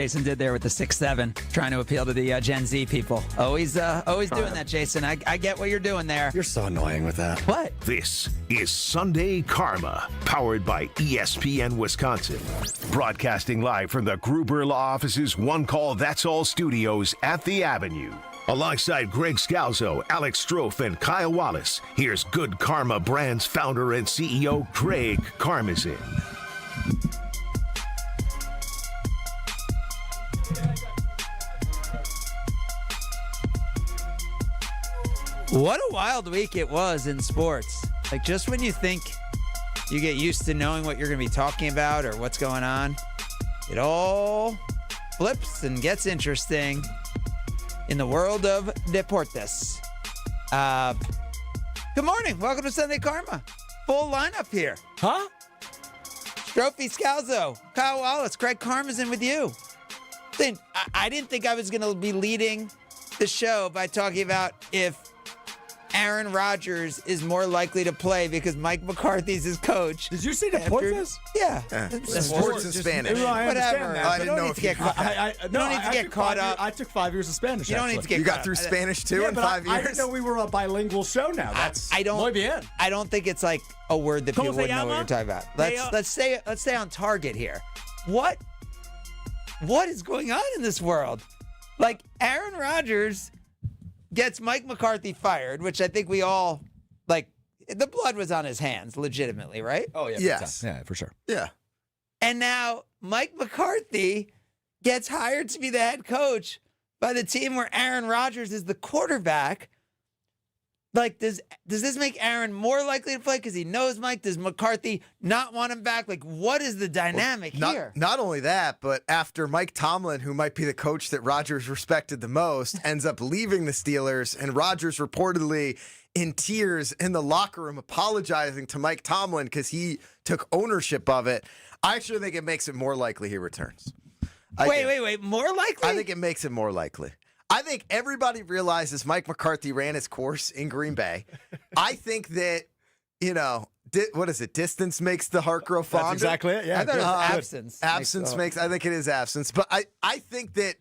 Jason did there with the 6'7", trying to appeal to the Gen Z people. Always doing that, Jason. I get what you're doing there. You're so annoying with that. What? This is Sunday Karma, powered by ESPN Wisconsin. Broadcasting live from the Gruber Law Office's One Call That's All studios at the Avenue. Alongside Greg Scalzo, Alex Strofe, and Kyle Wallace, here's Good Karma Brands founder and CEO Craig Karmazin. What a wild week it was in sports. Like, just when you think you get used to knowing what you're going to be talking about or what's going on, it all flips and gets interesting in the world of deportes. Good morning. Welcome to Sunday Karma. Full lineup here. Huh? Trophy Scalzo, Kyle Wallace, Craig Karmazin with you. I didn't think I was going to be leading the show by talking about if Aaron Rodgers is more likely to play because Mike McCarthy's his coach. Did you say deportes? Yeah. Sports in Spanish. Whatever. I didn't know if you don't need to get caught up. I took 5 years of Spanish. You don't need to get You caught got through up. Spanish too in 5 years? I didn't know we were a bilingual show now. That's muy bien. I don't think it's like a word that people wouldn't know what you're talking about. Let's stay on target here. What is going on in this world? Like, Aaron Rodgers gets Mike McCarthy fired, which I think we all, like, the blood was on his hands, legitimately, right? Oh, yeah. Yes. Yeah, for sure. Yeah. And now Mike McCarthy gets hired to be the head coach by the team where Aaron Rodgers is the quarterback. Like, does this make Aaron more likely to play because he knows Mike? Does McCarthy not want him back? Like, what is the dynamic here? Not only that, but after Mike Tomlin, who might be the coach that Rodgers respected the most, ends up leaving the Steelers, and Rodgers reportedly in tears in the locker room apologizing to Mike Tomlin because he took ownership of it, I actually think it makes it more likely he returns. Wait. More likely? I think it makes it more likely. I think everybody realizes Mike McCarthy ran his course in Green Bay. I think that, what is it? Distance makes the heart grow fonder. That's exactly it. Yeah. I thought it was absence. Absence I think it is absence. But I think that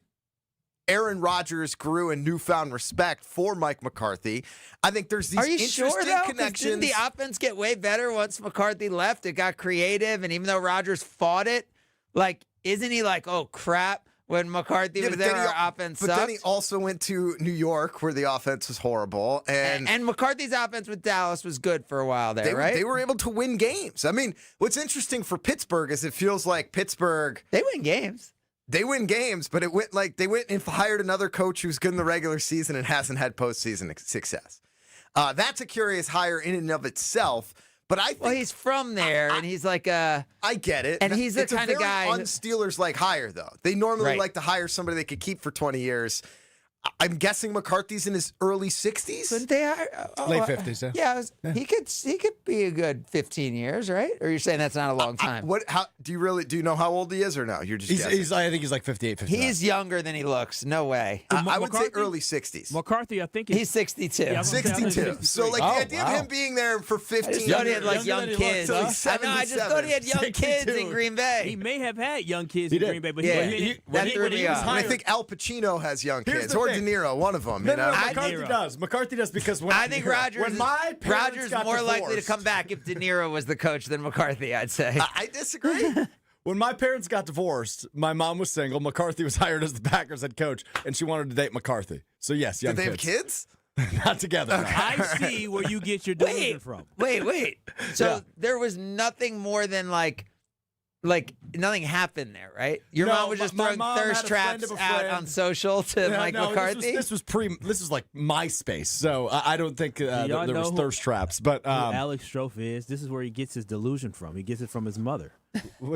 Aaron Rodgers grew a newfound respect for Mike McCarthy. I think there's these interesting connections. Didn't the offense get way better once McCarthy left? It got creative, and even though Rodgers fought it, like, isn't he like, oh, crap? When McCarthy was there, our offense sucked. But then he also went to New York, where the offense was horrible. And McCarthy's offense with Dallas was good for a while there, right? They were able to win games. I mean, what's interesting for Pittsburgh is it feels like Pittsburgh... They win games. They win games, but it went like they went and hired another coach who's good in the regular season and hasn't had postseason success. That's a curious hire in and of itself. But I think he's from there, and he's like a... I get it. And he's the kind of guy... It's a very un-Steelers-like hire, though. They normally like to hire somebody they could keep for 20 years. I'm guessing McCarthy's in his early 60s? Couldn't they hire... Late 50s, yeah. He could be a good 15 years, right? Or you're saying that's not a long time? How do you know how old he is or no? You're just guessing. I think he's like 58, 59. He's younger than he looks. No way. I would say early 60s. McCarthy, I think he's 62. Yeah, 62. So, like, the idea of him being there for 15 years. I thought he had, like, young kids. I just thought he had young kids in Green Bay. He may have had young kids in Green Bay, but that threw me off. I think Al Pacino has young kids, or De Niro, one of them. No, McCarthy does. McCarthy does because I think Rodgers got more divorced, likely to come back if De Niro was the coach than McCarthy, I'd say. I disagree. When my parents got divorced, my mom was single. McCarthy was hired as the Packers head coach, and she wanted to date McCarthy. So, yes, young kids. kids. Did they have kids? Not together. No. I see where you get your delusion from. Wait. So there was nothing more than like nothing happened there, right? Your mom was just throwing thirst traps out on social to Mike McCarthy? This was like MySpace, so I don't think there was thirst traps. But who Alex Strofe is. This is where he gets his delusion from. He gets it from his mother.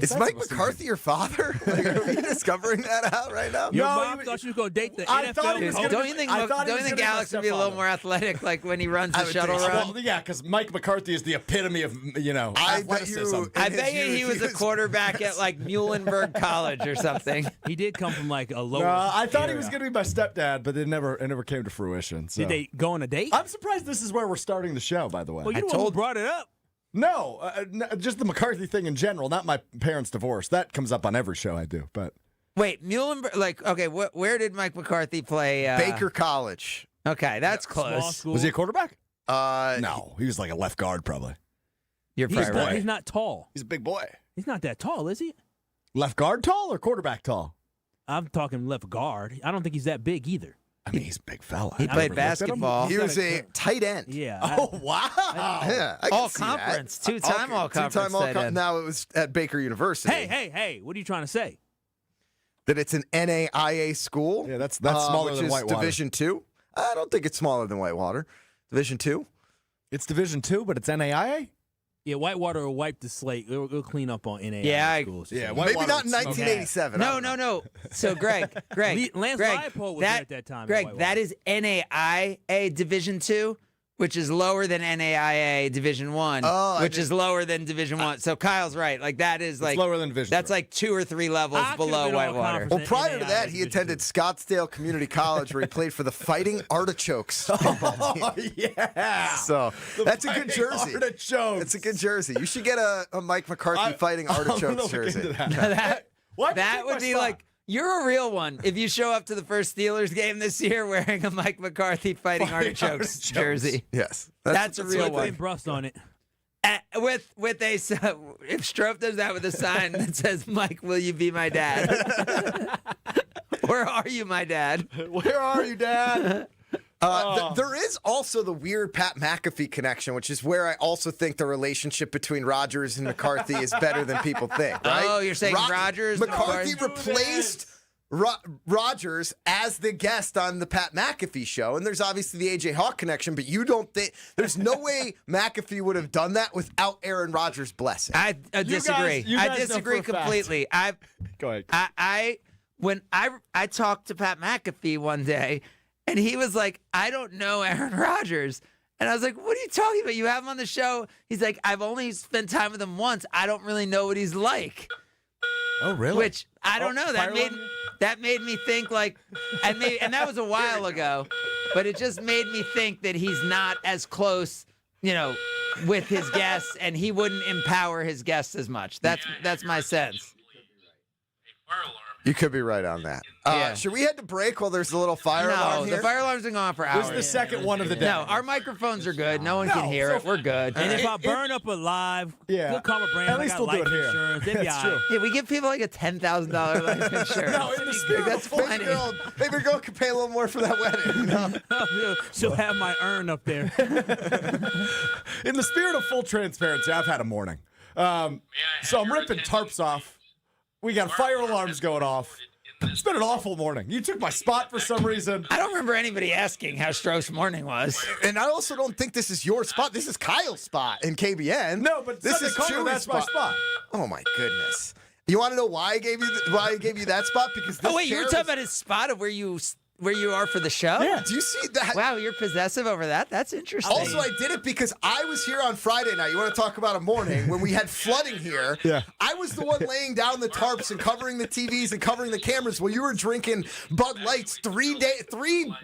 Is Mike McCarthy your father? Like, are we discovering that out right now? Your mom thought she was going to date the NFL. Don't you think Alex would be a little more athletic, like when he runs the shuttle run? Well, yeah, because Mike McCarthy is the epitome of athleticism. I bet you he was a quarterback at like Muhlenberg College or something. He did come from like a lower. I thought he was going to be my stepdad, but it never came to fruition. So. Did they go on a date? I'm surprised this is where we're starting the show. By the way, well, you brought it up. No, just the McCarthy thing in general, not my parents' divorce. That comes up on every show I do. But Wait, Muhlenberg. Like, okay, where did Mike McCarthy play? Baker College. Okay, that's Small close. school. Was he a quarterback? No. No, he was like a left guard probably. You're probably right. He's not tall. He's a big boy. He's not that tall, is he? Left guard tall or quarterback tall? I'm talking left guard. I don't think he's that big either. I mean, he's a big fella. He I played never looked at him. basketball. He was a tight end. Yeah. Oh, wow. Yeah, I can All see that. conference, two-time all conference. Two-time all tight end. Now it was at Baker University. Hey, what are you trying to say? That it's an NAIA school. Yeah, that's smaller which than is Whitewater. Division II. I don't think it's smaller than Whitewater. Division II. It's Division II, but it's NAIA? Yeah, Whitewater will wipe the slate. We'll clean up on NAIA Yeah, schools. yeah, Maybe not in 1987. I don't know. No. So, Greg, Lance Leipold was there at that time. Greg, that is NAIA Division II, which is lower than NAIA Division I, which is lower than Division I. So Kyle's right. Like that is like It's lower than Division That's I. like 2 or 3 levels I could've below been all Whitewater. conference. Well, prior to NAIA that, he Division attended Scottsdale Community College where he played for the Fighting Artichokes. Oh, yeah. So that's a good jersey. Artichokes. It's a good jersey. You should get a Mike McCarthy Fighting Artichokes jersey. That would be like, you're a real one if you show up to the first Steelers game this year wearing a Mike McCarthy Fighting Artichokes jersey. Yes. That's a real Put one. Brust on it. With a if Strofe does that with a sign that says, "Mike, will you be my dad?" Where are you, my dad? Where are you, Dad? There is also the weird Pat McAfee connection, which is where I also think the relationship between Rodgers and McCarthy is better than people think, right? Oh, you're saying Rodgers? McCarthy replaced Rodgers as the guest on the Pat McAfee show, and there's obviously the A.J. Hawk connection, but you don't think there's no way McAfee would have done that without Aaron Rodgers' blessing. I disagree. you guys I disagree know for a fact. completely. Go ahead. When I talked to Pat McAfee one day, and he was like, "I don't know Aaron Rodgers." And I was like, "What are you talking about? You have him on the show." He's like, "I've only spent time with him once. I don't really know what he's like." Oh, really? Which I don't know. fire That made me think like, and that was a while ago, but it just made me think that he's not as close, with his guests, and he wouldn't empower his guests as much. That's my sense. You could be right on that. Yeah. Should we head to break while there's a little fire alarm No, here? the fire alarm's been going on for hours. This is the second one of the day. No, our microphones are good. No one can hear it. We're good. And if I burn up a live, good karma brand, at least I got we'll do life it here. insurance. They'd be That's all right. true. Yeah, we give people like a $10,000 life insurance. No, in the spirit That's of full plenty. Maybe your girl could pay a little more for that wedding. She'll have my urn up there. In the spirit of full transparency, I've had a morning. So I'm ripping tarps off. We got fire alarms going off. It's been an awful morning. You took my spot for some reason. I don't remember anybody asking how Stroh's morning was. And I also don't think this is your spot. This is Kyle's spot in KBN. No, but this Sunday is Karma, Chewy's that's my spot. Oh my goodness! You want to know why I gave you that spot? Because this Oh wait, you were chair talking is- about his spot of where you are for the show? Yeah. Do you see that? Wow, you're possessive over that? That's interesting. Also, I did it because I was here on Friday night. You want to talk about a morning when we had flooding here? Yeah. I was the one laying down the tarps and covering the TVs and covering the cameras while you were drinking Bud Lights 3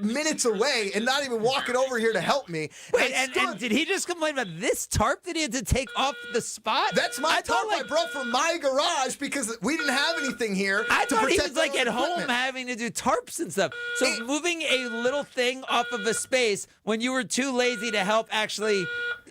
minutes away and not even walking over here to help me. Wait, I and stood- did he just complain about this tarp that he had to take off the spot? That's my I thought, tarp I brought from my garage because we didn't have anything here. I to thought he protect was like our at home equipment. having to do tarps and stuff. So moving a little thing off of a space when you were too lazy to help actually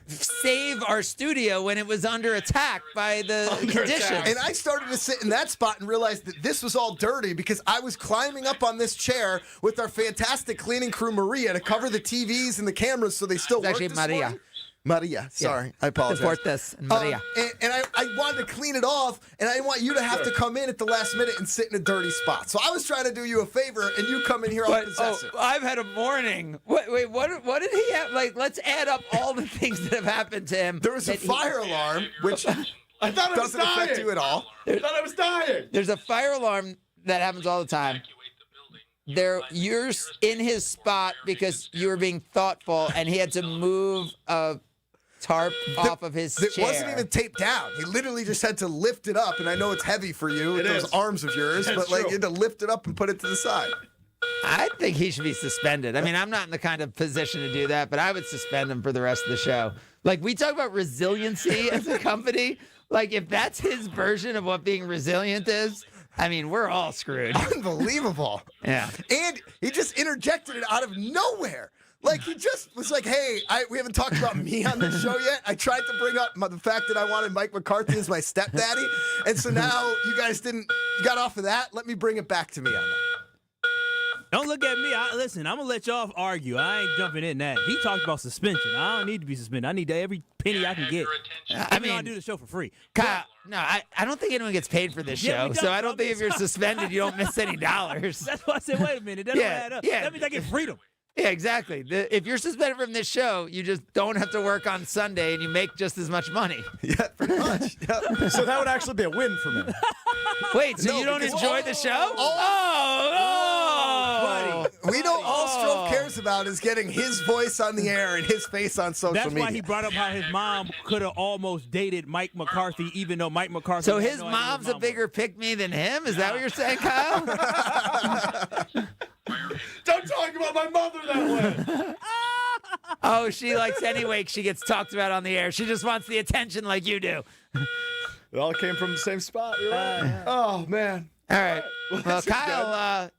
save our studio when it was under attack by the conditions. And I started to sit in that spot and realized that this was all dirty because I was climbing up on this chair with our fantastic cleaning crew, Maria, to cover the TVs and the cameras so they still work actually this Maria. morning. Maria, sorry. I apologize. Deportes and Maria. And I wanted to clean it off, and I didn't want you to have to come in at the last minute and sit in a dirty spot. So I was trying to do you a favor, and you come in here all possessive. I've had a morning. Wait, what did he have? Like, let's add up all the things that have happened to him. There was a fire alarm, which I thought I was doesn't affect dying. you at all. I thought I was dying. There's a fire alarm that happens all the time. You're in his spot because you were being thoughtful, and he had to move a tarp off of his It chair. wasn't even taped down. He literally just had to lift it up, and I know it's heavy for you with those is. arms of yours, That's but like true. you had to lift it up and put it to the side. I think he should be suspended. I mean, I'm not in the kind of position to do that, but I would suspend him for the rest of the show. Like, we talk about resiliency as a company. Like, if that's his version of what being resilient is, I mean, we're all screwed. Unbelievable. Yeah. And he just interjected it out of nowhere. Like, he just was like, hey, we haven't talked about me on this show yet. I tried to bring up the fact that I wanted Mike McCarthy as my stepdaddy. And so now you guys you got off of that. Let me bring it back to me on that. Don't look at me. Listen, I'm going to let y'all argue. I ain't jumping in that. He talked about suspension. I don't need to be suspended. I need every penny I can get. I mean, I do the show for free. Kyle, no, I don't think anyone gets paid for this show. So I don't think if you're suspended, you don't miss any dollars. That's why I said, wait a minute. That don't add up. Yeah. That means I get freedom. Yeah, exactly. If you're suspended from this show, you just don't have to work on Sunday and you make just as much money. Yeah, pretty much. Yep. So that would actually be a win for me. Wait, so No, you don't because enjoy the show? We know all Strofe cares about is getting his voice on the air and his face on social That's media. why he brought up how his mom could have almost dated Mike McCarthy, even though Mike McCarthy. So had his no idea mom's his a bigger pick-me than him? Is that what you're saying, Kyle? Don't talk about my mother that way. Oh, she likes anyway. She gets talked about on the air. She just wants the attention like you do. It all came from the same spot. You're right. Oh, man. All right. Well, That's Kyle,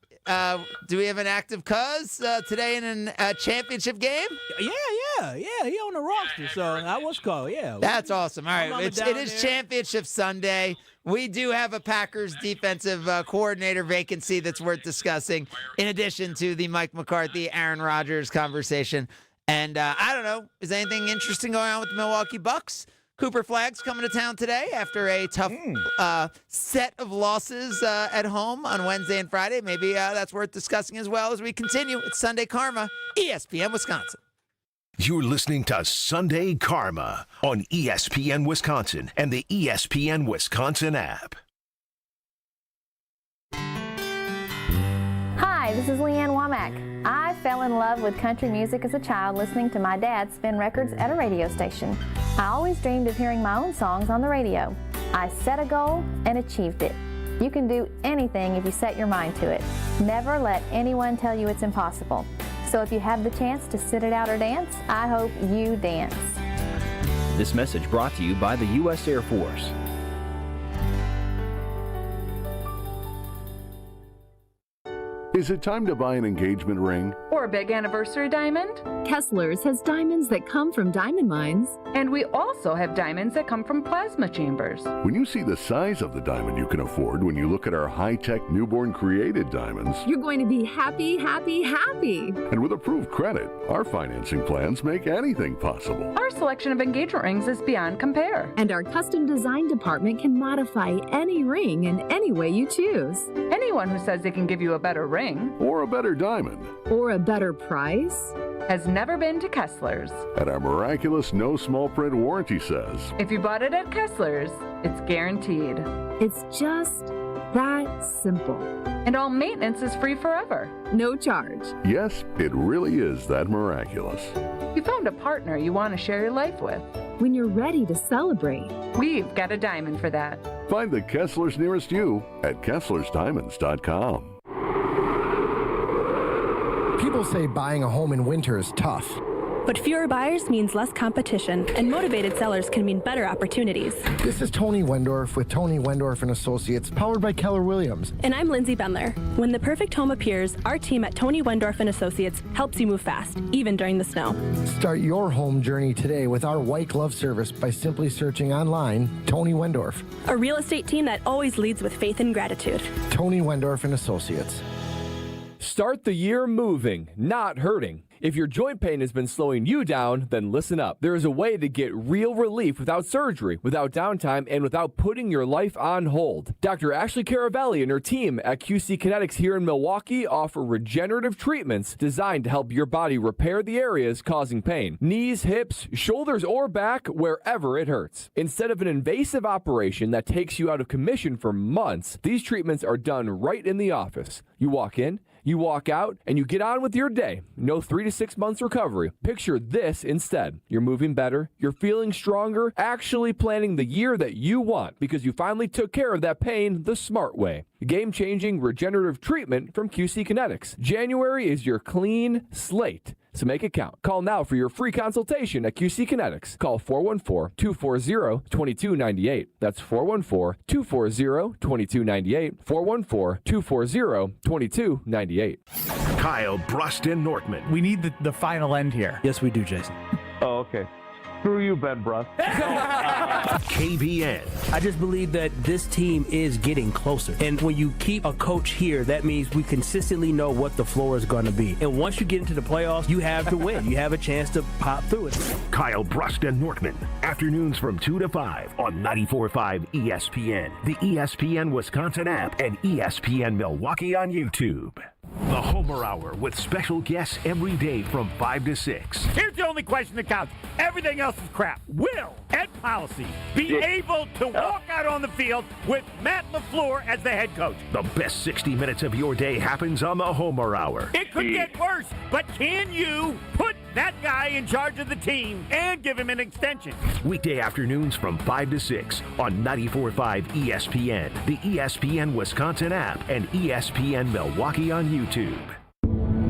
do we have an active cuz today in a championship game? Yeah. He on the roster, so I was called. Yeah. That's awesome. All right. Mama It down is there. championship Sunday. We do have a Packers defensive coordinator vacancy that's worth discussing, in addition to the Mike McCarthy, Aaron Rodgers conversation. And I don't know, is anything interesting going on with the Milwaukee Bucks? Cooper Flagg's coming to town today after a tough set of losses at home on Wednesday and Friday. Maybe that's worth discussing as well as we continue. It's Sunday Karma, ESPN Wisconsin. You're listening to Sunday Karma on ESPN Wisconsin and the ESPN Wisconsin app. Hi, this is Leanne Womack. I fell in love with country music as a child listening to my dad spin records at a radio station. I always dreamed of hearing my own songs on the radio. I set a goal and achieved it. You can do anything if you set your mind to it. Never let anyone tell you it's impossible. So if you have the chance to sit it out or dance, I hope you dance. This message brought to you by the U.S. Air Force. Is it time to buy an engagement ring? Or a big anniversary diamond? Kessler's has diamonds that come from diamond mines. And we also have diamonds that come from plasma chambers. When you see the size of the diamond you can afford when you look at our high-tech newborn created diamonds, You're going to be happy, happy, happy. and with approved credit, our financing plans make anything possible. Our selection of engagement rings is beyond compare. And our custom design department can modify any ring in any way you choose. Anyone who says they can give you a better ring Or a better diamond. Or a better price. has never been to Kessler's. And our miraculous no small print warranty says, If you bought it at Kessler's, it's guaranteed. It's just that simple. And all maintenance is free forever. No charge. yes, it really is that miraculous. You found a partner you want to share your life with. When you're ready to celebrate. We've got a diamond for that. Find the Kessler's nearest you at KesslersDiamonds.com. People say buying a home in winter is tough. But fewer buyers means less competition, and motivated sellers can mean better opportunities. This is Tony Wendorf with Tony Wendorf & Associates, powered by Keller Williams. And I'm Lindsay Bendler. When the perfect home appears, our team at Tony Wendorf & Associates helps you move fast, even during the snow. Start your home journey today with our white glove service by simply searching online Tony Wendorf. A real estate team that always leads with faith and gratitude. Tony Wendorf & Associates. Start the year moving, not hurting. If your joint pain has been slowing you down, then listen up. There is a way to get real relief without surgery, without downtime, and without putting your life on hold. Dr. Ashley Caravelli and her team at QC Kinetics here in Milwaukee offer regenerative treatments designed to help your body repair the areas causing pain. Knees, hips, shoulders, or back, wherever it hurts. Instead of an invasive operation that takes you out of commission for months, these treatments are done right in the office. You walk in, you walk out, and you get on with your day. No 3 to to 6 months recovery. Picture this instead. You're moving better, you're feeling stronger, actually planning the year that you want because you finally took care of that pain the smart way. Game-changing regenerative treatment from QC Kinetics. January is your clean slate. So make it count. Call now for your free consultation at QC Kinetics. Call 414-240-2298. That's 414-240-2298. 414-240-2298. Kyle Bruston Nortman. We need the final end here. Yes, we do, Jason. Oh, okay. Screw you, Ben Brust. KBN. I just believe that this team is getting closer. And when you keep a coach here, that means we consistently know what the floor is going to be. And once you get into the playoffs, you have to win. You have a chance to pop through it. Kyle Bruston Nortman. Afternoons from 2 to 5 on 94.5 ESPN, the ESPN Wisconsin app, and ESPN Milwaukee on YouTube. The Homer Hour with special guests every day from 5 to 6. Here's the only question that counts. Everything else is crap. Will and policy be able to walk out on the field with Matt LaFleur as the head coach? The best 60 minutes of your day happens on the Homer Hour. It could get worse, but can you put that guy in charge of the team and give him an extension? Weekday afternoons from 5 to 6 on 94.5 ESPN, the ESPN Wisconsin app, and ESPN Milwaukee on YouTube.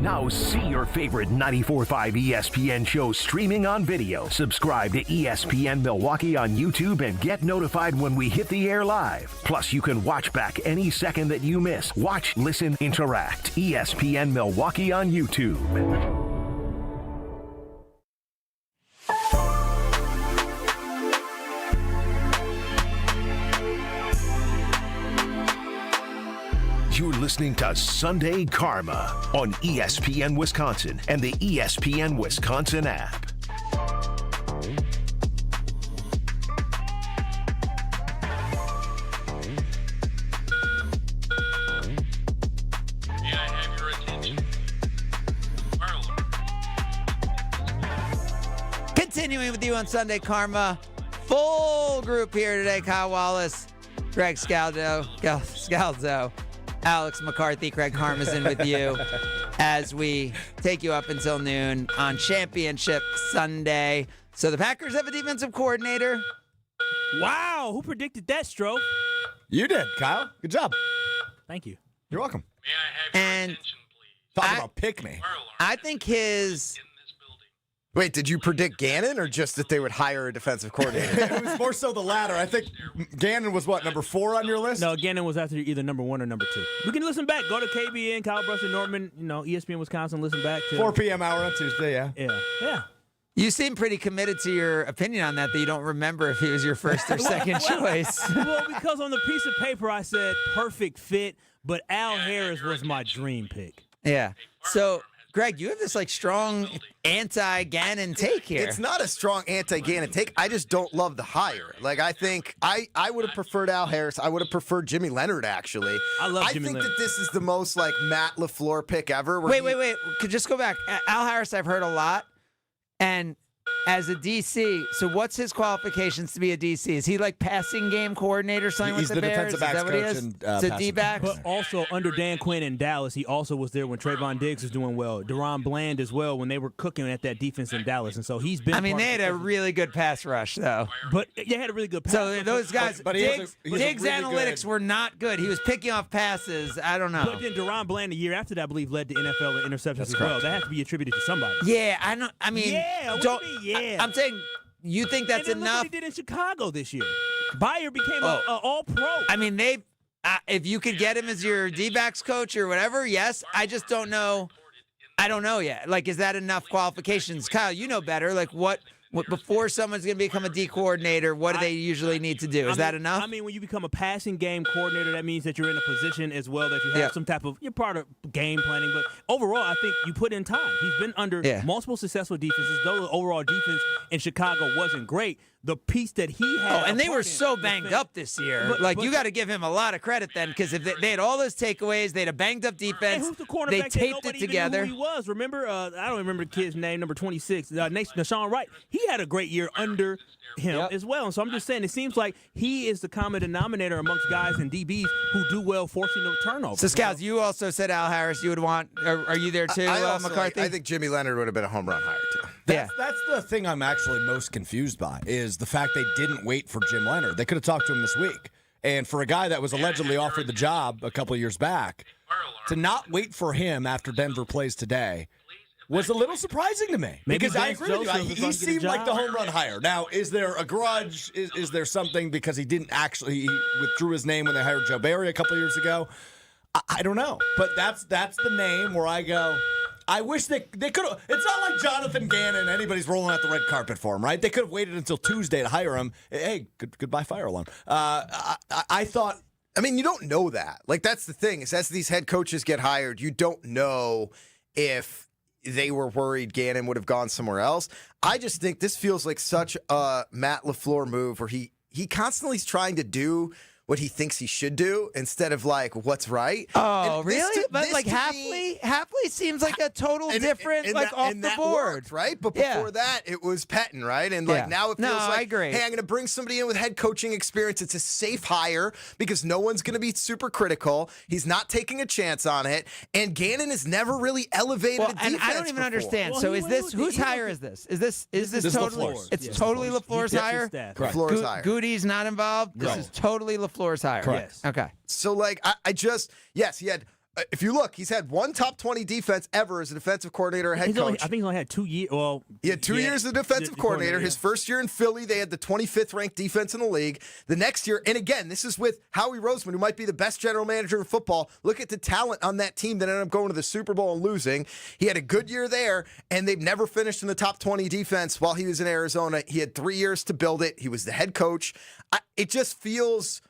Now see your favorite 94.5 ESPN shows streaming on video. Subscribe to ESPN Milwaukee on YouTube and get notified when we hit the air live. Plus, you can watch back any second that you miss. Watch, listen, interact. ESPN Milwaukee on YouTube. You're listening to Sunday Karma on ESPN Wisconsin and the ESPN Wisconsin app. May I have your attention? Continuing with you on Sunday Karma. Full group here today. Kyle Wallace, Greg Scalzo, Alex McCarthy, Craig Harmison with you as we take you up until noon on Championship Sunday. So the Packers have a defensive coordinator. Wow, who predicted that, Stroh? You did, Kyle. Good job. Thank you. You're welcome. May I have your attention, please? Talk about pick me. I think his... Wait, did you predict Gannon or just that they would hire a defensive coordinator? It was more so the latter. I think Gannon was what, number 4 on your list? No, Gannon was after either number 1 or number 2. We can listen back. Go to KBN, Kyle Bruston Nortman, ESPN Wisconsin. Listen back to 4 p.m. hour on Tuesday. Yeah. Yeah. You seem pretty committed to your opinion on that you don't remember if he was your first or second choice. Well, because on the piece of paper I said perfect fit, but Al Harris was my dream pick. Yeah. So, Greg, you have this strong anti-Gannon take here. It's not a strong anti-Gannon take. I just don't love the hire. I think I would have preferred Al Harris. I would have preferred Jimmy Leonhard, actually. I love Jimmy Leonhard. I think that Leonhard. this is the most Matt LaFleur pick ever. Wait. Could just go back. Al Harris I've heard a lot. And as a DC, so what's his qualifications to be a DC? Is he passing game coordinator or something with the Bears? Defensive backs is that what he coach is? and So D-backs? But also under Dan Quinn in Dallas, he also was there when Trayvon Diggs was doing well. Deron Bland as well when they were cooking at that defense in Dallas. And so he's been. They had a really good pass rush, though. But they had a really good pass rush. So those guys, but Diggs' really analytics were not good. He was picking off passes. I don't know. But then Deron Bland, the year after that, I believe, led the NFL in interceptions as well. That has to be attributed to somebody. Yeah, I know. I mean, I'm saying. You think that's and then enough? Look what he did in Chicago this year. Bayer became an all-pro. I mean, if you could get him as your D-backs coach or whatever, yes. I just don't know. I don't know yet. Is that enough qualifications? Kyle, you know better. What before someone's going to become a D coordinator, what do they usually need to do? Is that enough? I mean, when you become a passing game coordinator, that means that you're in a position as well that you have some type of, you're part of game planning. But overall, I think you put in time. He's been under multiple successful defenses, though the overall defense in Chicago wasn't great. The piece that he had. And they were so banged up this year. But you got to give him a lot of credit then, because if they had all those takeaways, they had a banged up defense. Who's the cornerback they that taped nobody it together. Even knew who he was. Remember, I don't remember the kid's name, number 26, Nashawn Wright. he had a great year under him as well. And so I'm just saying, it seems like he is the common denominator amongst guys and DBs who do well forcing the turnovers. So, Scouts, you also said Al Harris you would want. Are you there too, McCarthy? I think Jimmy Leonhard would have been a home run hire too. That's the thing I'm actually most confused by is the fact they didn't wait for Jim Leonhard. They could have talked to him this week. And for a guy that was allegedly offered the job a couple of years back, to not wait for him after Denver plays today was a little surprising to me. Because I agree with you. He seemed like the home run hire. Now, is there a grudge? Is there something because he didn't actually he withdrew his name when they hired Joe Barry a couple of years ago? I don't know. But that's the name where I go, I wish they could have. It's not like Jonathan Gannon. Anybody's rolling out the red carpet for him, right? They could have waited until Tuesday to hire him. Hey, goodbye fire alarm. I thought. I mean, you don't know that. Like, that's the thing is as these head coaches get hired, you don't know if they were worried Gannon would have gone somewhere else. I just think this feels like such a Matt LaFleur move where he constantly is trying to do what he thinks he should do instead of like what's right. Oh, really? But like Hafley seems like a total different, like off the board, worked, right? But before that, it was Pettin, right? And like now it feels like, I agree. Hey, I'm going to bring somebody in with head coaching experience. It's a safe hire because no one's going to be super critical. He's not taking a chance on it, and Gannon has never really elevated a defense. And I don't even understand. Well, so is this whose hire is this? Is this totally? LaFleur's. It's totally LaFleur's hire. LaFleur's hire. Goody's not involved. This is totally LaFleur's hire. Correct. Yes. Okay. So, like, I just, yes, he had, if you look, he's had one top 20 defense ever as a defensive coordinator or head coach. I think he only had 2 years. Well, he had 2 years as a defensive coordinator. His first year in Philly, they had the 25th ranked defense in the league. The next year, and again, this is with Howie Roseman, who might be the best general manager in football. Look at the talent on that team that ended up going to the Super Bowl and losing. He had a good year there, and they've never finished in the top 20 defense while he was in Arizona. He had 3 years to build it. He was the head coach. It just feels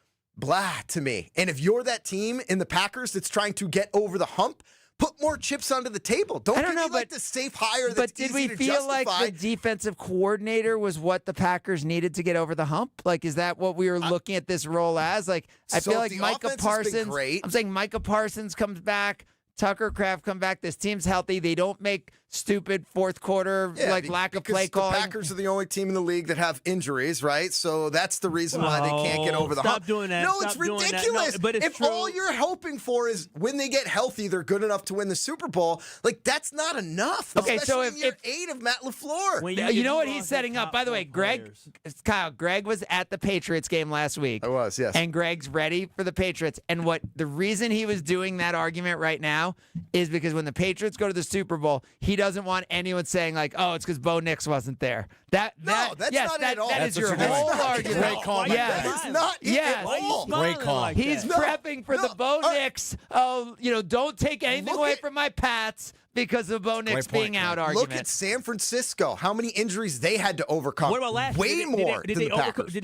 blah to me. And if you're that team in the Packers that's trying to get over the hump, put more chips onto the table. Don't give me like the safe hire that's easy to justify. But did we feel like the defensive coordinator was what the Packers needed to get over the hump? Like, is that what we were looking at this role as? Like, I feel like Micah Parsons. I'm saying Micah Parsons comes back. Tucker Kraft come back. This team's healthy. They don't make stupid fourth quarter lack of play calling. The Packers are the only team in the league that have injuries, right? So that's the reason why they can't get over the hump. Stop doing that. No, it's ridiculous. No, but it's if all you're hoping for is when they get healthy, they're good enough to win the Super Bowl, like that's not enough. Okay, so if year 8 of Matt LaFleur. You know what he's setting up? By the way, Greg was at the Patriots game last week. I was, yes. And Greg's ready for the Patriots. And the reason he was doing that argument right now is because when the Patriots go to the Super Bowl, he doesn't want anyone saying like, "Oh, it's because Bo Nix wasn't there." That's not it at all. That is your whole argument. Great call. That is not it at all. Great call. He's prepping for the Bo Nix. Oh, don't take anything away from my Pats because of Bo Nix being out argument. Look at San Francisco. How many injuries they had to overcome? What about last year? Way more than the Packers.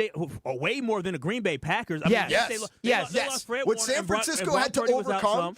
Way more than the Green Bay Packers. I mean, yes. What San Francisco had to overcome,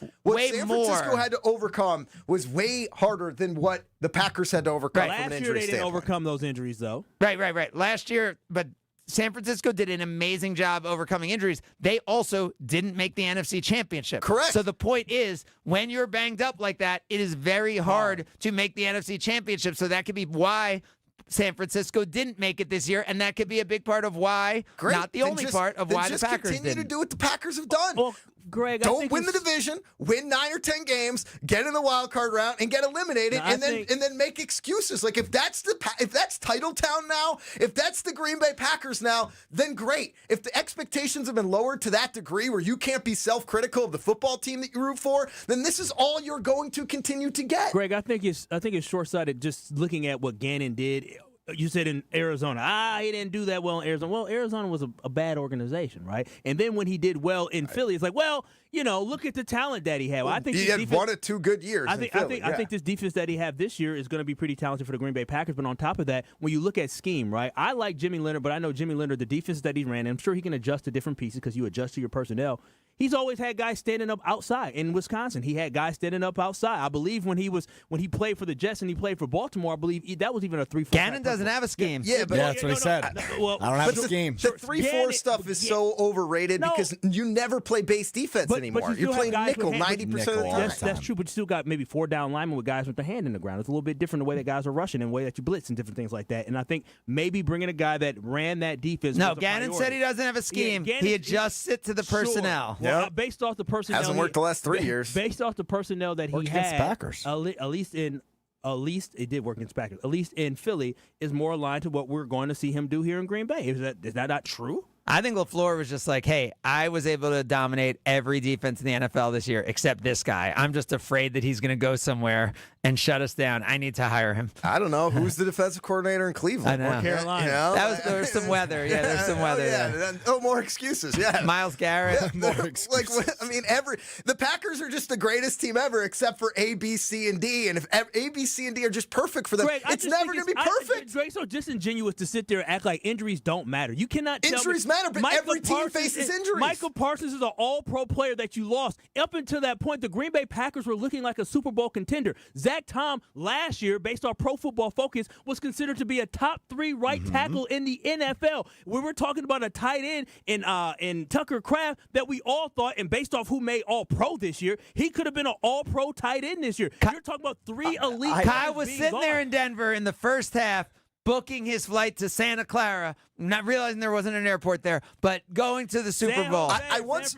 was way harder than what the Packers had to overcome from an injury standpoint. Last year they didn't overcome those injuries, though. Right. Last year, but San Francisco did an amazing job overcoming injuries. They also didn't make the NFC Championship. Correct. So the point is, when you're banged up like that, it is very hard to make the NFC Championship. So that could be why San Francisco didn't make it this year, and that could be a big part of why, not the only part of why the Packers didn't. Continue to do what the Packers have done. Well, Greg, don't win the division, win 9 or 10 games, get in the wild card round, and get eliminated, and then make excuses. Like if that's Titletown now, if that's the Green Bay Packers now, then great. If the expectations have been lowered to that degree where you can't be self-critical of the football team that you root for, then this is all you're going to continue to get. Greg, I think it's short-sighted just looking at what Gannon did. You said in Arizona, he didn't do that well in Arizona. Well, Arizona was a bad organization, right? And then when he did well in Philly, it's like, look at the talent that he had. Well, I think he had 1 or 2 good years. I think this defense that he had this year is going to be pretty talented for the Green Bay Packers. But on top of that, when you look at scheme, right? I like Jimmy Leonhard, but I know Jimmy Leonhard, the defense that he ran, and I'm sure he can adjust to different pieces because you adjust to your personnel. He's always had guys standing up outside in Wisconsin. He had guys standing up outside. I believe when he played for the Jets and he played for Baltimore, I believe that was even a 3-4. Gannon doesn't have a scheme. Yeah, that's what he said. I don't have a scheme. The 3-4 stuff is so overrated because you never play base defense anymore. You're playing nickel 90% of the time. That's true, but you still got maybe 4 down linemen with guys with their hand in the ground. It's a little bit different the way that guys are rushing and the way that you blitz and different things like that. And I think maybe bringing a guy that ran that defense. No, Gannon said he doesn't have a scheme. He adjusts it to the personnel. Sure. Well, based off the personnel, hasn't worked the last 3 years. Based off the personnel that he had, Packers. at least it did work against Packers. At least in Philly is more aligned to what we're going to see him do here in Green Bay. Is that not true? I think LaFleur was just like, hey, I was able to dominate every defense in the NFL this year except this guy. I'm just afraid that he's going to go somewhere and shut us down. I need to hire him. I don't know. Who's the defensive coordinator in Cleveland? I know. Or Carolina. There was some weather. Yeah, there's some weather there. Oh, more excuses. Yeah. Myles Garrett. Yeah, more excuses. The Packers are just the greatest team ever except for A, B, C, and D. And if A, B, C, and D are just perfect for them, Greg, it's never going to be perfect. Greg's so disingenuous to sit there and act like injuries don't matter. You cannot tell Injuries me matter, but every team faces injuries. Michael Parsons is an all-pro player that you lost. Up until that point, the Green Bay Packers were looking like a Super Bowl contender. Zach Tom last year, based on Pro Football Focus, was considered to be a top 3 right tackle in the NFL. We were talking about a tight end in Tucker Kraft that we all thought, and based off who made All-Pro this year, he could have been an All-Pro tight end this year. You're talking about 3 elite guys. Kyle was sitting there in Denver in the first half, booking his flight to Santa Clara, not realizing there wasn't an airport there, but going to the Super Bowl. I once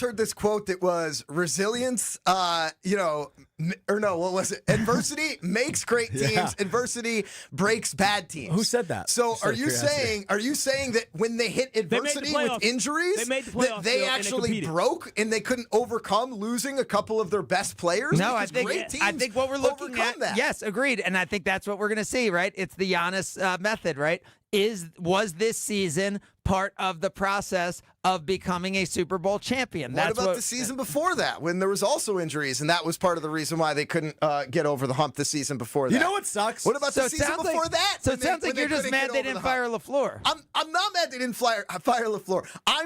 heard this quote that was resilience, what was it? Adversity makes great teams. Adversity breaks bad teams. Who said that? So are you saying that when they hit adversity with injuries, that they actually broke and they couldn't overcome losing a couple of their best players? No, I think what we're looking at, yes, agreed. And I think that's what we're going to see, right? It's the Giannis method, right? Was this season part of the process of becoming a Super Bowl champion? What about the season before that, when there was also injuries, and that was part of the reason why they couldn't get over the hump the season before that? You know what sucks? What about the season before that? So it sounds like you're just mad they didn't fire LaFleur. I'm not mad they didn't fire LaFleur. I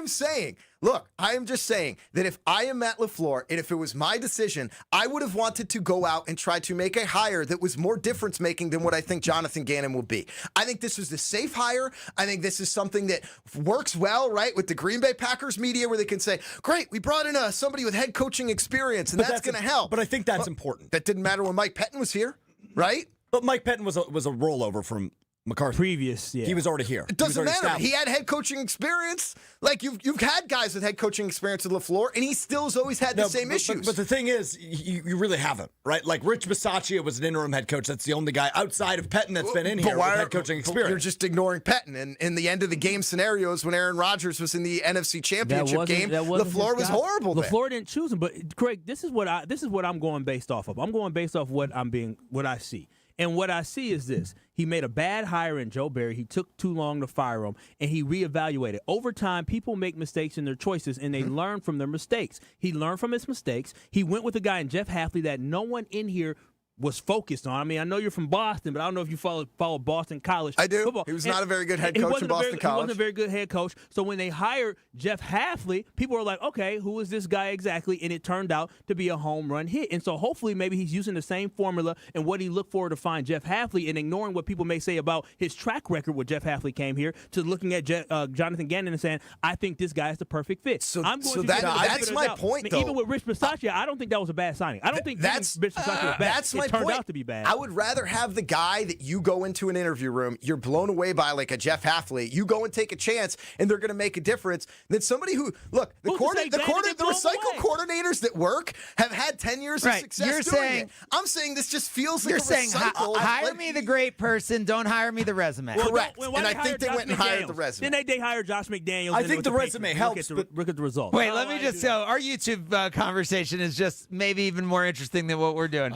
am just saying that if I am Matt LaFleur, and if it was my decision, I would have wanted to go out and try to make a hire that was more difference-making than what I think Jonathan Gannon will be. I think this was the safe hire. I think this is something that works well, right, with the Green Bay Packers media, where they can say, great, we brought in somebody with head coaching experience, and that's going to help. But I think that's important. That didn't matter when Mike Pettin was here, right? But Mike Pettin was a rollover from McCarthy. Previous, yeah. He was already here. It doesn't matter. He had head coaching experience. Like, you've had guys with head coaching experience with LaFleur, and he still has always had the same issues. But the thing is, you really haven't, right? Like, Rich Bisaccia was an interim head coach. That's the only guy outside of Pettin that's been in here with head coaching experience. You're just ignoring Pettin. And in the end of the game scenarios, when Aaron Rodgers was in the NFC Championship game, LaFleur was horrible there. LaFleur didn't choose him. But, Craig, this is what I'm going based off of. I'm going based off what I see. And what I see is this. He made a bad hire in Joe Barry. He took too long to fire him, and he reevaluated. Over time, people make mistakes in their choices, and they learn from their mistakes. He learned from his mistakes. He went with a guy in Jeff Hafley that no one in here was focused on. I mean, I know you're from Boston, but I don't know if you follow Boston College football. He was not a very good head coach in Boston College. He wasn't a very good head coach. So when they hired Jeff Hafley, people were like, okay, who is this guy exactly? And it turned out to be a home run hit. And so hopefully maybe he's using the same formula and what he looked for to find Jeff Hafley, and ignoring what people may say about his track record when Jeff Hafley came here, to looking at Jonathan Gannon and saying, I think this guy is the perfect fit. That's my point, though. Even with Rich Bisaccia, I don't think that was a bad signing. I don't think Rich Bisaccia was bad. That's my point. Turned out to be bad. I would rather have the guy that you go into an interview room, you're blown away by, like a Jeff Hafley. You go and take a chance, and they're going to make a difference. Than somebody who, look, the recycle coordinators that work have had 10 years of success doing it. I'm saying this just feels like a recycle. Hire me the great person, don't hire me the resume. Correct. And I think they went and hired the resume. Then they hired Josh McDaniels. I think the resume helps. Look at the results. Wait, let me just go. Our YouTube conversation is just maybe even more interesting than what we're doing.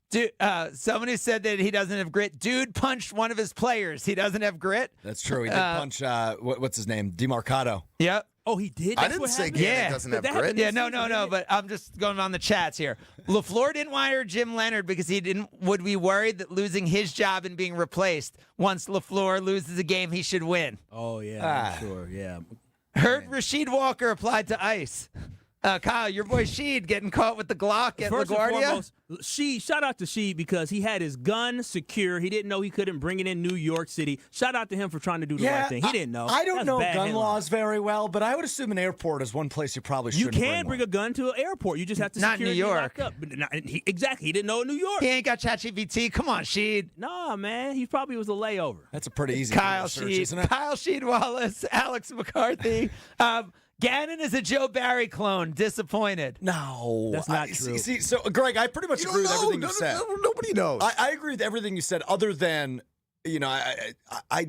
Dude, somebody said that he doesn't have grit. Dude punched one of his players. He doesn't have grit. That's true. He did punch, what's his name? DeMarcado. Yep. Oh, he did? I didn't say Gannon doesn't have grit. Yeah, no, but I'm just going on the chats here. LaFleur didn't hire Jim Leonhard because would be worried that losing his job and being replaced once LaFleur loses a game he should win. Oh, yeah, I'm sure, yeah. Heard Rasheed Walker applied to ICE. Kyle, your boy Sheed getting caught with the Glock at First and LaGuardia. foremost, shout out to Sheed because he had his gun secure. He didn't know he couldn't bring it in New York City. Shout out to him for trying to do the right thing. He didn't know. I don't That's know bad gun headline. laws very well, but I would assume an airport is one place you probably You shouldn't can bring a gun to an airport. You just have to Not secure New it and get York. locked up. But exactly. He didn't know in New York. He ain't got ChatGPT. Come on, Sheed. Nah, man. He probably was a layover. That's a pretty easy Kyle search, Sheed. isn't it? Kyle Sheed Wallace. Alex McCarthy. Gannon is a Joe Barry clone. Disappointed. No, That's not true. See, so Greg, I pretty much agree with everything you said. Nobody knows. I agree with everything you said, other than, I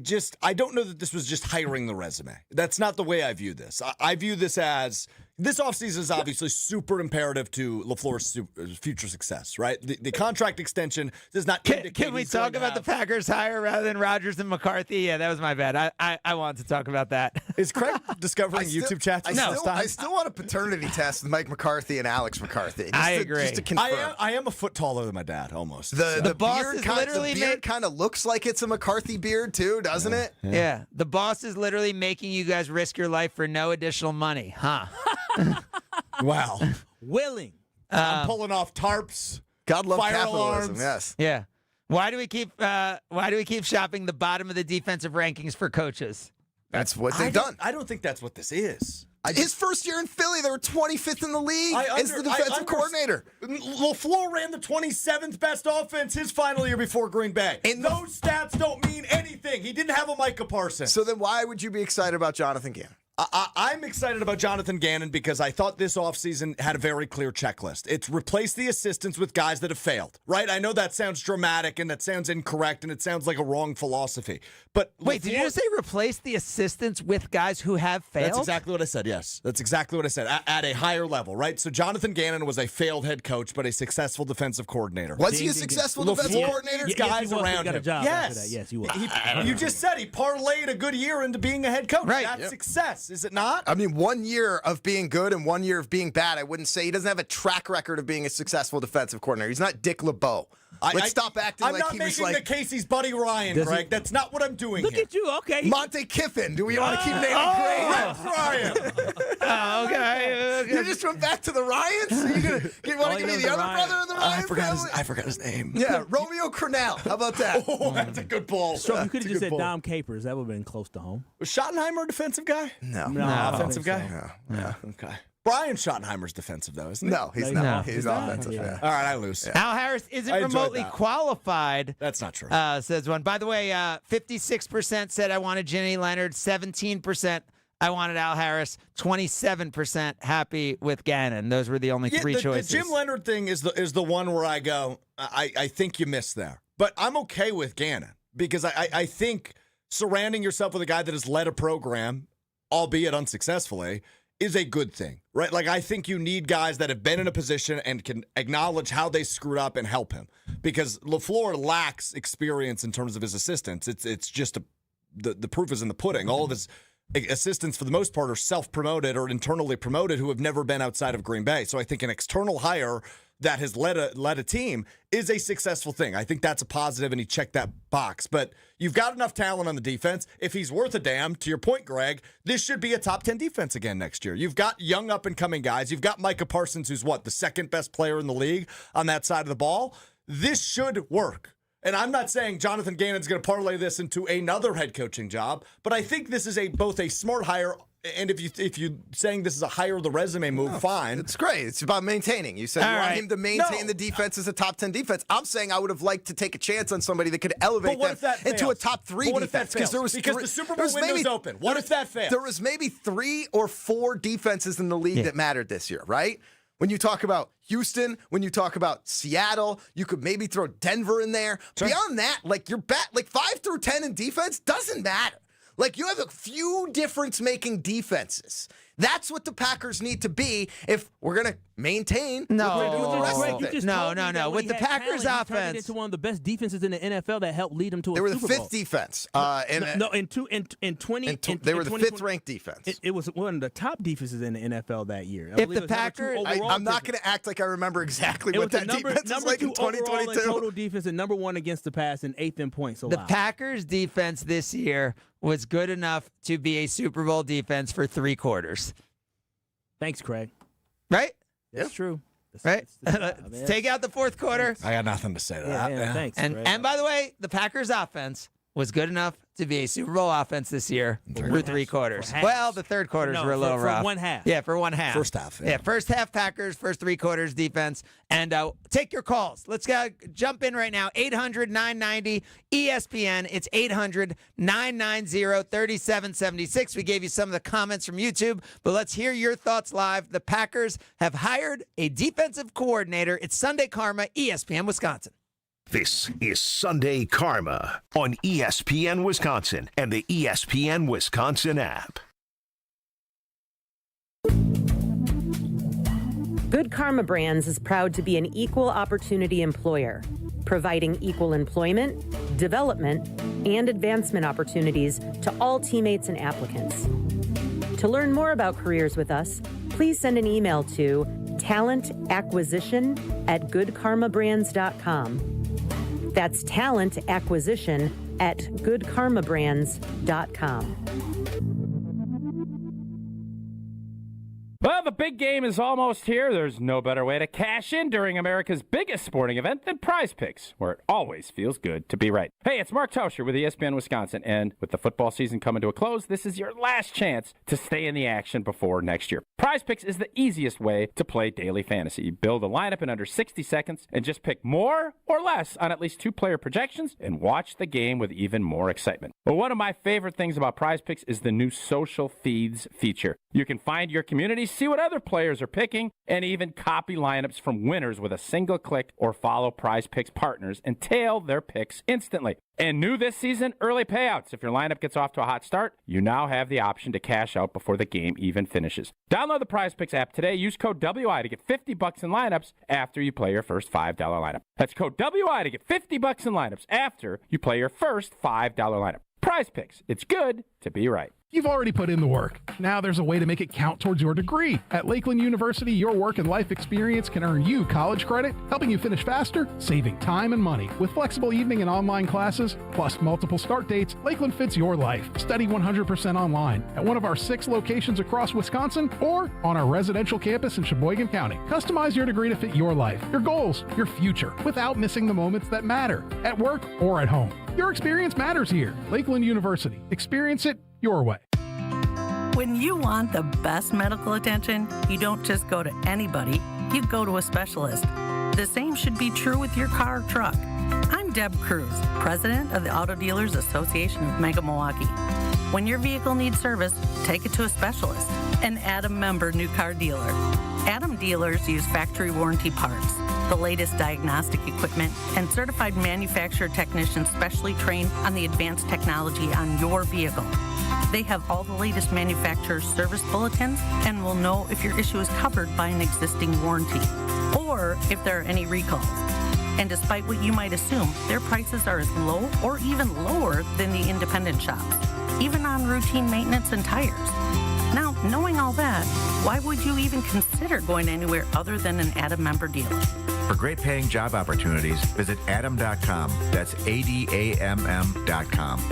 don't know that this was just hiring the resume. That's not the way I view this. I view this as this offseason is obviously super imperative to LaFleur's future success, right? The contract extension does not indicate. Can we talk about the Packers hire rather than Rodgers and McCarthy? Yeah, that was my bad. I wanted to talk about that. Is Craig discovering YouTube chats? I still want a paternity test with Mike McCarthy and Alex McCarthy. I agree. Just to confirm. I am a foot taller than my dad, almost. The boss beard is literally kind of looks like it's a McCarthy beard too, doesn't it? Yeah. The boss is literally making you guys risk your life for no additional money, huh? Wow. Willing. I'm pulling off tarps. God love fire capitalism. alarms. Yes. Yeah. Why do we keep shopping the bottom of the defensive rankings for coaches? That's what they've done. I don't think that's what this is. His first year in Philly, they were 25th in the league as the defensive coordinator. LaFleur ran the 27th best offense his final year before Green Bay. And those stats don't mean anything. He didn't have a Micah Parsons. So then why would you be excited about Jonathan Gannon? I'm excited about Jonathan Gannon because I thought this offseason had a very clear checklist. It's replace the assistants with guys that have failed, right? I know that sounds dramatic and that sounds incorrect and it sounds like a wrong philosophy. But wait, did you just say replace the assistants with guys who have failed? That's exactly what I said, yes. That's exactly what I said. At a higher level, right? So Jonathan Gannon was a failed head coach, but a successful defensive coordinator. Was he a successful defensive coordinator? Guys around him. Yes. Yes, he was. You just said he parlayed a good year into being a head coach. Right. That's success, is it not? I mean, 1 year of being good and 1 year of being bad. I wouldn't say he doesn't have a track record of being a successful defensive coordinator. He's not Dick LeBeau. Let's stop acting like he was like... I'm not making the case he's Buddy Ryan, Greg. That's not what I'm doing Look here. at you, okay. Monte Kiffin. Do we want to keep naming Rex Ryan. Okay. You just went back to the Ryans? So you want to give me the other brother of the Ryans? I forgot his name. Yeah, Romeo Crennel. How about that? Oh, that's a good ball. So you could have just said Dom Capers. That would have been close to home. Was Schottenheimer a defensive guy? No. Offensive guy? No. Yeah. Okay. Brian Schottenheimer's defensive, though, isn't he? No, he's not. He's offensive. Yeah. All right, I lose. Al Harris isn't I enjoyed remotely that. qualified. That's not true. Says one. By the way, 56% said I wanted Jimmy Leonhard. 17% I wanted Al Harris. 27% happy with Gannon. Those were the only three choices. The Jim Leonhard thing is the one where I go, I think you missed there. But I'm okay with Gannon because I think surrounding yourself with a guy that has led a program, albeit unsuccessfully, is a good thing, right? Like, I think you need guys that have been in a position and can acknowledge how they screwed up and help him, because LaFleur lacks experience in terms of his assistants. It's just the proof is in the pudding. All of his assistants, for the most part, are self-promoted or internally promoted who have never been outside of Green Bay. So I think an external hire that has led a team is a successful thing. I think that's a positive, and he checked that box. But you've got enough talent on the defense. If he's worth a damn, to your point, Greg, this should be a top 10 defense again next year. You've got young up-and-coming guys. You've got Micah Parsons, who's the second best player in the league on that side of the ball. This should work. And I'm not saying Jonathan Gannon's going to parlay this into another head coaching job, but I think this is both a smart hire. And if you saying this is a hire the resume move, fine. It's great. It's about maintaining. You said you want him to maintain the defense as a top 10 defense. I'm saying I would have liked to take a chance on somebody that could elevate them into a top 3 defense. Because the Super Bowl window's open. What if that fails? There was maybe 3 or 4 defenses in the league that mattered this year, right? When you talk about Houston, when you talk about Seattle, you could maybe throw Denver in there. Sure. Beyond that, your 5 through 10 in defense doesn't matter. You have a few difference-making defenses That's what the Packers need to be if we're going to maintain the rest of it. No. With the Packers offense, turned it into one of the best defenses in the NFL that helped lead them to a Super Bowl. They were the fifth defense. They were the fifth-ranked defense. It was one of the top defenses in the NFL that year. If the Packers, I'm not going to act like I remember exactly what that defense was like in 2022. Total defense and number 1 against the pass and 8th in points. The Packers defense this year was good enough to be a Super Bowl defense for 3 quarters. Thanks, Craig. Right? That's true. Right? Take out the fourth quarter. I got nothing to say to that. Yeah. Thanks. And by the way, the Packers offense was good enough to be a Super Bowl offense this year for 3 quarters. Well, the third quarters were a little rough. For 1 half. Yeah, for 1 half. First half. Yeah, first half Packers, first 3 quarters defense. And take your calls. Let's jump in right now. 800-990-ESPN. It's 800-990-3776. We gave you some of the comments from YouTube, but let's hear your thoughts live. The Packers have hired a defensive coordinator. It's Sunday Karma, ESPN Wisconsin. This is Sunday Karma on ESPN Wisconsin and the ESPN Wisconsin app. Good Karma Brands is proud to be an equal opportunity employer, providing equal employment, development, and advancement opportunities to all teammates and applicants. To learn more about careers with us, please send an email to talentacquisition@goodkarmabrands.com. That's talentacquisition@goodkarmabrands.com. Well, the big game is almost here. There's no better way to cash in during America's biggest sporting event than Prize Picks, where it always feels good to be right. Hey, it's Mark Tauscher with ESPN Wisconsin, and with the football season coming to a close, this is your last chance to stay in the action before next year. Prize Picks is the easiest way to play daily fantasy. You build a lineup in under 60 seconds and just pick more or less on at least 2 player projections and watch the game with even more excitement. Well, one of my favorite things about Prize Picks is the new social feeds feature. You can find your community, see what other players are picking, and even copy lineups from winners with a single click, or follow Prize Picks partners and tail their picks instantly. And new this season, early payouts. If your lineup gets off to a hot start, you now have the option to cash out before the game even finishes. Download the Prize Picks app today. Use code WI to get $50 in lineups after you play your first $5 lineup. That's code WI to get $50 in lineups after you play your first $5 lineup. Prize Picks. It's good to be right. You've already put in the work. Now there's a way to make it count towards your degree. At Lakeland University, your work and life experience can earn you college credit, helping you finish faster, saving time and money. With flexible evening and online classes, plus multiple start dates, Lakeland fits your life. Study 100% online at one of our 6 locations across Wisconsin or on our residential campus in Sheboygan County. Customize your degree to fit your life, your goals, your future, without missing the moments that matter, at work or at home. Your experience matters here. Lakeland University. Experience it your way. When you want the best medical attention, you don't just go to anybody, you go to a specialist. The same should be true with your car or truck. I'm Deb Cruz, president of the Auto Dealers Association of Mega Milwaukee. When your vehicle needs service, take it to a specialist, an Adam member new car dealer. Adam dealers use factory warranty parts, the latest diagnostic equipment, and certified manufacturer technicians specially trained on the advanced technology on your vehicle. They have all the latest manufacturer service bulletins and will know if your issue is covered by an existing warranty or if there are any recalls. And despite what you might assume, their prices are as low or even lower than the independent shops, even on routine maintenance and tires. Now, knowing all that, why would you even consider going anywhere other than an Adam member dealer? For great paying job opportunities, visit adam.com. That's ADAMM.com.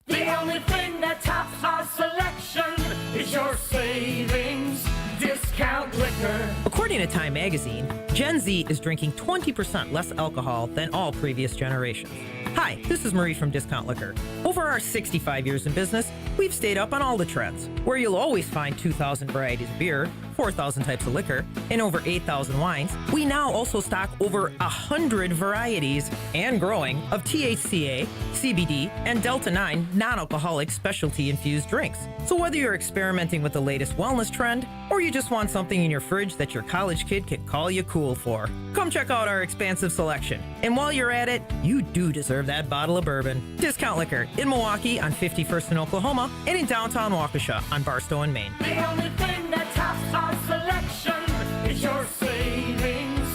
The only thing that tops our selection is your savings discount liquor. According to Time magazine, Gen Z is drinking 20% less alcohol than all previous generations. Hi, this is Marie from Discount Liquor. Over our 65 years in business, we've stayed up on all the trends. Where you'll always find 2,000 varieties of beer, 4,000 types of liquor, and over 8,000 wines, we now also stock over 100 varieties and growing of THCA, CBD, and Delta-9 non-alcoholic specialty-infused drinks. So whether you're experimenting with the latest wellness trend, or you just want something in your fridge that your college kid can call you cool for, come check out our expansive selection. And while you're at it, you do deserve that bottle of bourbon. Discount Liquor in Milwaukee on 51st in Oklahoma and in downtown Waukesha on Barstow and Maine. The only thing that tops our selection is your savings.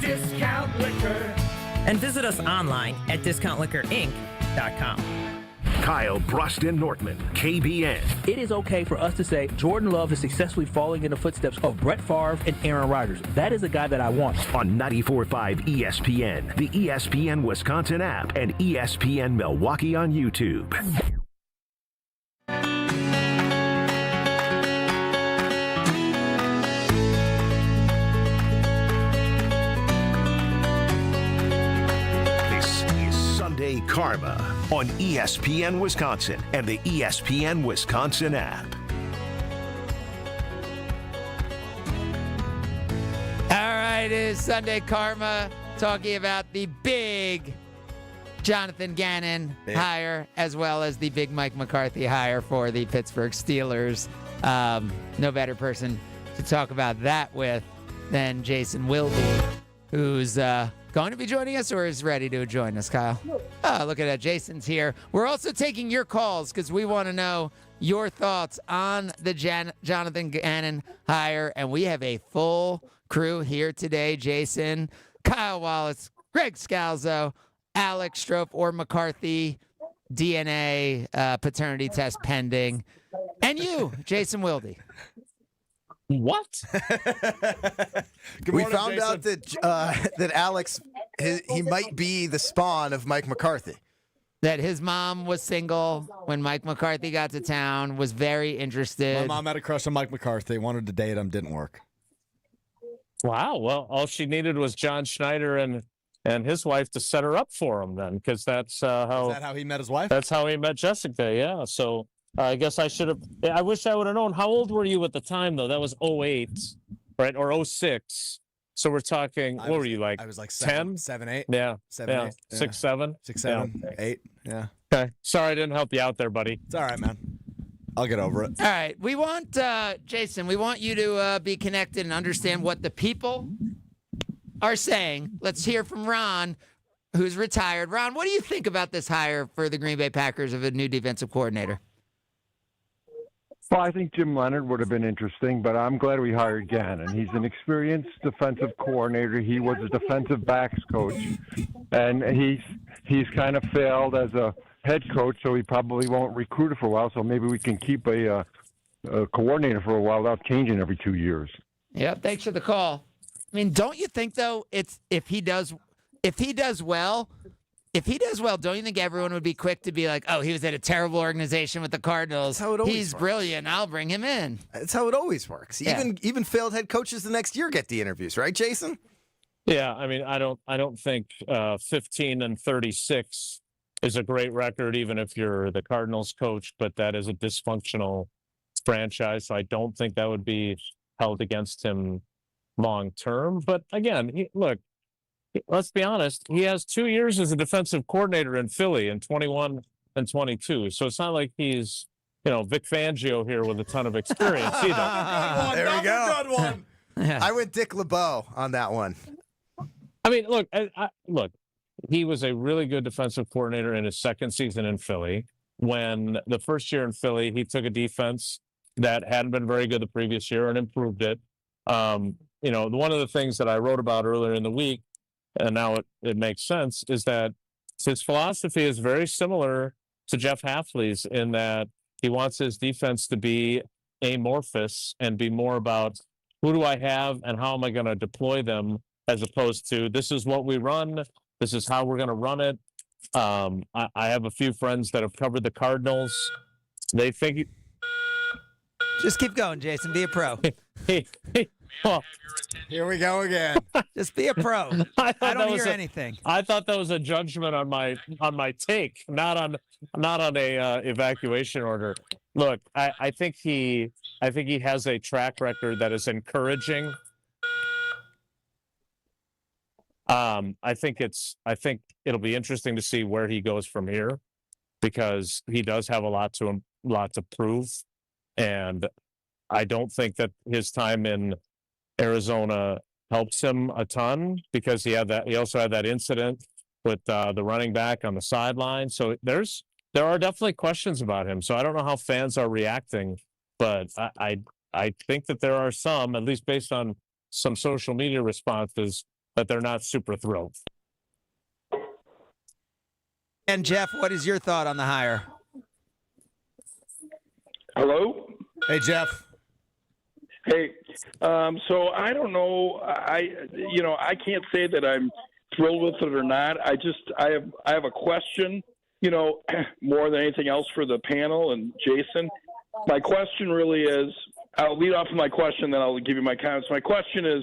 Discount Liquor. And visit us online at discountliquorinc.com. Kyle Broston Nortman, KBN. It is okay for us to say Jordan Love is successfully following in the footsteps of Brett Favre and Aaron Rodgers. That is a guy that I want. On 94.5 ESPN, the ESPN Wisconsin app, and ESPN Milwaukee on YouTube. This is Sunday Karma on ESPN Wisconsin and the ESPN Wisconsin app. All right, it is Sunday Karma, talking about the big Jonathan Gannon hire, as well as the big Mike McCarthy hire for the Pittsburgh Steelers. No better person to talk about that with than Jason Wilde, who's going to be joining us or is ready to join us, Kyle? Oh, look at that. Jason's here. We're also taking your calls because we want to know your thoughts on the Jonathan Gannon hire. And we have a full crew here today. Jason, Kyle Wallace, Greg Scalzo, Alex Strope, or McCarthy, DNA paternity test pending. And you, Jason Wilde. What? We found out that Alex, he might be the spawn of Mike McCarthy. That his mom was single when Mike McCarthy got to town, was very interested. My mom had a crush on Mike McCarthy, wanted to date him, didn't work. Wow. Well, all she needed was John Schneider and his wife to set her up for him then, because that's how. Is that how he met his wife? That's how he met Jessica, yeah. So I guess I should have. I wish I would have known. How old were you at the time, though? That was 08, right? Or 06. So we're talking, what were you, like? I was like 10? 7, 8. Yeah. 7, 8. 6, 7? 6, 7, Yeah. 8. Yeah. Okay. Sorry I didn't help you out there, buddy. It's all right, man. I'll get over it. All right. We want, Jason, we want you to be connected and understand what the people are saying. Let's hear from Ron, who's retired. Ron, what do you think about this hire for the Green Bay Packers of a new defensive coordinator? Well, I think Jim Leonhard would have been interesting, but I'm glad we hired Gannon. He's an experienced defensive coordinator. He was a defensive backs coach, and he's kind of failed as a head coach, so he probably won't recruit it for a while. So maybe we can keep a coordinator for a while without changing every 2 years. Yep. Thanks for the call. I mean, don't you think though, it's if he does well, don't you think everyone would be quick to be like, oh, he was at a terrible organization with the Cardinals. That's how it always He's works. brilliant. I'll bring him in. That's how it always works. Yeah. Even failed head coaches the next year get the interviews, right, Jason? Yeah, I mean, I don't think 15-36 is a great record, even if you're the Cardinals coach, but that is a dysfunctional franchise. So I don't think that would be held against him long term. But again, look, let's be honest. He has 2 years as a defensive coordinator in Philly in 21 and 22. So it's not like he's, Vic Fangio here with a ton of experience either. There we go. Good one. I went Dick LeBeau on that one. I mean, look, he was a really good defensive coordinator in his second season in Philly. When the first year in Philly, he took a defense that hadn't been very good the previous year and improved it. One of the things that I wrote about earlier in the week, and now it makes sense, is that his philosophy is very similar to Jeff Hafley's in that he wants his defense to be amorphous and be more about who do I have and how am I going to deploy them, as opposed to this is what we run, this is how we're going to run it. I have a few friends that have covered the Cardinals. They think... Just keep going, Jason. Be a pro. Here we go again. Just be a pro. I don't hear anything. I thought that was a judgment on my take, not on a evacuation order. Look, I think he has a track record that is encouraging. I think it'll be interesting to see where he goes from here, because he does have a lot to prove, and I don't think that his time in Arizona helps him a ton, because he also had that incident with the running back on the sideline. So there are definitely questions about him. So I don't know how fans are reacting, but I think that there are some, at least based on some social media responses, that they're not super thrilled. And Jeff, what is your thought on the hire? Hello? Hey, Jeff. Hey, so I don't know. I can't say that I'm thrilled with it or not. I have a question, more than anything else for the panel and Jason. My question really is, I'll lead off with my question, then I'll give you my comments. My question is,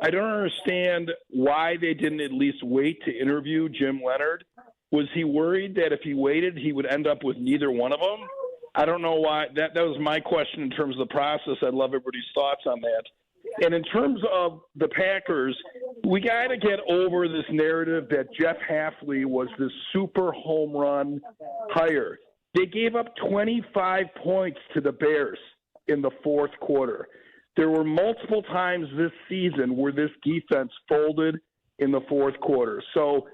I don't understand why they didn't at least wait to interview Jim Leonhard. Was he worried that if he waited, he would end up with neither one of them? I don't know why. That was my question in terms of the process. I'd love everybody's thoughts on that. And in terms of the Packers, we got to get over this narrative that Jeff Hafley was this super home run hire. They gave up 25 points to the Bears in the fourth quarter. There were multiple times this season where this defense folded in the fourth quarter. So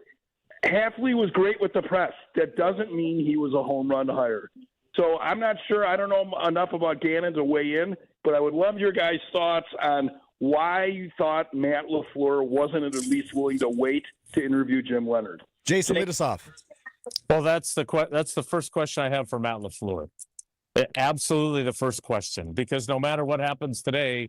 Hafley was great with the press. That doesn't mean he was a home run hire. So I'm not sure. I don't know enough about Gannon to weigh in, but I would love your guys' thoughts on why you thought Matt LaFleur wasn't at least willing to wait to interview Jim Leonhard. Jason, lead us off. Well, that's the first question I have for Matt LaFleur. Absolutely the first question, because no matter what happens today,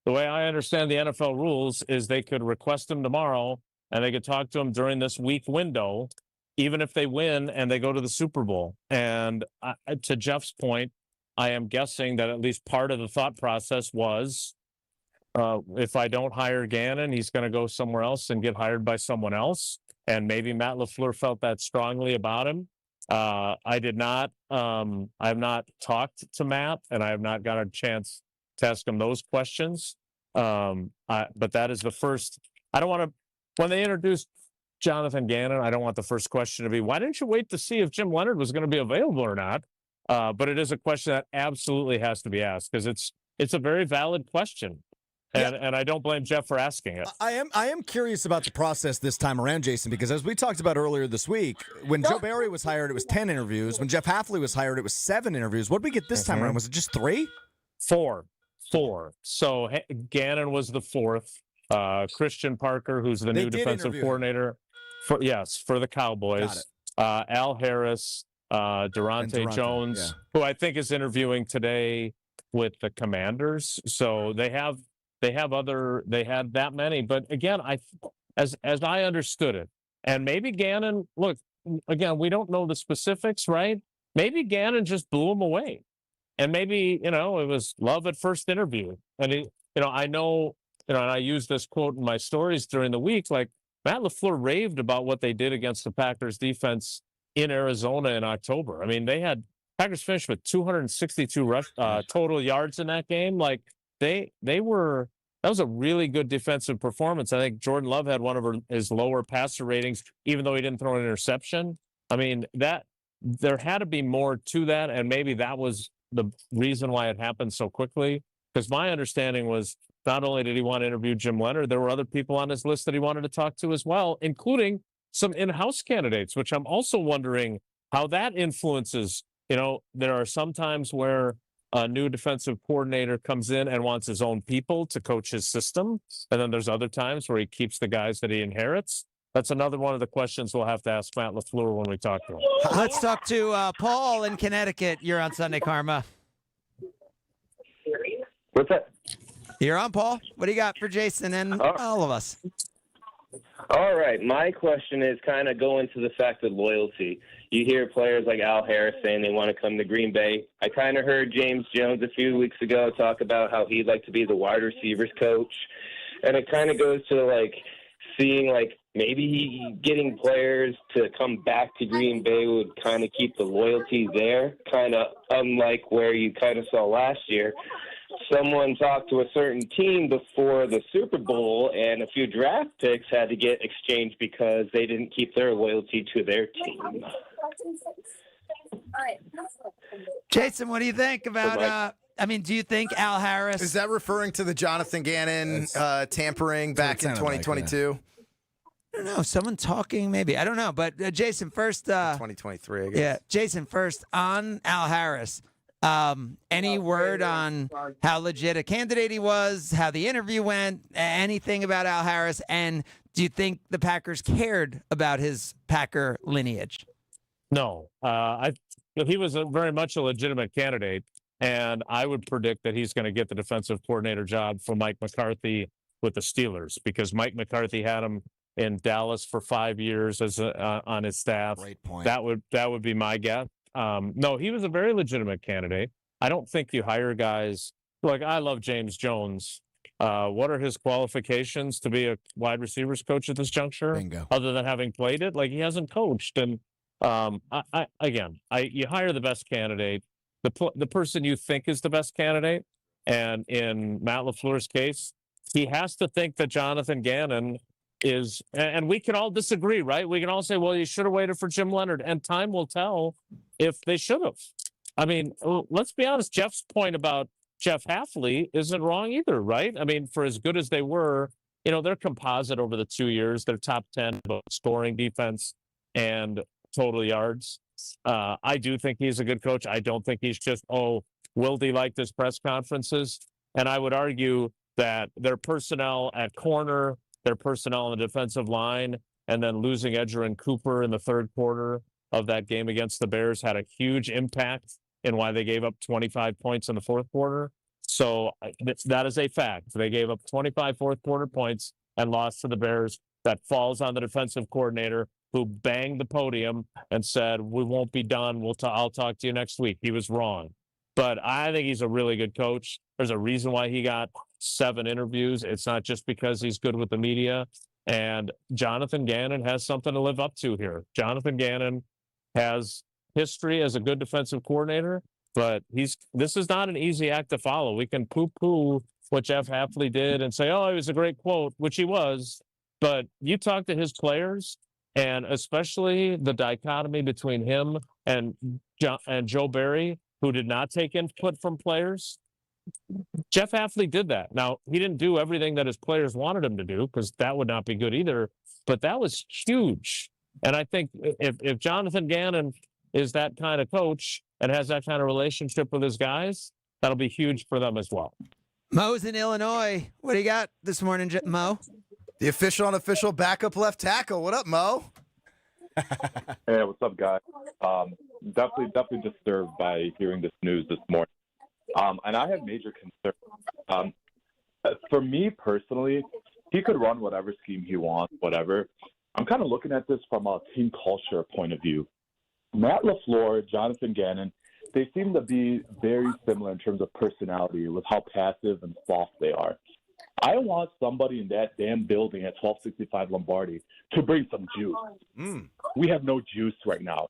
the way I understand the NFL rules is they could request him tomorrow and they could talk to him during this week window, even if they win and they go to the Super Bowl. And to Jeff's point, I am guessing that at least part of the thought process was, if I don't hire Gannon, he's going to go somewhere else and get hired by someone else. And maybe Matt LaFleur felt that strongly about him. I have not talked to Matt, and I have not got a chance to ask him those questions. But that is the first. I don't want to, when they introduced Jonathan Gannon, I don't want the first question to be, why didn't you wait to see if Jim Leonhard was going to be available or not? But it is a question that absolutely has to be asked, because it's a very valid question. And I don't blame Jeff for asking it. I am curious about the process this time around, Jason, because as we talked about earlier this week, when Joe Barry was hired, it was 10 interviews. When Jeff Hafley was hired, it was 7 interviews. What did we get this time around? Was it just 3? 4. So Gannon was the 4th. Christian Parker, who's the new defensive coordinator for the Cowboys. Al Harris, Durante Jones, who I think is interviewing today with the Commanders. So they had that many, but again, as I understood it, and maybe Gannon, look, again, we don't know the specifics, right? Maybe Gannon just blew him away, and maybe, it was love at first interview. And I know, and I use this quote in my stories during the week, like Matt LaFleur raved about what they did against the Packers defense in Arizona in October. I mean, Packers finished with 262 total yards in that game. Like that was a really good defensive performance. I think Jordan Love had one of his lower passer ratings, even though he didn't throw an interception. I mean, there had to be more to that, and maybe that was the reason why it happened so quickly. Because my understanding was not only did he want to interview Jim Leonhard, there were other people on his list that he wanted to talk to as well, including some in-house candidates, which I'm also wondering how that influences. There are some times where a new defensive coordinator comes in and wants his own people to coach his system. And then there's other times where he keeps the guys that he inherits. That's another one of the questions we'll have to ask Matt LaFleur when we talk to him. Let's talk to Paul in Connecticut. You're on Sunday Karma. What's that? You're on, Paul. What do you got for Jason and all of us? All right. My question is kind of going to the fact of loyalty. You hear players like Al Harris saying they want to come to Green Bay. I kind of heard James Jones a few weeks ago talk about how he'd like to be the wide receivers coach. And it kind of goes to, like, seeing, like, maybe he getting players to come back to Green Bay would kind of keep the loyalty there, kind of unlike where you kind of saw last year. Someone talked to a certain team before the Super Bowl, and a few draft picks had to get exchanged because they didn't keep their loyalty to their team. Jason, what do you think about do you think Al Harris... Is that referring to the Jonathan Gannon tampering back in 2022? Like, I don't know. Someone talking, maybe. I don't know. But Jason, first... 2023, I guess. Yeah, Jason, first, on Al Harris... any word on how legit a candidate he was, how the interview went, anything about Al Harris, and do you think the Packers cared about his Packer lineage? No. He was very much a legitimate candidate, and I would predict that he's going to get the defensive coordinator job from Mike McCarthy with the Steelers, because Mike McCarthy had him in Dallas for 5 years as on his staff. Great point. That would be my guess. No, he was a very legitimate candidate. I don't think you hire guys like, I love James Jones. What are his qualifications to be a wide receivers coach at this juncture? Bingo. Other than having played it? Like, he hasn't coached. And you hire the best candidate, the person you think is the best candidate. And in Matt LaFleur's case, he has to think that Jonathan Gannon is, and we can all disagree, right? We can all say, well, you should have waited for Jim Leonhard, and time will tell if they should have. I mean, let's be honest. Jeff's point about Jeff Hafley isn't wrong either, right? I mean, for as good as they were, their composite over the 2 years, they're top 10 both scoring, defense, and total yards. I do think he's a good coach. I don't think he's just, will he like his press conferences? And I would argue that their personnel at corner, their personnel on the defensive line, and then losing Edgerrin Cooper in the third quarter of that game against the Bears had a huge impact in why they gave up 25 points in the fourth quarter. So that is a fact. They gave up 25 fourth quarter points and lost to the Bears. That falls on the defensive coordinator, who banged the podium and said, we won't be done. I'll talk to you next week. He was wrong. But I think he's a really good coach. There's a reason why he got 7 interviews. It's not just because he's good with the media. And Jonathan Gannon has something to live up to here. Jonathan Gannon has history as a good defensive coordinator, but this is not an easy act to follow. We can poo-poo what Jeff Hafley did and say, it was a great quote, which he was. But you talk to his players, and especially the dichotomy between him and Joe Barry, who did not take input from players. Jeff Hafley did that. Now, he didn't do everything that his players wanted him to do, because that would not be good either, but that was huge. And I think if Jonathan Gannon is that kind of coach and has that kind of relationship with his guys, that'll be huge for them as well. Mo's in Illinois. What do you got this morning, Mo? The official and unofficial backup left tackle. What up, Mo? Hey, what's up, guys? Definitely disturbed by hearing this news this morning. And I have major concerns. For me personally, he could run whatever scheme he wants, whatever. I'm kind of looking at this from a team culture point of view. Matt LaFleur, Jonathan Gannon, they seem to be very similar in terms of personality with how passive and soft they are. I want somebody in that damn building at 1265 Lombardi to bring some juice. We have no juice right now.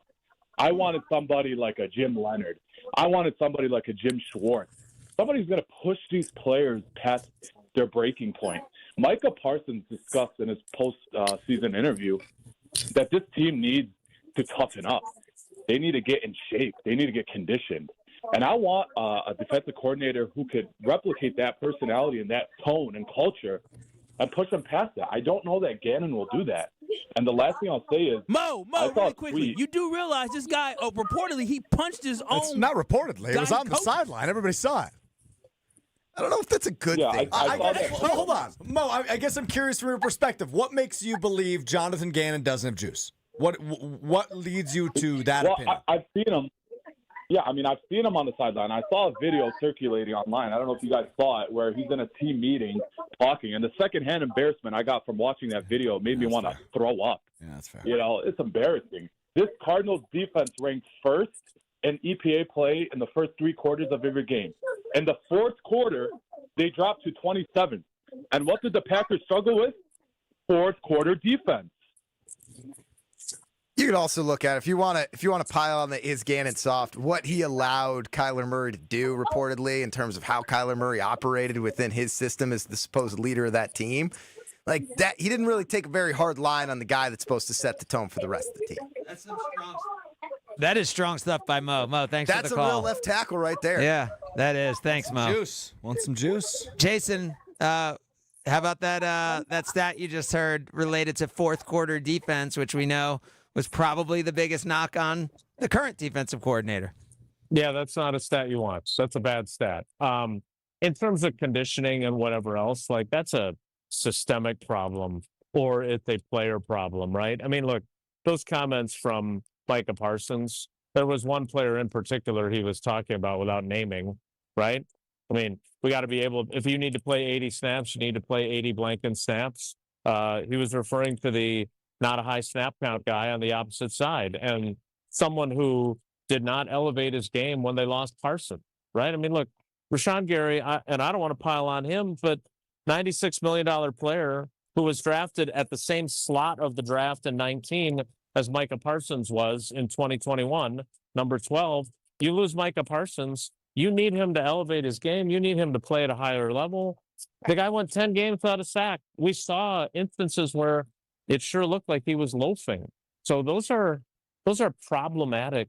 I wanted somebody like a Jim Leonhard. I wanted somebody like a Jim Schwartz. Somebody who's going to push these players past their breaking point. Micah Parsons discussed in his post-season interview that this team needs to toughen up. They need to get in shape. They need to get conditioned. And I want a defensive coordinator who could replicate that personality and that tone and culture and push them past that. I don't know that Gannon will do that. And the last thing I'll say is, Mo, really quickly, you do realize this guy, reportedly, he punched his own. It's not reportedly. It was on the sideline. Everybody saw it. I don't know if that's a good thing. Hold on. Mo, I guess I'm curious from your perspective. What makes you believe Jonathan Gannon doesn't have juice? What leads you to that opinion? I've seen him. Yeah, I mean, I've seen him on the sideline. I saw a video circulating online. I don't know if you guys saw it, where he's in a team meeting talking. And the secondhand embarrassment I got from watching that video made me want to throw up. Yeah, that's fair. You know, it's embarrassing. This Cardinals defense ranks first in EPA play in the first 3 quarters of every game. In the fourth quarter, they dropped to 27. And what did the Packers struggle with? Fourth quarter defense. You could also look at, if you want to pile on the is Gannon soft, what he allowed Kyler Murray to do reportedly in terms of how Kyler Murray operated within his system as the supposed leader of that team. Like that, he didn't really take a very hard line on the guy that's supposed to set the tone for the rest of the team. That's some strong stuff. That is strong stuff by Mo. Mo, thanks for the call. That's a real left tackle right there. Yeah, that is. Thanks, Mo. Juice. Want some juice? Jason, how about that stat you just heard related to fourth quarter defense, which we know was probably the biggest knock on the current defensive coordinator? Yeah, that's not a stat you want. That's a bad stat. In terms of conditioning and whatever else, like that's a systemic problem or it's a player problem, right? I mean, look, those comments from Micah Parsons, there was one player in particular he was talking about without naming, right? I mean, we got to be able, if you need to play 80 snaps, you need to play 80 blanket snaps. He was referring to the not a high snap count guy on the opposite side and someone who did not elevate his game when they lost Parsons, right? I mean, look, Rashawn Gary, and I don't want to pile on him, but $96 million player who was drafted at the same slot of the draft in 19 as Micah Parsons was in 2021, number 12. You lose Micah Parsons, you need him to elevate his game. You need him to play at a higher level. The guy went 10 games without a sack. We saw instances where it sure looked like he was loafing. So those are problematic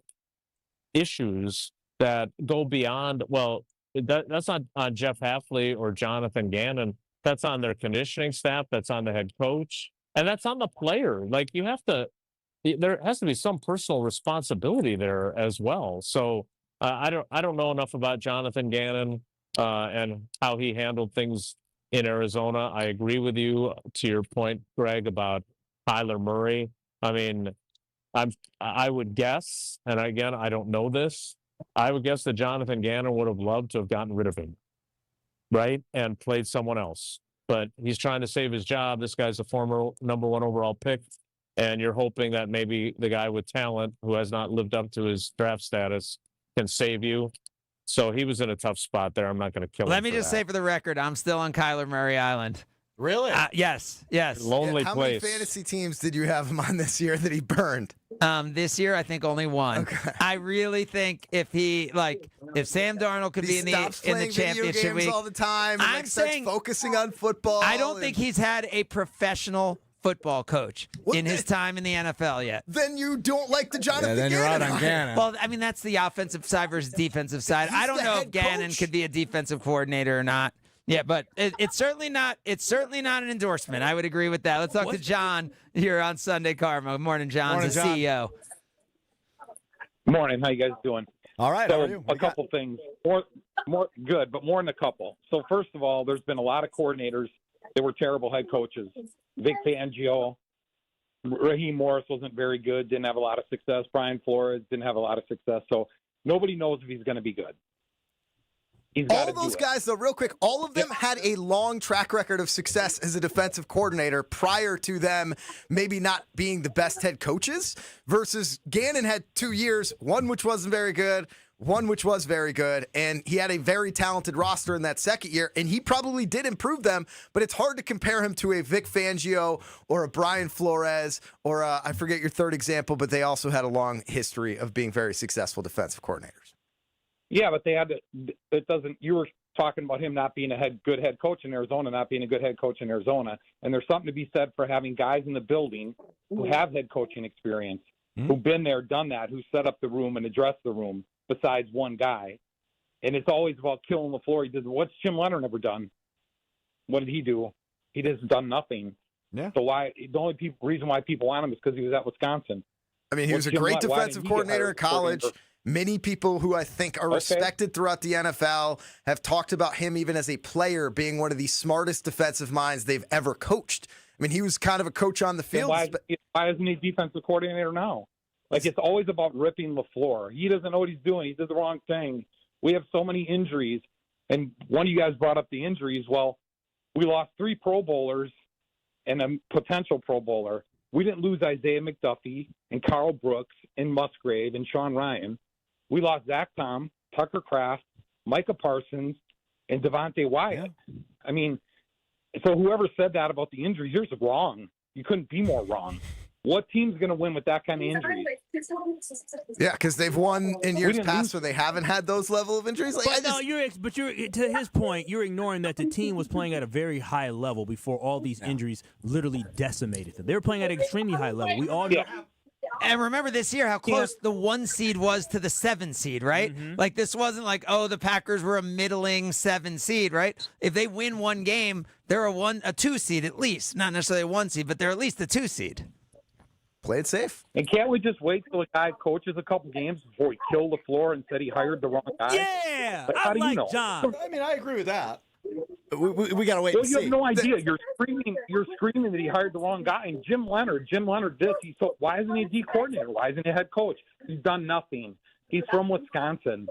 issues that go beyond, well, that's not on Jeff Hafley or Jonathan Gannon. That's on their conditioning staff. That's on the head coach. And that's on the player. Like there has to be some personal responsibility there as well. So I don't know enough about Jonathan Gannon and how he handled things in Arizona. I agree with you to your point, Greg, about Kyler Murray. I mean, I would guess, and again, I don't know this, I would guess that Jonathan Gannon would have loved to have gotten rid of him, right? And played someone else. But he's trying to save his job. This guy's a former number 1 overall pick. And you're hoping that maybe the guy with talent who has not lived up to his draft status can save you. So he was in a tough spot there. I'm not going to kill him. Let me just say for the record, I'm still on Kyler Murray Island. Really? Yes. Lonely How place. many fantasy teams did you have him on this year that he burned? This year, I think only one. Okay. I really think if Sam Darnold could be in the championship games all the time, and starts focusing on football. I don't think he's had a professional football coach in his time in the NFL yet. Then you don't like the Jonathan Gannon. Then you're out on Gannon. Well, I mean, that's the offensive side versus defensive side. I don't know if Gannon could be a defensive coordinator or not. Yeah, but it's certainly not. It's certainly not an endorsement. I would agree with that. Let's talk to John here on Sunday Karma. Good morning, John. He's the CEO. Morning. How you guys doing? All right. So how are you? a couple things. More good, but more than a couple. So first of all, there's been a lot of coordinators that were terrible head coaches. Vic Fangio, Raheem Morris wasn't very good. Didn't have a lot of success. Brian Flores didn't have a lot of success. So nobody knows if he's going to be good. All those guys, though, real quick, all of them had a long track record of success as a defensive coordinator prior to them maybe not being the best head coaches, versus Gannon had 2 years, one which wasn't very good, one which was very good, and he had a very talented roster in that second year, and he probably did improve them, but it's hard to compare him to a Vic Fangio or a Brian Flores or I forget your third example, but they also had a long history of being very successful defensive coordinators. Yeah, but they had to. It doesn't. You were talking about him not being a good head coach in Arizona, not being a good head coach in Arizona, and there's something to be said for having guys in the building who have head coaching experience, who've been there, done that, who set up the room and addressed the room. Besides one guy, and it's always about killing LaFleur. What's Jim Leonhard ever done? What did he do? He just done nothing. Yeah. So why? The only reason why people want him is because he was at Wisconsin. I mean, he was a great defensive coordinator in college. Many people who I think are respected throughout the NFL have talked about him even as a player being one of the smartest defensive minds they've ever coached. I mean, he was kind of a coach on the field. Why isn't he defensive coordinator now? Like, it's always about ripping LaFleur. He doesn't know what he's doing. He did the wrong thing. We have so many injuries. And one of you guys brought up the injuries. Well, we lost 3 Pro Bowlers and a potential Pro Bowler. We didn't lose Isaiah McDuffie and Carl Brooks and Musgrave and Sean Ryan. We lost Zach Tom, Tucker Kraft, Micah Parsons, and Devontae Wyatt. Yeah. I mean, so whoever said that about the injuries, you're just wrong. You couldn't be more wrong. What team's going to win with that kind of injury? Yeah, because they've won in years past where they haven't had those level of injuries. Like, but you're to his point, you're ignoring that the team was playing at a very high level before all these injuries literally decimated them. They were playing at an extremely high level. We all know. And remember this year how close the 1 seed was to the 7 seed, right? Mm-hmm. Like, this wasn't like, the Packers were a middling 7 seed, right? If they win one game, they're a 2 seed at least. Not necessarily a 1 seed, but they're at least a 2 seed. Play it safe. And can't we just wait till the guy coaches a couple games before he killed LaFleur and said he hired the wrong guy? Yeah, how do you know? John. I mean, I agree with that. We got to wait and see. You have no idea. You're screaming that he hired the wrong guy. And Jim Leonhard this. Why isn't he a D coordinator? Why isn't he a head coach? He's done nothing. He's from Wisconsin.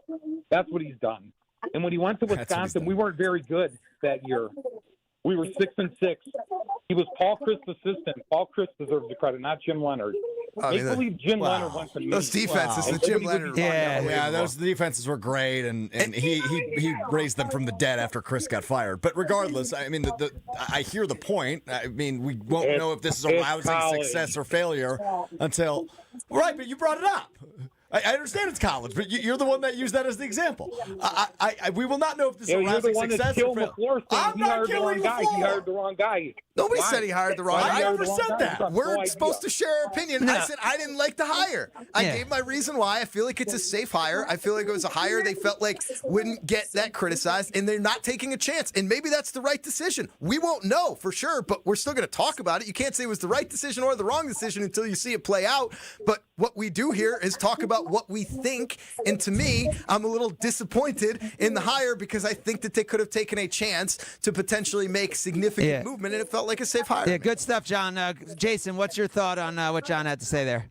That's what he's done. And when he went to Wisconsin, we weren't very good that year. We were 6-6. He was Paul Chryst' assistant. Paul Chryst deserves the credit, not Jim Leonhard. I believe Jim Leonhard went to those defenses that Jim Leonhard those defenses were great, and he raised them from the dead after Chris got fired. But regardless, I mean, I hear the point. I mean, we won't know if this is a rousing success or failure until but you brought it up. I understand it's college, but you're the one that used that as the example. We will not know if this is a rousing success or failure. I'm not killing LaFleur. He hired the wrong guy. Nobody said he hired the wrong guy. I never said that. We're supposed to share our opinion. No. I said I didn't like the hire. I gave my reason why. I feel like it's a safe hire. I feel like it was a hire they felt like wouldn't get that criticized, and they're not taking a chance. And maybe that's the right decision. We won't know for sure, but we're still going to talk about it. You can't say it was the right decision or the wrong decision until you see it play out. But what we do here is talk about what we think. And to me, I'm a little disappointed in the hire because I think that they could have taken a chance to potentially make significant movement, and it felt like a safe hire. Yeah, good stuff, John. Jason, what's your thought on what John had to say there?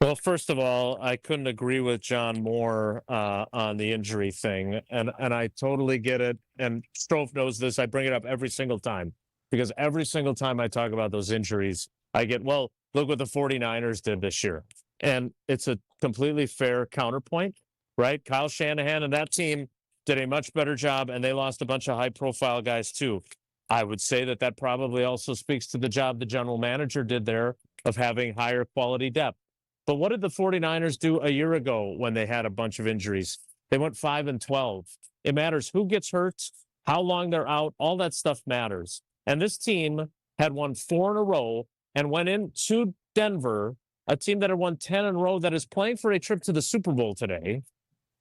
Well, first of all, I couldn't agree with John more on the injury thing, and I totally get it. And Strofe knows this. I bring it up every single time because every single time I talk about those injuries, I get, look what the 49ers did this year. And it's a completely fair counterpoint, right? Kyle Shanahan and that team did a much better job, and they lost a bunch of high-profile guys too. I would say that probably also speaks to the job the general manager did there of having higher quality depth. But what did the 49ers do a year ago when they had a bunch of injuries? They went 5-12. It matters who gets hurt, how long they're out, all that stuff matters. And this team had won 4 in a row and went into Denver, a team that had won 10 in a row that is playing for a trip to the Super Bowl today,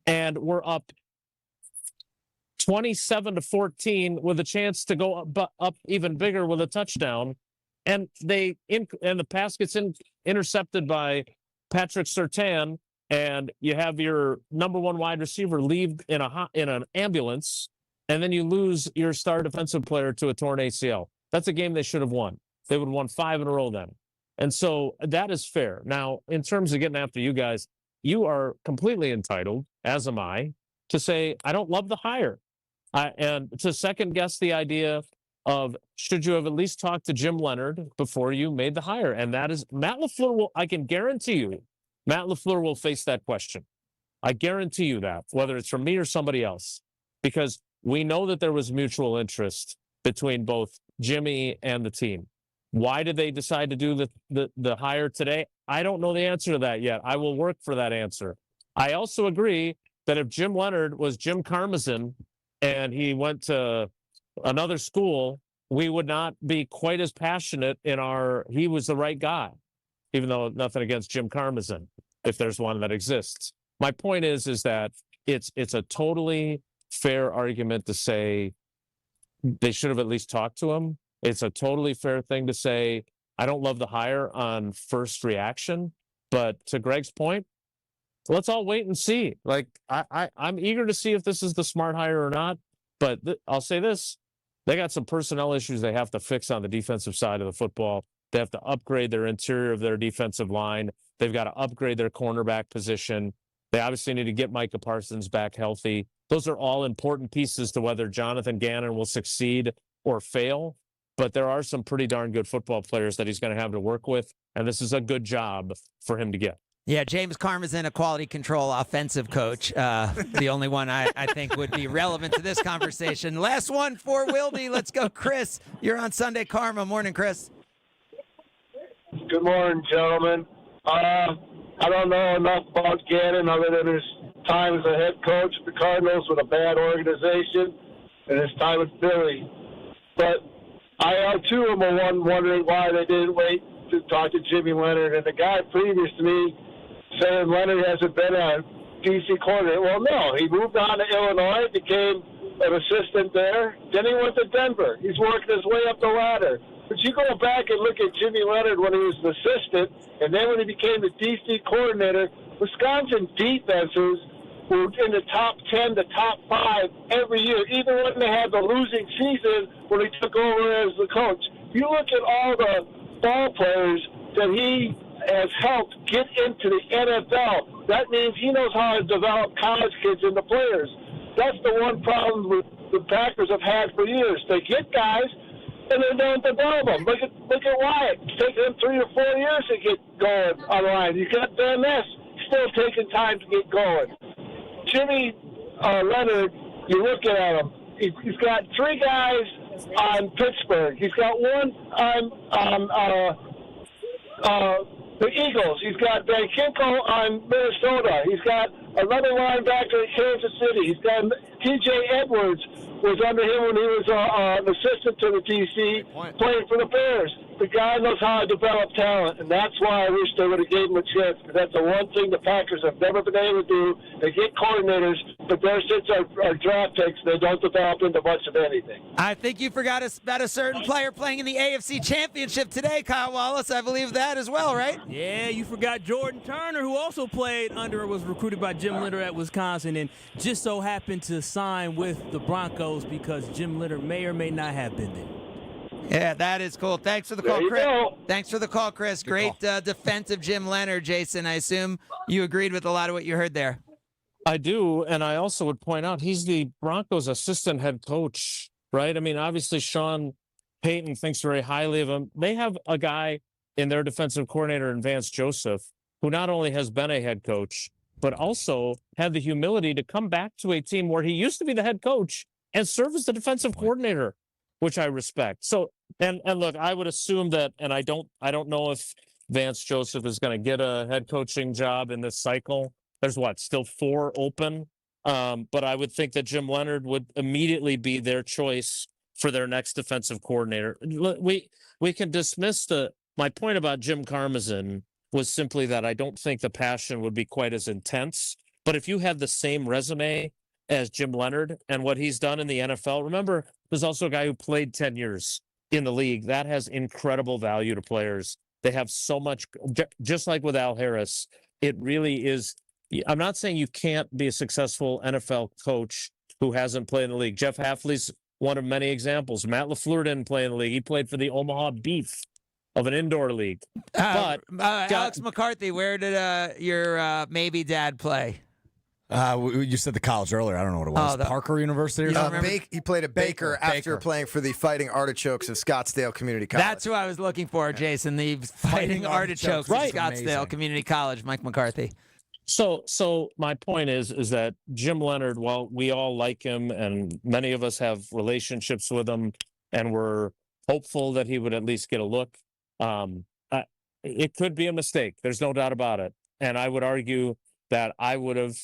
and we're up 27-14 with a chance to go up even bigger with a touchdown. And the pass gets intercepted by Patrick Surtain, and you have your number 1 wide receiver leave in an ambulance, and then you lose your star defensive player to a torn ACL. That's a game they should have won. They would have won 5 in a row then. And so that is fair. Now, in terms of getting after you guys, you are completely entitled, as am I, to say, I don't love the hire. And to second guess the idea of should you have at least talked to Jim Leonhard before you made the hire? And that is Matt LaFleur I can guarantee you, Matt LaFleur will face that question. I guarantee you that, whether it's from me or somebody else, because we know that there was mutual interest between both Jimmy and the team. Why did they decide to do the hire today? I don't know the answer to that yet. I will work for that answer. I also agree that if Jim Leonhard was Jim Karmazin and he went to another school, we would not be quite as passionate he was the right guy, even though nothing against Jim Karmazin, if there's one that exists. My point is that it's a totally fair argument to say they should have at least talked to him. It's a totally fair thing to say, I don't love the hire on first reaction, but to Greg's point, let's all wait and see. Like, I'm eager to see if this is the smart hire or not, but I'll say this, they got some personnel issues they have to fix on the defensive side of the football. They have to upgrade their interior of their defensive line. They've got to upgrade their cornerback position. They obviously need to get Micah Parsons back healthy. Those are all important pieces to whether Jonathan Gannon will succeed or fail. But there are some pretty darn good football players that he's going to have to work with, and this is a good job for him to get. Yeah, James Karmazin, a quality control offensive coach. The only one I think would be relevant to this conversation. Last one for Wildy. Let's go, Chris. You're on Sunday Karma. Morning, Chris. Good morning, gentlemen. I don't know enough about Gannon other than his time as a head coach of the Cardinals with a bad organization and his time with Philly. But I, too, am one wondering why they didn't wait to talk to Jimmy Leonhard. And the guy previous to me saying Leonhard hasn't been a D.C. coordinator. Well, no. He moved on to Illinois, became an assistant there. Then he went to Denver. He's working his way up the ladder. But you go back and look at Jimmy Leonhard when he was an assistant, and then when he became the D.C. coordinator, Wisconsin defenses were in the top 10 to top 5 every year, even when they had the losing season when he took over as the coach. You look at all the ball players that he has helped get into the NFL. That means he knows how to develop college kids into players. That's the one problem the Packers have had for years. They get guys, and they don't develop them. Look at Wyatt. It's taken him 3 or 4 years to get going on the line. You got Van Ness, still taking time to get going. Jimmy Leonhard, you're looking at him. He's got 3 guys on Pittsburgh. He's got one on the Eagles. He's got Van Kinkel on Minnesota. He's got another linebacker in Kansas City. He's got T.J. Edwards was under him when he was an assistant to the D.C. playing for the Bears. The guy knows how to develop talent, and that's why I wish they would have gave him a chance, because that's the one thing the Packers have never been able to do. They get coordinators, but there sits our draft picks. They don't develop into much of anything. I think you forgot about a certain player playing in the AFC Championship today, Kyle Wallace. I believe that as well, right? Yeah, you forgot Jordan Turner, who also played under, was recruited by Jim Leonhard at Wisconsin, and just so happened to sign with the Broncos because Jim Leonhard may or may not have been there. Yeah, that is cool. Thanks for the call, Chris. Thanks for the call, Chris. Great defense of Jim Leonhard, Jason. I assume you agreed with a lot of what you heard there. I do, and I also would point out he's the Broncos' assistant head coach, right? I mean, obviously Sean Payton thinks very highly of him. They have a guy in their defensive coordinator in Vance Joseph who not only has been a head coach, but also had the humility to come back to a team where he used to be the head coach and serve as the defensive coordinator, which I respect. So, and look, I would assume that, and I don't know if Vance Joseph is going to get a head coaching job in this cycle. There's still 4 open. But I would think that Jim Leonhard would immediately be their choice for their next defensive coordinator. We can dismiss my point about Jim Karmazin was simply that I don't think the passion would be quite as intense. But if you have the same resume as Jim Leonhard and what he's done in the NFL, remember, there's also a guy who played 10 years in the league. That has incredible value to players. They have so much, just like with Al Harris, it really is. I'm not saying you can't be a successful NFL coach who hasn't played in the league. Jeff Hafley's one of many examples. Matt LaFleur didn't play in the league. He played for the Omaha Beef of an indoor league. But Alex McCarthy, where did your maybe dad play? You said the college earlier. I don't know what it was. Parker University or something? He played at Baker after playing for the Fighting Artichokes of Scottsdale Community College. That's who I was looking for, Jason. The Fighting Artichokes of Scottsdale Community College, Mike McCarthy. So my point is that Jim Leonhard, while we all like him and many of us have relationships with him and we're hopeful that he would at least get a look, it could be a mistake. There's no doubt about it. And I would argue that I would have,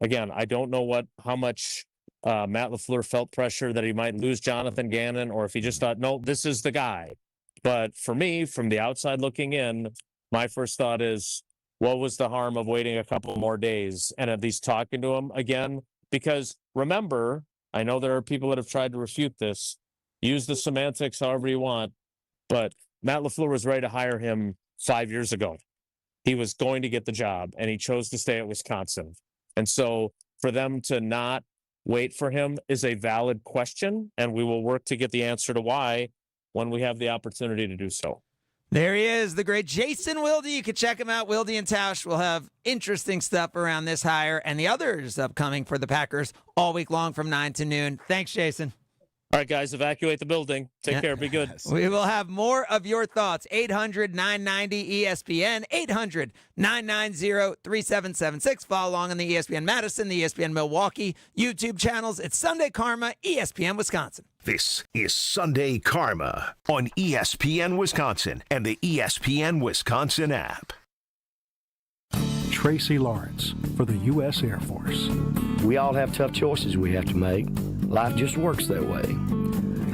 again, I don't know how much Matt LaFleur felt pressure that he might lose Jonathan Gannon, or if he just thought, no, this is the guy. But for me, from the outside looking in, my first thought is, what was the harm of waiting a couple more days and at least talking to him again? Because remember, I know there are people that have tried to refute this. Use the semantics however you want, but Matt LaFleur was ready to hire him 5 years ago. He was going to get the job, and he chose to stay at Wisconsin. And so for them to not wait for him is a valid question, and we will work to get the answer to why when we have the opportunity to do so. There he is, the great Jason Wilde. You can check him out. Wilde and Tausch will have interesting stuff around this hire and the others upcoming for the Packers all week long from 9 to noon. Thanks, Jason. All right, guys, evacuate the building. Take care. Be good. We will have more of your thoughts. 800-990-ESPN, 800-990-3776. Follow along on the ESPN Madison, the ESPN Milwaukee YouTube channels. It's Sunday Karma, ESPN Wisconsin. This is Sunday Karma on ESPN Wisconsin and the ESPN Wisconsin app. Tracy Lawrence for the U.S. Air Force. We all have tough choices we have to make. Life just works that way.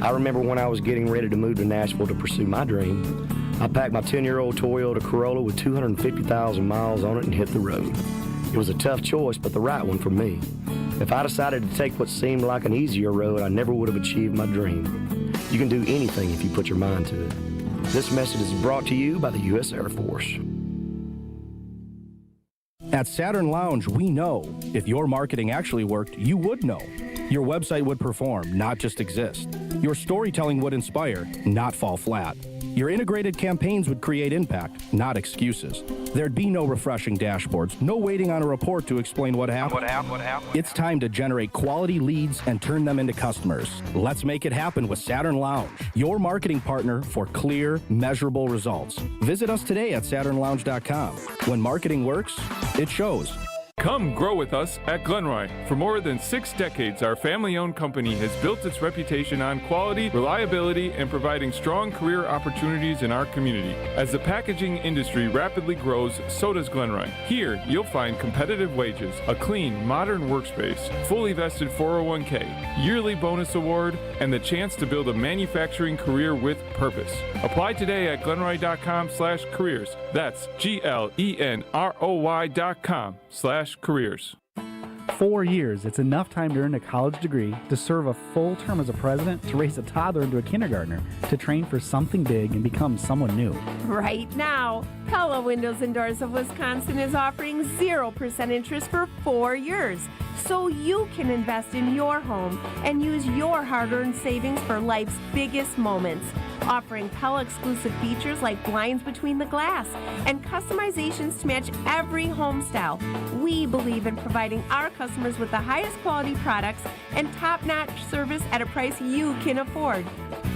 I remember when I was getting ready to move to Nashville to pursue my dream, I packed my 10-year-old Toyota Corolla with 250,000 miles on it and hit the road. It was a tough choice, but the right one for me. If I decided to take what seemed like an easier road, I never would have achieved my dream. You can do anything if you put your mind to it. This message is brought to you by the U.S. Air Force. At Saturn Lounge, we know if your marketing actually worked, you would know. Your website would perform, not just exist. Your storytelling would inspire, not fall flat. Your integrated campaigns would create impact, not excuses. There'd be no refreshing dashboards, no waiting on a report to explain what happened. It's time to generate quality leads and turn them into customers. Let's make it happen with Saturn Lounge, your marketing partner for clear, measurable results. Visit us today at SaturnLounge.com. When marketing works, it shows. Come grow with us at Glenroy. For more than 6 decades, our family-owned company has built its reputation on quality, reliability, and providing strong career opportunities in our community. As the packaging industry rapidly grows, so does Glenroy. Here, you'll find competitive wages, a clean, modern workspace, fully vested 401k, yearly bonus award, and the chance to build a manufacturing career with purpose. Apply today at glenroy.com/careers. That's GLENROY.com/careers. 4 years, it's enough time to earn a college degree, to serve a full term as a president, to raise a toddler into a kindergartner, to train for something big and become someone new. Right now, Pella Windows and Doors of Wisconsin is offering 0% interest for 4 years, so you can invest in your home and use your hard-earned savings for life's biggest moments. Offering Pella exclusive features like blinds between the glass and customizations to match every home style. We believe in providing our customers with the highest quality products and top-notch service at a price you can afford.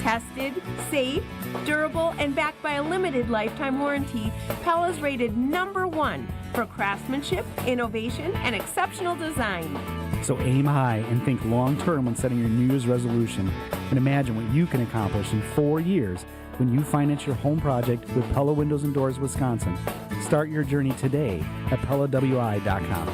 Tested, safe, durable, and backed by a limited lifetime warranty, Pella is rated #1 for craftsmanship, innovation, and exceptional design. So aim high and think long-term when setting your New Year's resolution, and imagine what you can accomplish in 4 years when you finance your home project with Pella Windows and Doors Wisconsin. Start your journey today at PellaWI.com.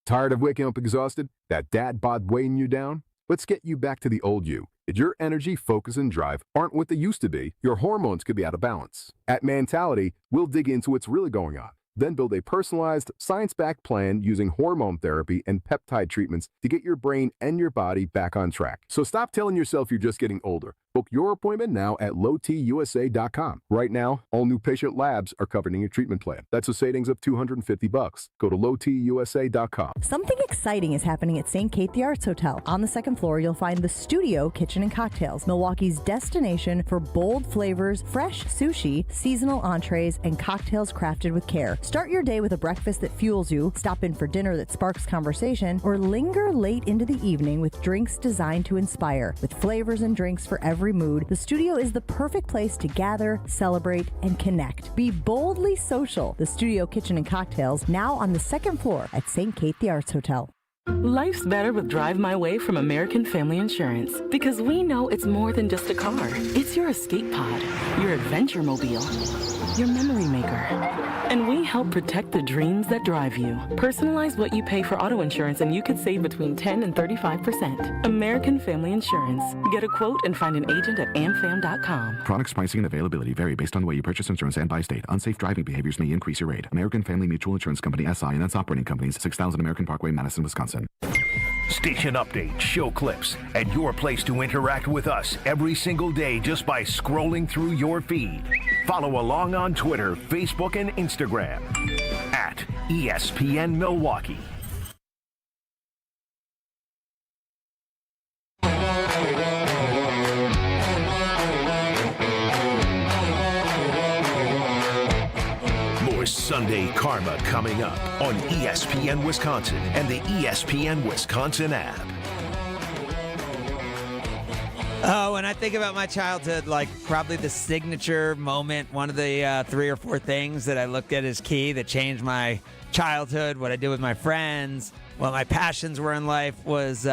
Tired of waking up exhausted? That dad bod weighing you down? Let's get you back to the old you. If your energy, focus, and drive aren't what they used to be, your hormones could be out of balance. At Mentality, we'll dig into what's really going on, then build a personalized, science-backed plan using hormone therapy and peptide treatments to get your brain and your body back on track. So stop telling yourself you're just getting older. Book your appointment now at lowtusa.com. Right now, all new patient labs are covered in your treatment plan. That's a savings of $250. Go to lowtusa.com. Something exciting is happening at St. Kate the Arts Hotel. On the second floor, you'll find the Studio Kitchen and Cocktails, Milwaukee's destination for bold flavors, fresh sushi, seasonal entrees, and cocktails crafted with care. Start your day with a breakfast that fuels you, stop in for dinner that sparks conversation, or linger late into the evening with drinks designed to inspire. With flavors and drinks for every mood, the Studio is the perfect place to gather, celebrate, and connect. Be boldly social. The Studio Kitchen and Cocktails, now on the second floor at St. Kate the Arts Hotel. Life's better with Drive My Way from American Family Insurance, because we know it's more than just a car. It's your escape pod, your adventure mobile, your memory maker. And we help protect the dreams that drive you. Personalize what you pay for auto insurance and you could save between 10 and 35%. American Family Insurance. Get a quote and find an agent at amfam.com. Products, pricing, and availability vary based on the way you purchase insurance and by state. Unsafe driving behaviors may increase your rate. American Family Mutual Insurance Company, SI, and its operating companies, 6000 American Parkway, Madison, Wisconsin. Station updates, show clips, and your place to interact with us every single day just by scrolling through your feed. Follow along on Twitter, Facebook, and Instagram at ESPN Milwaukee. Sunday Karma coming up on ESPN Wisconsin and the ESPN Wisconsin app. Oh, when I think about my childhood, like probably the signature moment, one of the 3 or 4 things that I looked at as key that changed my childhood, what I did with my friends, what my passions were in life was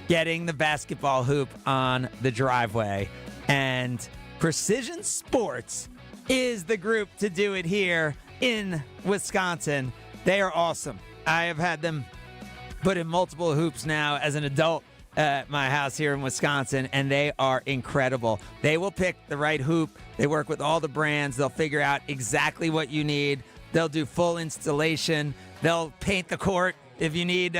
getting the basketball hoop on the driveway. And Precision Sports is the group to do it here in Wisconsin. They are awesome. I have had them put in multiple hoops now as an adult at my house here in Wisconsin, and they are incredible. They will pick the right hoop. They work with all the brands. They'll figure out exactly what you need. They'll do full installation. They'll paint the court if you need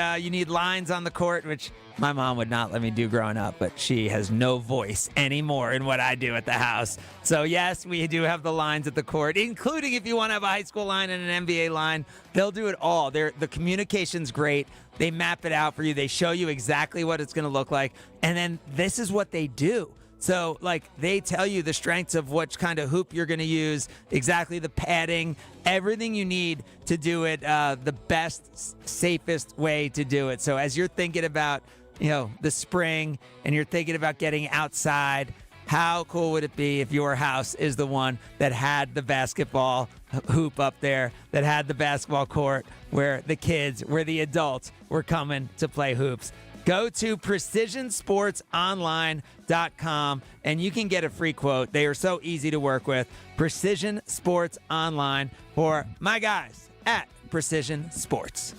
lines on the court, which my mom would not let me do growing up, but she has no voice anymore in what I do at the house. So yes, we do have the lines at the court, including if you want to have a high school line and an NBA line. They'll do it all. The communication's great. They map it out for you. They show you exactly what it's going to look like. And then this is what they do. So, they tell you the strengths of which kind of hoop you're going to use, exactly the padding, everything you need to do it the best, safest way to do it. So, as you're thinking about, the spring and you're thinking about getting outside, how cool would it be if your house is the one that had the basketball hoop up there, that had the basketball court where the adults were coming to play hoops? Go to PrecisionSportsOnline.com and you can get a free quote. They are so easy to work with. Precision Sports Online for my guys at Precision Sports.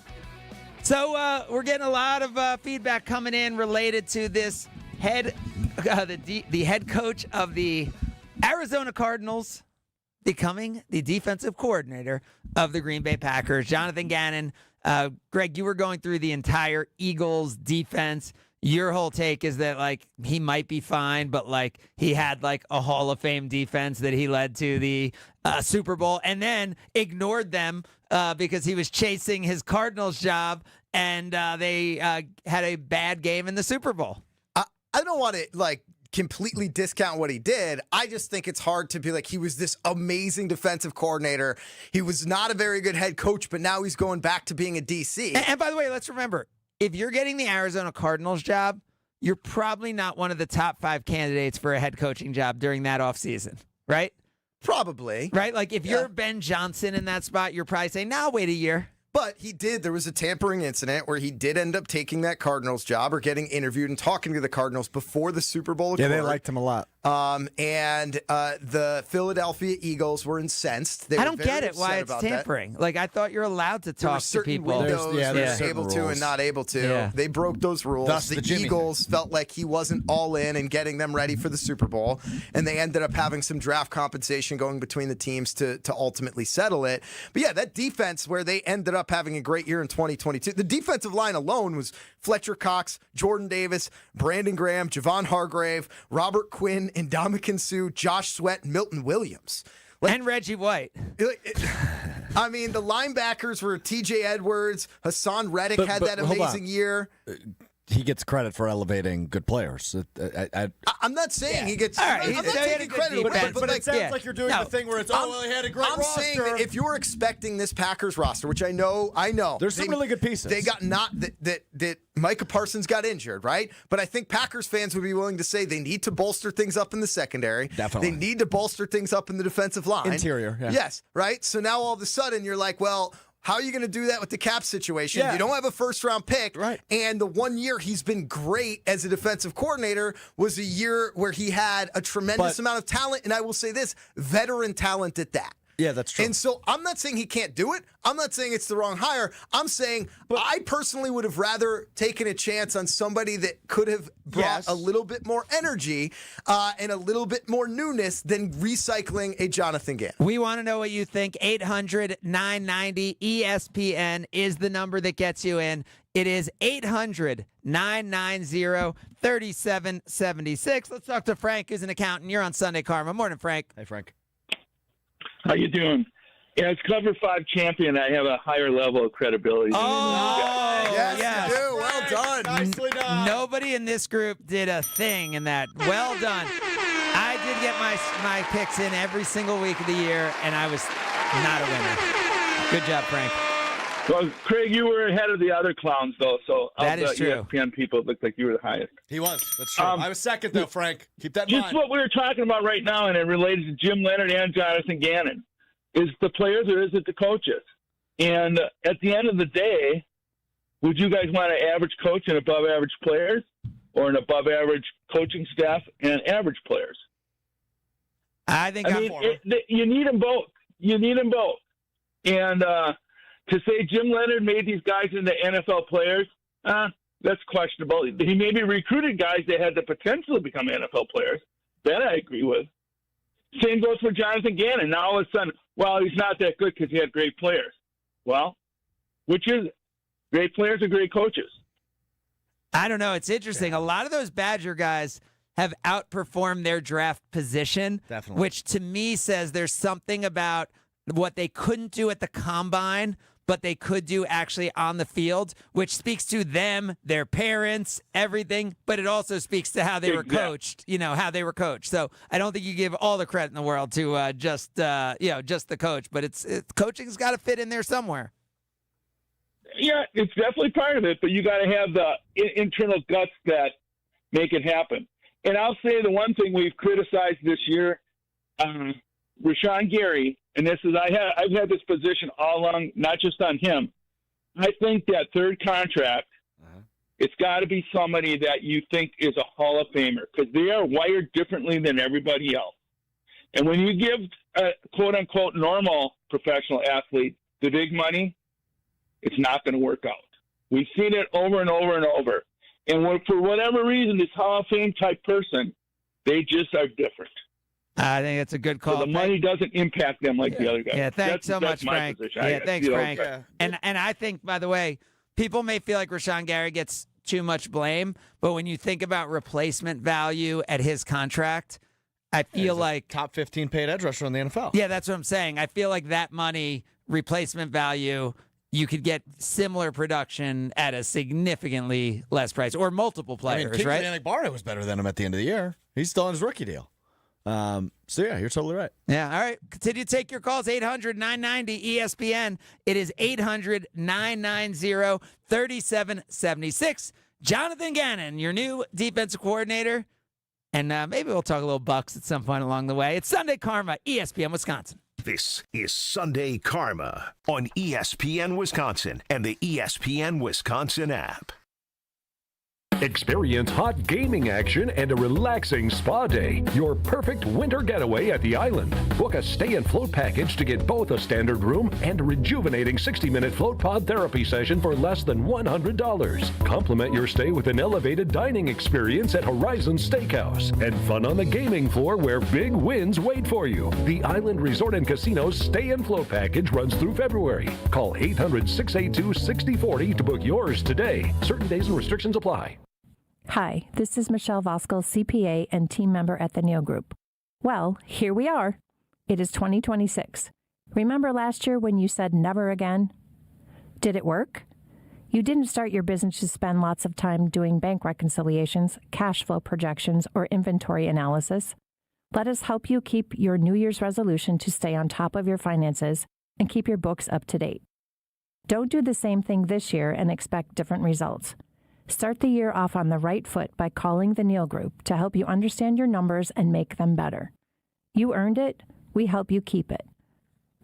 So we're getting a lot of feedback coming in related to this the head coach of the Arizona Cardinals becoming the defensive coordinator of the Green Bay Packers. Jonathan Gannon. Greg, you were going through the entire Eagles defense. Your whole take is that he might be fine, but he had a Hall of Fame defense that he led to the Super Bowl and then ignored them because he was chasing his Cardinals job and they had a bad game in the Super Bowl. I don't want to completely discount what he did. I just think it's hard to be he was this amazing defensive coordinator. He was not a very good head coach, but now he's going back to being a DC. And by the way, let's remember, if you're getting the Arizona Cardinals job, you're probably not one of the top 5 candidates for a head coaching job during that offseason, right? Probably. Right? If you're Ben Johnson in that spot, you're probably saying, now wait a year. But there was a tampering incident where he did end up taking that Cardinals job or getting interviewed and talking to the Cardinals before the Super Bowl occurred. Yeah, they liked him a lot. And the Philadelphia Eagles were incensed. I don't get it why it's tampering. I thought you're allowed to talk to people. There's able to and not able to. Yeah. They broke those rules. Thus the Eagles felt like he wasn't all in and getting them ready for the Super Bowl, and they ended up having some draft compensation going between the teams to ultimately settle it. But yeah, that defense where they ended up having a great year in 2022. The defensive line alone was Fletcher Cox, Jordan Davis, Brandon Graham, Javon Hargrave, Robert Quinn, Ndamukong Suh, Josh Sweat, Milton Williams. And Reggie White. I mean, the linebackers were TJ Edwards, Hassan Reddick had that amazing year. He gets credit for elevating good players. I'm not saying he gets. All right, I'm not taking credit, but it sounds like you're doing the thing where it's he had a great roster. I'm saying that if you were expecting this Packers roster, which I know, there's some really good pieces. They got that Micah Parsons got injured, right? But I think Packers fans would be willing to say they need to bolster things up in the secondary. Definitely, they need to bolster things up in the defensive line, interior. Yeah. Yes, right. So now all of a sudden you're like, well, how are you going to do that with the cap situation? Yeah. You don't have a first-round pick. Right. And the 1 year he's been great as a defensive coordinator was a year where he had a tremendous amount of talent. And I will say this, veteran talent at that. Yeah, that's true. And so I'm not saying he can't do it. I'm not saying it's the wrong hire. I'm saying I personally would have rather taken a chance on somebody that could have brought a little bit more energy and a little bit more newness than recycling a Jonathan Gannon. We want to know what you think. 800-990-ESPN is the number that gets you in. It is 800-990-3776. Let's talk to Frank, who's an accountant. You're on Sunday Karma. Morning, Frank. Hey, Frank. How you doing? Yeah, as Cover 5 champion, I have a higher level of credibility. Yes, you do. Well done. Nicely done. Nobody in this group did a thing in that. Well done. I did get my picks in every single week of the year, and I was not a winner. Good job, Frank. Well, Craig, you were ahead of the other clowns, though. So that is true. ESPN people, it looked like you were the highest. He was. That's true. I was second, though, Frank. Keep that in mind. Just what we were talking about right now, and it related to Jim Leonhard and Jonathan Gannon, is the players or is it the coaches? And at the end of the day, would you guys want an average coach and above-average players, or an above-average coaching staff and average players? I mean, you need them both. You need them both. And to say Jim Leonhard made these guys into NFL players, that's questionable. He maybe recruited guys that had the potential to become NFL players. That I agree with. Same goes for Jonathan Gannon. Now all of a sudden, well, he's not that good because he had great players. Well, which is it? Great players or great coaches? I don't know. It's interesting. A lot of those Badger guys have outperformed their draft position, Definitely. Which to me says there's something about what they couldn't do at the combine, but they could do actually on the field, which speaks to them, their parents, everything, but it also speaks to how they were coached, how they were coached. So I don't think you give all the credit in the world to just the coach, but coaching's got to fit in there somewhere. Yeah, it's definitely part of it, but you got to have the internal guts that make it happen. And I'll say the one thing we've criticized this year, Rashawn Gary, and this is I've had this position all along, not just on him. I think that third contract, it's got to be somebody that you think is a Hall of Famer because they are wired differently than everybody else. And when you give a quote-unquote normal professional athlete the big money, it's not going to work out. We've seen it over and over and over. And for whatever reason, this Hall of Fame type person, they just are different. I think that's a good call. So the money doesn't impact them like the other guys. Yeah, thanks so much, Frank. Yeah, thanks, Frank. Okay. And I think, by the way, people may feel like Rashawn Gary gets too much blame, but when you think about replacement value at his contract, I feel like top 15 paid edge rusher in the NFL. Yeah, that's what I'm saying. I feel like that money, replacement value, you could get similar production at a significantly less price, or multiple players, right? Kingsley Enagbare was better than him at the end of the year. He's still on his rookie deal. So, yeah, you're totally right. Yeah, all right. Continue to take your calls, 800-990-ESPN. It is 800-990-3776. Jonathan Gannon, your new defensive coordinator. And maybe we'll talk a little Bucks at some point along the way. It's Sunday Karma, ESPN Wisconsin. This is Sunday Karma on ESPN Wisconsin and the ESPN Wisconsin app. Experience hot gaming action and a relaxing spa day. Your perfect winter getaway at the island. Book a stay and float package to get both a standard room and a rejuvenating 60-minute float pod therapy session for less than $100. Complement your stay with an elevated dining experience at Horizon Steakhouse and fun on the gaming floor where big wins wait for you. The Island Resort and Casino's stay and float package runs through February. Call 800-682-6040 to book yours today. Certain days and restrictions apply. Hi, this is Michelle Voskel, CPA and team member at the Neal Group. Well, here we are. It is 2026. Remember last year when you said never again? Did it work? You didn't start your business to spend lots of time doing bank reconciliations, cash flow projections, or inventory analysis. Let us help you keep your New Year's resolution to stay on top of your finances and keep your books up to date. Don't do the same thing this year and expect different results. Start the year off on the right foot by calling the Neal Group to help you understand your numbers and make them better. You earned it. We help you keep it.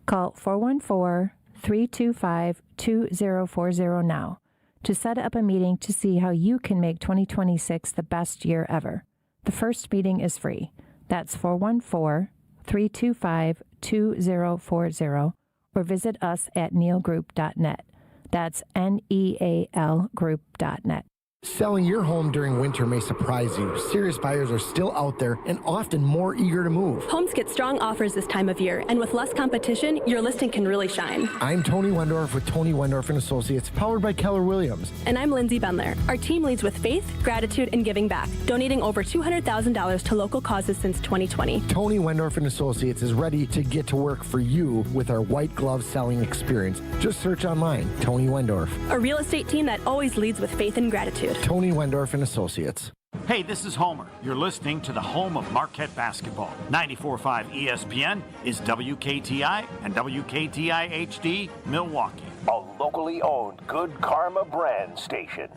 Call 414-325-2040 now to set up a meeting to see how you can make 2026 the best year ever. The first meeting is free. That's 414-325-2040 or visit us at nealgroup.net. That's NEAL group.net. Selling your home during winter may surprise you. Serious buyers are still out there and often more eager to move. Homes get strong offers this time of year, and with less competition, your listing can really shine. I'm Tony Wendorf with Tony Wendorf & Associates, powered by Keller Williams. And I'm Lindsay Bendler. Our team leads with faith, gratitude, and giving back, donating over $200,000 to local causes since 2020. Tony Wendorf & Associates is ready to get to work for you with our white glove selling experience. Just search online, Tony Wendorf. A real estate team that always leads with faith and gratitude. Tony Wendorf and Associates. Hey, this is Homer. You're listening to the home of Marquette basketball. 94.5 ESPN is WKTI and WKTI HD Milwaukee. A locally owned Good Karma brand station.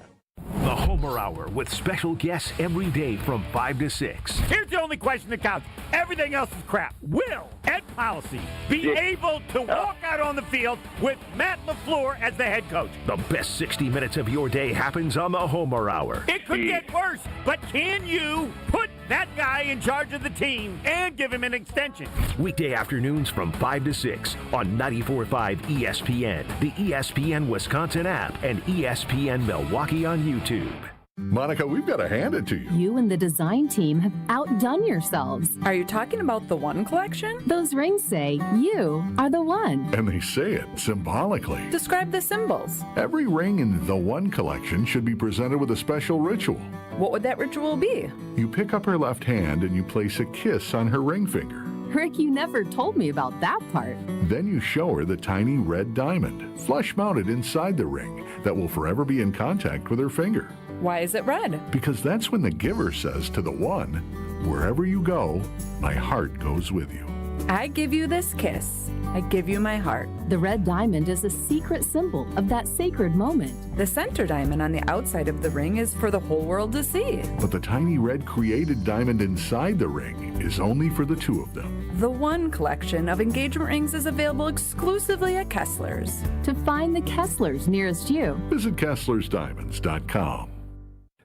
The Homer Hour with special guests every day from 5 to 6. Here's the only question that counts. Everything else is crap. Will and policy be able to walk out on the field with Matt LaFleur as the head coach? The best 60 minutes of your day happens on the Homer Hour. It could get worse, but can you put that guy in charge of the team and give him an extension? Weekday afternoons from 5 to 6 on 94.5 ESPN, the ESPN Wisconsin app, and ESPN Milwaukee on YouTube. Monica, we've got to hand it to you. You and the design team have outdone yourselves. Are you talking about the One collection? Those rings say you are the one. And they say it symbolically. Describe the symbols. Every ring in the One collection should be presented with a special ritual. What would that ritual be? You pick up her left hand and you place a kiss on her ring finger. Rick, you never told me about that part. Then you show her the tiny red diamond, flush mounted inside the ring, that will forever be in contact with her finger. Why is it red? Because that's when the giver says to the one, wherever you go, my heart goes with you. I give you this kiss. I give you my heart. The red diamond is a secret symbol of that sacred moment. The center diamond on the outside of the ring is for the whole world to see. But the tiny red created diamond inside the ring is only for the two of them. The One collection of engagement rings is available exclusively at Kessler's. To find the Kessler's nearest you, visit KesslersDiamonds.com.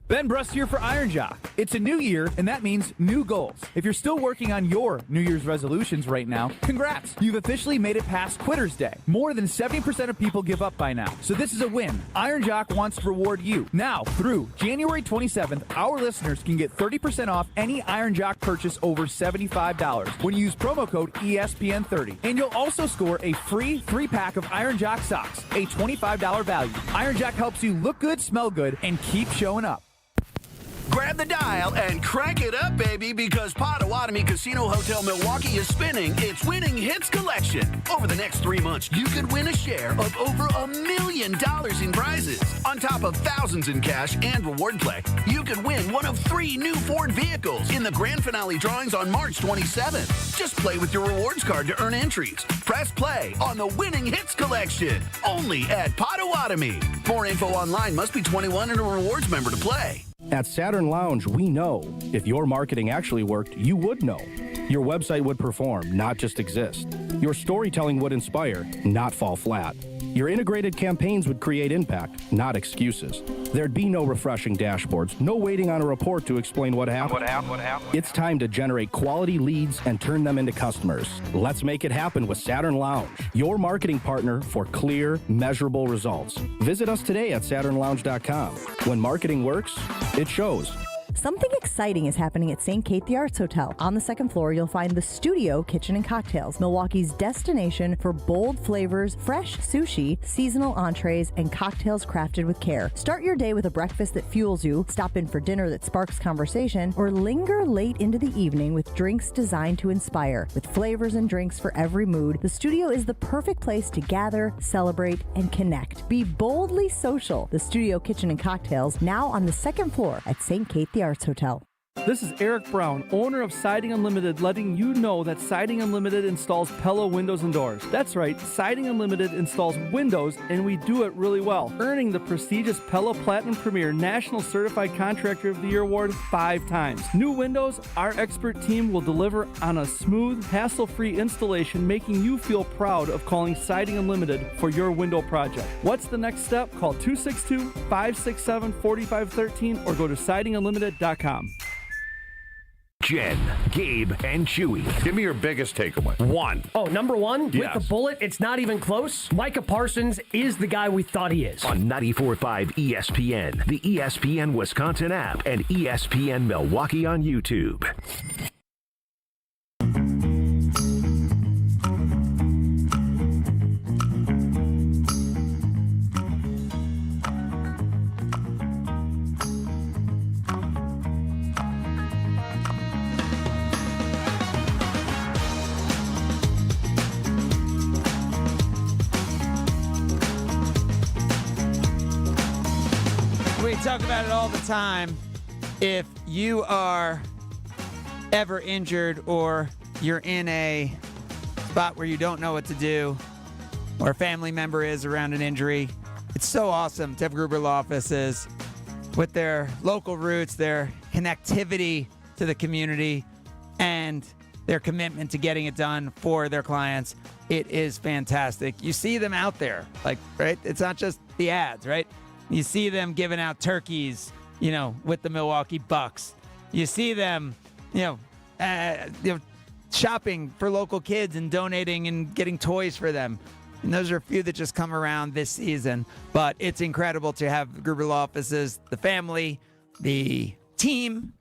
Ben Brust here for Iron Jock. It's a new year, and that means new goals. If you're still working on your New Year's resolutions right now, congrats! You've officially made it past Quitter's Day. More than 70% of people give up by now, so this is a win. Iron Jock wants to reward you. Now, through January 27th, our listeners can get 30% off any Iron Jock purchase over $75 when you use promo code ESPN30. And you'll also score a free 3-pack of Iron Jock socks, a $25 value. Iron Jock helps you look good, smell good, and keep showing up. Grab the dial and crank it up, baby, because Potawatomi Casino Hotel Milwaukee is spinning its Winning Hits collection. Over the next 3 months, you could win a share of over $1 million in prizes. On top of thousands in cash and reward play, you could win one of 3 new Ford vehicles in the grand finale drawings on March 27th. Just play with your rewards card to earn entries. Press play on the Winning Hits collection, only at Potawatomi. More info online. Must be 21 and a rewards member to play. At Saturn Lounge, we know if your marketing actually worked, you would know. Your website would perform, not just exist. Your storytelling would inspire, not fall flat. Your integrated campaigns would create impact, not excuses. There'd be no refreshing dashboards, no waiting on a report to explain what happened. It's time to generate quality leads and turn them into customers. Let's make it happen with Saturn Lounge, your marketing partner for clear, measurable results. Visit us today at SaturnLounge.com. When marketing works, it shows. Something exciting is happening at St. Kate the Arts Hotel. On the second floor, you'll find the Studio Kitchen and Cocktails, Milwaukee's destination for bold flavors, fresh sushi, seasonal entrees, and cocktails crafted with care. Start your day with a breakfast that fuels you, stop in for dinner that sparks conversation, or linger late into the evening with drinks designed to inspire. With flavors and drinks for every mood, the Studio is the perfect place to gather, celebrate, and connect. Be boldly social. The Studio Kitchen and Cocktails, now on the second floor at St. Kate the Arts Hotel. This is Eric Brown, owner of Siding Unlimited, letting you know that Siding Unlimited installs Pella windows and doors. That's right, Siding Unlimited installs windows, and we do it really well, earning the prestigious Pella Platinum Premier National Certified Contractor of the Year award 5 times. New windows, our expert team will deliver on a smooth, hassle-free installation, making you feel proud of calling Siding Unlimited for your window project. What's the next step? Call 262-567-4513 or go to sidingunlimited.com. Jen, Gabe, and Chewy. Give me your biggest takeaway. 1. Oh, number 1? Yes. With the bullet, it's not even close. Micah Parsons is the guy we thought he is. On 94.5 ESPN, the ESPN Wisconsin app, and ESPN Milwaukee on YouTube. talk about it all the time. If you are ever injured or you're in a spot where you don't know what to do or a family member is around an injury, it's so awesome to have Gruber Law Offices with their local roots, their connectivity to the community, and their commitment to getting it done for their clients. It is fantastic. You see them out there, like, right? It's not just the ads, right? You see them giving out turkeys, with the Milwaukee Bucks. You see them, shopping for local kids and donating and getting toys for them. And those are a few that just come around this season. But it's incredible to have Gruber Law Offices, the family, the team,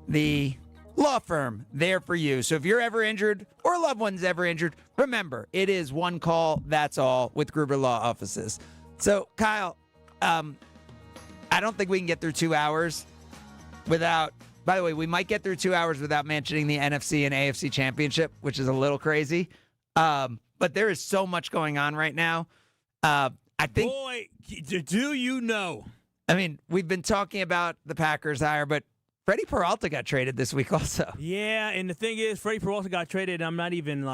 the law firm there for you. So if you're ever injured or a loved one's ever injured, remember, it is one call, that's all, with Gruber Law Offices. So, Kyle, I don't think we can get through 2 hours without, by the way, we might get through 2 hours without mentioning the NFC and AFC championship, which is a little crazy. But there is so much going on right now. I think. Boy, do you know? I mean, we've been talking about the Packers hire, but Freddie Peralta got traded this week also. Yeah, and the thing is, Freddie Peralta got traded. I'm not even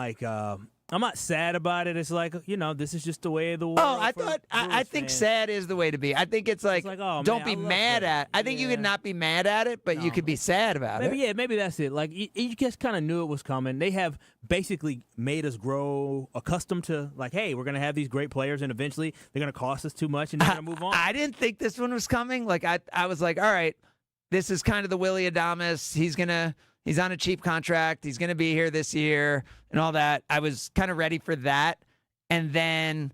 I'm not sad about it. It's like, this is just the way of the world. Oh, I think sad is the way to be. I think it's like oh, don't man, be mad at. I think you could not be mad at it, but you could be sad about it. Yeah, maybe that's it. Like you just kind of knew it was coming. They have basically made us grow accustomed to hey, we're gonna have these great players, and eventually they're gonna cost us too much, and they're gonna move on. I didn't think this one was coming. Like I was like, all right, this is kind of the Willie Adamas. He's on a cheap contract. He's going to be here this year and all that. I was kind of ready for that. And then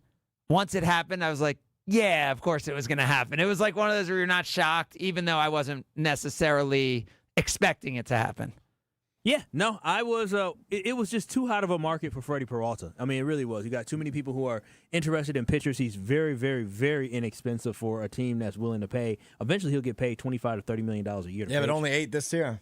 once it happened, I was like, yeah, of course it was going to happen. It was like one of those where you're not shocked, even though I wasn't necessarily expecting it to happen. Yeah, no, I was. It was just too hot of a market for Freddie Peralta. I mean, it really was. You got too many people who are interested in pitchers. He's very, very, very inexpensive for a team that's willing to pay. Eventually, he'll get paid $25 to $30 million a year. Yeah, but only $8 this year.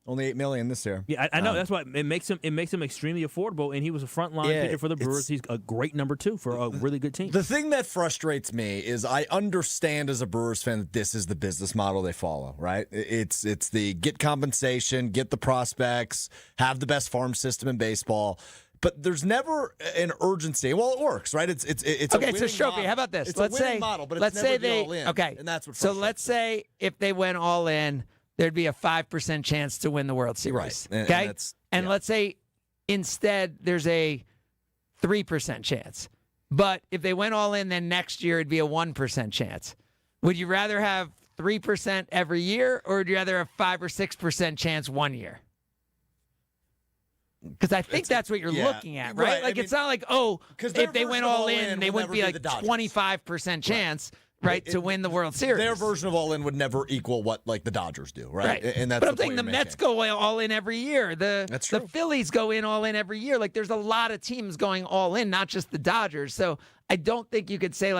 Only $8 million this year. Yeah, I know. That's why it makes him extremely affordable. And he was a frontline pitcher for the Brewers. He's a great number 2 for a really good team. The thing that frustrates me is I understand as a Brewers fan that this is the business model they follow. Right? It's the get compensation, get the prospects, have the best farm system in baseball. But there's never an urgency. Well, it works, right? It's okay. So Shopee, how about this? It's let's a winning say model, but let's it's never say they all in. Okay, and that's what. So let's say if they went all in, there'd be a 5% chance to win the World Series. Right. Okay? And let's say instead there's a 3% chance. But if they went all in, then next year it'd be a 1% chance. Would you rather have 3% every year, or would you rather have 5 or 6% chance one year? Because I think that's what you're looking at, right? Like, it's not like, if they went all in, they wouldn't be like 25% chance. Right, to win the World Series. Their version of all in would never equal what the Dodgers do, right? And that's but I'm saying the Mets go all in every year. That's true. The Phillies go in all in every year. Like, there's a lot of teams going all in, not just the Dodgers. So I don't think you could say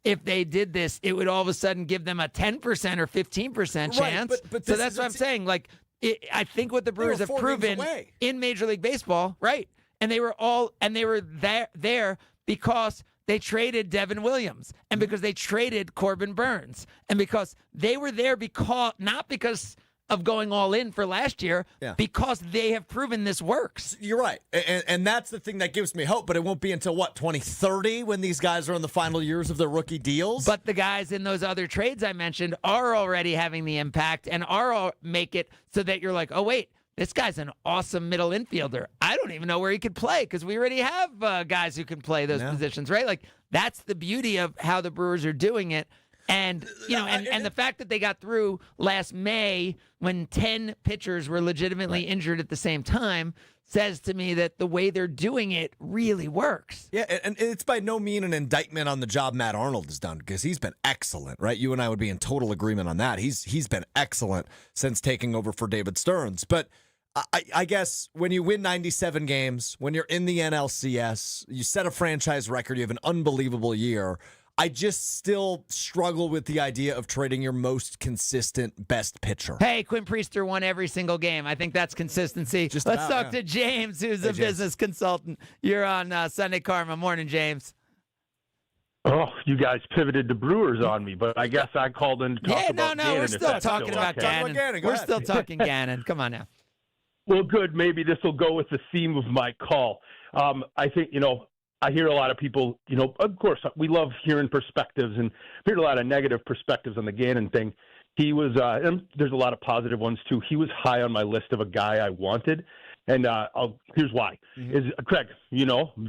if they did this, it would all of a sudden give them a 10% or 15% chance. But so that's what I'm saying. I think what the Brewers have proven in Major League Baseball, right? And they were there because they traded Devin Williams, and because they traded Corbin Burns, and because they were there not because of going all in for last year, because they have proven this works. You're right. And that's the thing that gives me hope, but it won't be until 2030 when these guys are in the final years of their rookie deals? But the guys in those other trades I mentioned are already having the impact and make it so that you're like, oh, wait, this guy's an awesome middle infielder. I don't even know where he could play because we already have guys who can play those positions, right? Like, that's the beauty of how the Brewers are doing it. And, and the fact that they got through last May when 10 pitchers were legitimately injured at the same time says to me that the way they're doing it really works. Yeah, and it's by no means an indictment on the job Matt Arnold has done, because he's been excellent, right? You and I would be in total agreement on that. He's been excellent since taking over for David Stearns. But I guess when you win 97 games, when you're in the NLCS, you set a franchise record, you have an unbelievable year. I just still struggle with the idea of trading your most consistent best pitcher. Hey, Quinn Priester won every single game. I think that's consistency. Let's talk to James, who's a business consultant. You're on Sunday Karma. Morning, James. Oh, you guys pivoted to Brewers on me, but I guess I called in to talk about Gannon. We're still talking about Gannon. We're still talking Gannon. Come on now. Well, good. Maybe this will go with the theme of my call. I think, I hear a lot of people, of course, we love hearing perspectives, and I've heard a lot of negative perspectives on the Gannon thing. He was, and there's a lot of positive ones too. He was high on my list of a guy I wanted. And here's why. Is Craig,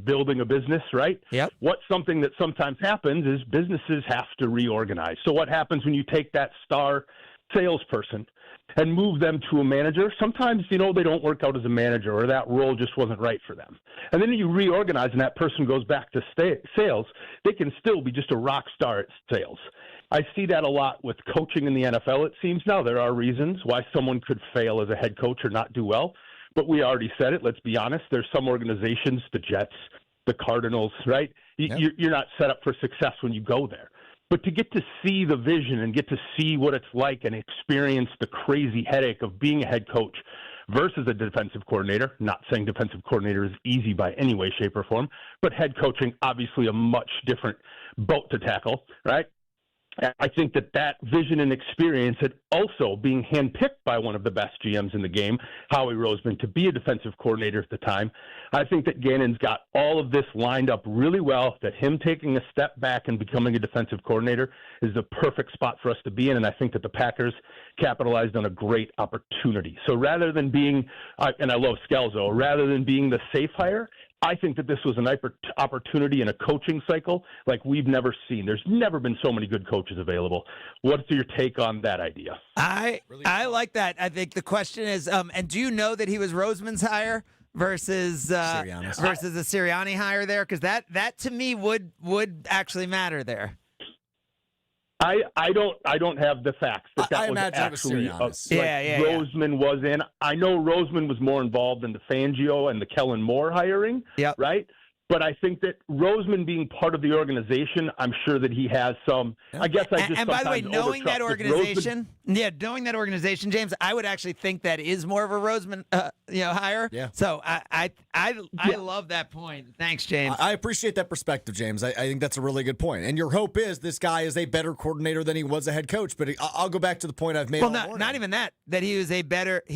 building a business, right? Yep. What's something that sometimes happens is businesses have to reorganize. So what happens when you take that star salesperson and move them to a manager? Sometimes, they don't work out as a manager, or that role just wasn't right for them. And then you reorganize and that person goes back to sales. They can still be just a rock star at sales. I see that a lot with coaching in the NFL, it seems. Now, there are reasons why someone could fail as a head coach or not do well. But we already said it. Let's be honest. There's some organizations, the Jets, the Cardinals, right? You're not set up for success when you go there. But to get to see the vision and get to see what it's like and experience the crazy headache of being a head coach versus a defensive coordinator, not saying defensive coordinator is easy by any way, shape, or form, but head coaching, obviously a much different boat to tackle, right? I think that vision and experience had also being handpicked by one of the best GMs in the game, Howie Roseman, to be a defensive coordinator at the time. I think that Gannon's got all of this lined up really well, that him taking a step back and becoming a defensive coordinator is the perfect spot for us to be in, and I think that the Packers capitalized on a great opportunity. So rather than being, and I love Scalzo, rather than being the safe hire, I think that this was an opportunity in a coaching cycle like we've never seen. There's never been so many good coaches available. What's your take on that idea? I like that. I think the question is, and do you know that he was Roseman's hire versus the Sirianni hire there? Because that to me would actually matter there. I don't have the facts, but that was actually Roseman was in. I know Roseman was more involved in the Fangio and the Kellen Moore hiring, right? But I think that Roseman being part of the organization, I'm sure that he has some. I guess I just. And by the way, knowing that organization, James, I would actually think that is more of a Roseman, hire. Yeah. So I love that point. Thanks, James. I appreciate that perspective, James. I think that's a really good point. And your hope is this guy is a better coordinator than he was a head coach. But I'll go back to the point I've made. Well, not even that. That he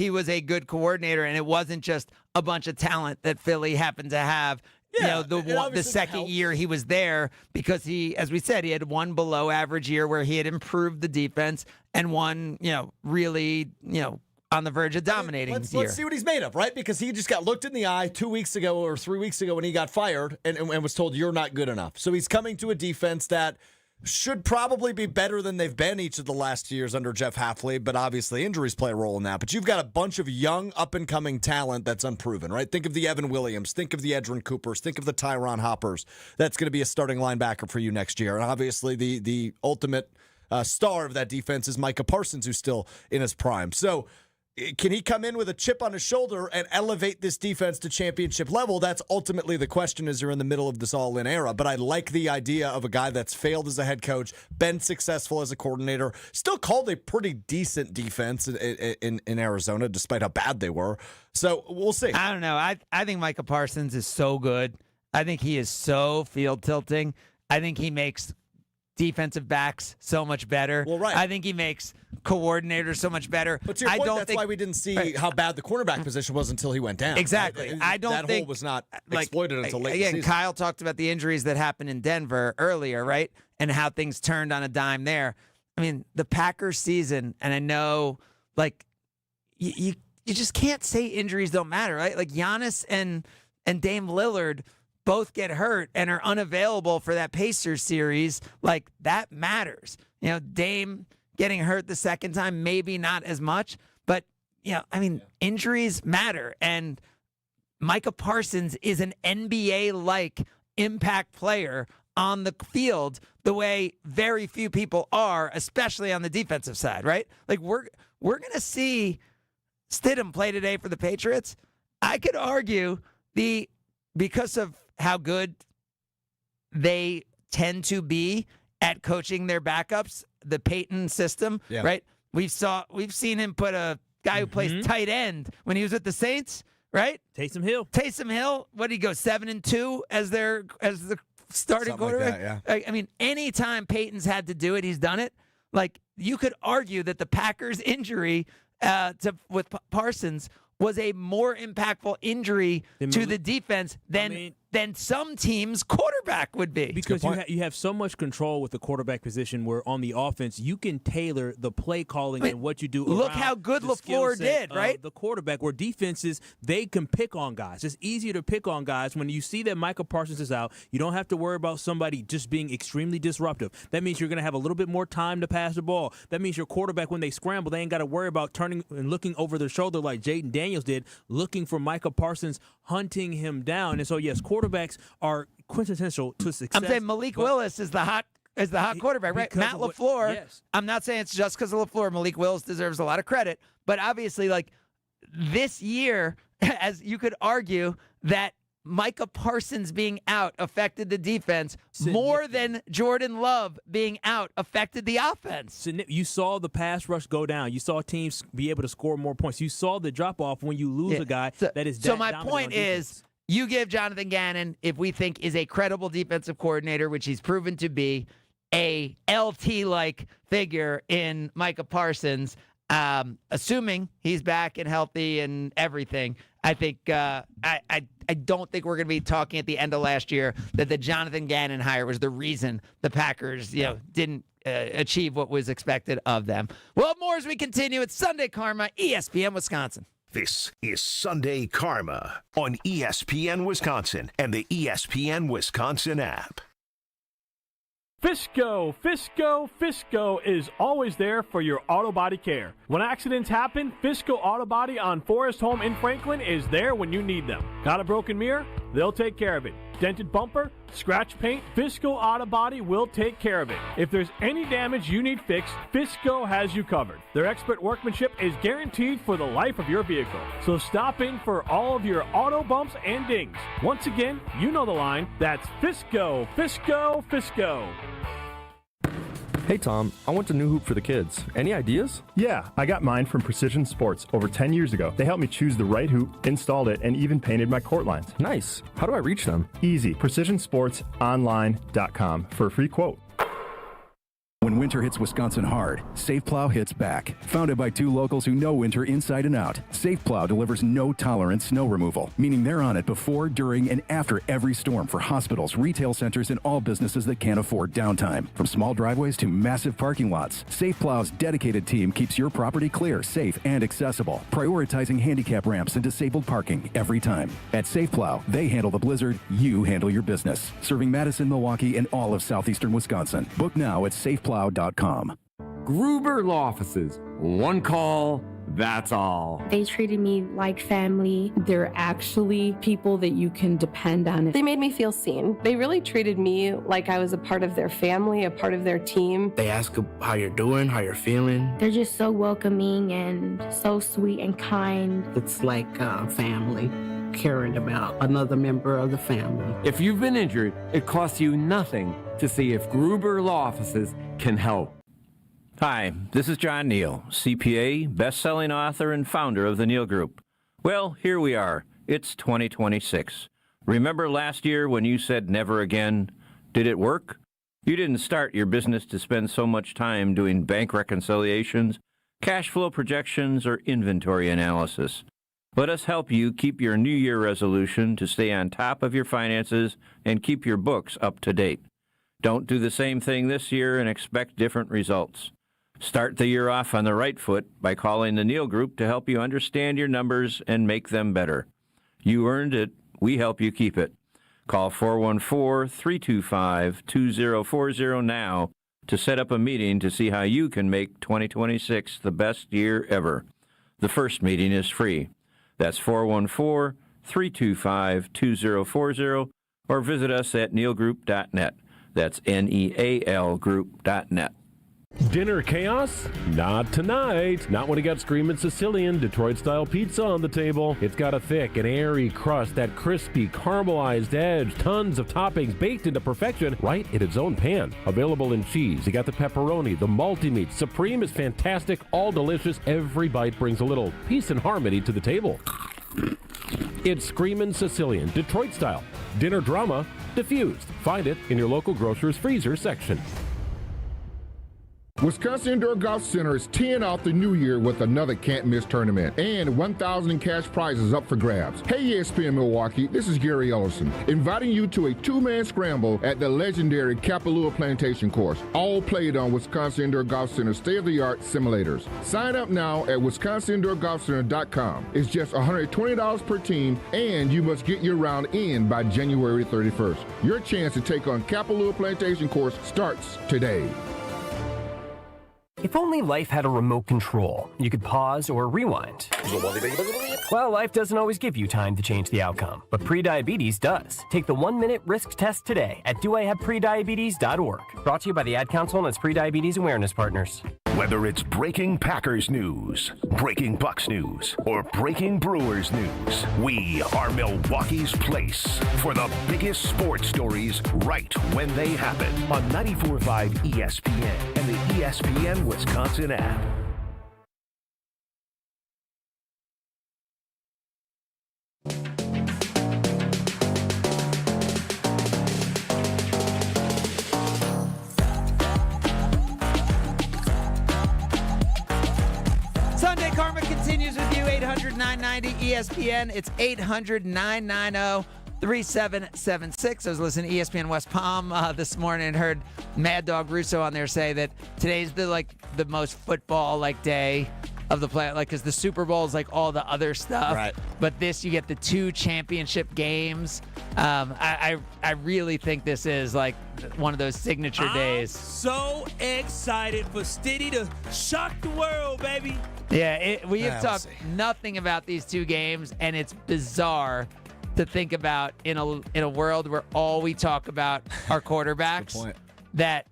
was a good coordinator, and it wasn't just a bunch of talent that Philly happened to have. Yeah, the second year he was there, because as we said, he had one below average year where he had improved the defense, and one, really, on the verge of dominating year. Let's see what he's made of, right? Because he just got looked in the eye 2 weeks ago or 3 weeks ago when he got fired and was told you're not good enough. So he's coming to a defense that should probably be better than they've been each of the last years under Jeff Hafley, but obviously injuries play a role in that. But you've got a bunch of young, up-and-coming talent that's unproven, right? Think of the Evan Williams, think of the Edgerrin Coopers, think of the Tyron Hoppers. That's going to be a starting linebacker for you next year. And obviously the ultimate star of that defense is Micah Parsons, who's still in his prime. So can he come in with a chip on his shoulder and elevate this defense to championship level? That's ultimately the question as you're in the middle of this all-in era. But I like the idea of a guy that's failed as a head coach, been successful as a coordinator, still called a pretty decent defense in Arizona, despite how bad they were. So we'll see. I don't know. I think Micah Parsons is so good. I think he is so field tilting. I think he makes defensive backs so much better. Well, right. I think he makes coordinators so much better. But to your point, that's why we didn't see how bad the cornerback position was until he went down. Exactly. Right? I don't that think hole was not exploited until late in the season. Kyle talked about the injuries that happened in Denver earlier, right? And how things turned on a dime there. I mean, the Packers season, and I know, you just can't say injuries don't matter, right? Like Giannis and Dame Lillard both get hurt and are unavailable for that Pacers series. Like, that matters. Dame getting hurt the second time, maybe not as much, but, injuries matter. And Micah Parsons is an NBA-like impact player on the field the way very few people are, especially on the defensive side, right? Like, we're going to see Stidham play today for the Patriots. I could argue because of how good they tend to be at coaching their backups, the Peyton system, right? We've seen him put a guy who plays tight end when he was with the Saints, right? Taysom Hill. What did he go 7-2 as the starting Something quarterback. like that, I mean, anytime Peyton's had to do it, he's done it. Like, you could argue that the Packers' injury with Parsons was a more impactful injury to the defense than some teams' quarterback would be. Because you have so much control with the quarterback position where on the offense you can tailor the play calling and what you do. Look how good LaFleur did, right? The quarterback, where defenses, they can pick on guys. It's easier to pick on guys when you see that Micah Parsons is out. You don't have to worry about somebody just being extremely disruptive. That means you're going to have a little bit more time to pass the ball. That means your quarterback, when they scramble, they ain't got to worry about turning and looking over their shoulder like Jaden Daniels did, looking for Micah Parsons, hunting him down. And so, yes, quarterbacks are quintessential to success. I'm saying Malik Willis is the hot quarterback, right? Matt LaFleur. Yes. I'm not saying it's just because of LaFleur. Malik Willis deserves a lot of credit, but obviously, like, this year, as you could argue that Micah Parsons being out affected the defense more than Jordan Love being out affected the offense. You saw the pass rush go down. You saw teams be able to score more points. You saw the drop off when you lose a guy that is So my point is, you give Jonathan Gannon, if we think is a credible defensive coordinator, which he's proven to be, a LT-like figure in Micah Parsons, assuming he's back and healthy and everything. I think I don't think we're going to be talking at the end of last year that the Jonathan Gannon hire was the reason the Packers didn't achieve what was expected of them. Well, more as we continue. It's Sunday Karma, ESPN Wisconsin. This is Sunday Karma on ESPN Wisconsin and the ESPN Wisconsin app. Fisco is always there for your auto body care. When accidents happen, Fisco Auto Body on Forest Home in Franklin is there when you need them. Got a broken mirror? They'll take care of it. Dented bumper? Scratch paint? Fisco Auto Body will take care of it. If there's any damage you need fixed, Fisco has you covered. Their expert workmanship is guaranteed for the life of your vehicle. So stop in for all of your auto bumps and dings. Once again, you know the line. That's Fisco. Hey Tom, I want a new hoop for the kids. Any ideas? Yeah, I got mine from Precision Sports over 10 years ago. They helped me choose the right hoop, installed it, and even painted my court lines. Nice. How do I reach them? Easy. PrecisionSportsOnline.com for a free quote. When winter hits Wisconsin hard, Safe Plow hits back. Founded by two locals who know winter inside and out, Safe Plow delivers no-tolerance snow removal, meaning they're on it before, during, and after every storm for hospitals, retail centers, and all businesses that can't afford downtime. From small driveways to massive parking lots, Safe Plow's dedicated team keeps your property clear, safe, and accessible, prioritizing handicap ramps and disabled parking every time. At Safe Plow, they handle the blizzard, you handle your business. Serving Madison, Milwaukee, and all of southeastern Wisconsin. Book now at safeplow.com. Gruber Law Offices. One call, that's all. They treated me like family. They're actually people that you can depend on. They made me feel seen. They really treated me like I was a part of their family, a part of their team. They ask how you're doing, how you're feeling. They're just so welcoming and so sweet and kind. It's like family. Caring about another member of the family. If you've been injured, it costs you nothing to see if Gruber Law Offices can help. Hi, this is John Neal, CPA, best-selling author and founder of the Neal Group. Well, here we are. It's 2026. Remember last year when you said never again? Did it work? You didn't start your business to spend so much time doing bank reconciliations, cash flow projections, or inventory analysis. Let us help you keep your New Year resolution to stay on top of your finances and keep your books up to date. Don't do the same thing this year and expect different results. Start the year off on the right foot by calling the Neal Group to help you understand your numbers and make them better. You earned it. We help you keep it. Call 414-325-2040 now to set up a meeting to see how you can make 2026 the best year ever. The first meeting is free. That's 414-325-2040 or visit us at nealgroup.net. That's NEAL group.net. Dinner chaos? Not tonight. Not when you got Screamin' Sicilian Detroit-style pizza on the table. It's got a thick and airy crust, that crispy, caramelized edge, tons of toppings baked into perfection right in its own pan. Available in cheese. You got the pepperoni, the multi-meat. Supreme is fantastic, all delicious. Every bite brings a little peace and harmony to the table. It's Screamin' Sicilian Detroit-style. Dinner drama Diffused. Find it in your local grocer's freezer section. Wisconsin Indoor Golf Center is teeing off the new year with another can't-miss tournament and 1,000 in cash prizes up for grabs. Hey, ESPN Milwaukee, this is Gary Ellison, inviting you to a two-man scramble at the legendary Kapalua Plantation course, all played on Wisconsin Indoor Golf Center state-of-the-art simulators. Sign up now at wisconsinindoorgolfcenter.com. It's just $120 per team, and you must get your round in by January 31st. Your chance to take on Kapalua Plantation course starts today. If only life had a remote control, you could pause or rewind. Well, life doesn't always give you time to change the outcome, but prediabetes does. Take the 1-minute risk test today at doihaveprediabetes.org. Brought to you by the Ad Council and its prediabetes awareness partners. Whether it's breaking Packers news, breaking Bucks news, or breaking Brewers news, we are Milwaukee's place for the biggest sports stories right when they happen on 94.5 ESPN and the ESPN Wisconsin app. Sunday Karma continues with you, 800-990-ESPN. It's 800-990-3776. I was listening to ESPN West Palm this morning and heard Mad Dog Russo on there say that today's the most football day of the play, because the Super Bowl is all the other stuff. Right. But this, you get the 2 championship games. I really think this is one of those signature days. So excited for Stiddy to shock the world, baby. Yeah, we have talked nothing about these 2 games, and it's bizarre to think about in a world where all we talk about are quarterbacks. Good point. That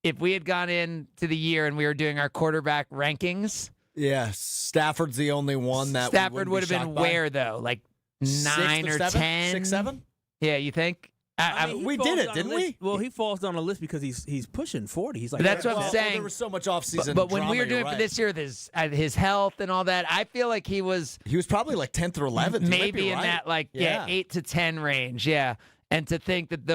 if we had gone into the year and we were doing our quarterback rankings, yeah, Stafford's the only one that Stafford would have been where though, 9 or 10, 6, 7. Yeah, you think? We did it, didn't we? Well, he falls on the list because he's pushing 40. He's that's what I'm saying. There was so much offseason. But when we were doing it for this year, his health and all that, I feel like he was probably 10th or 11th, maybe in that 8 to 10 range. Yeah, and to think that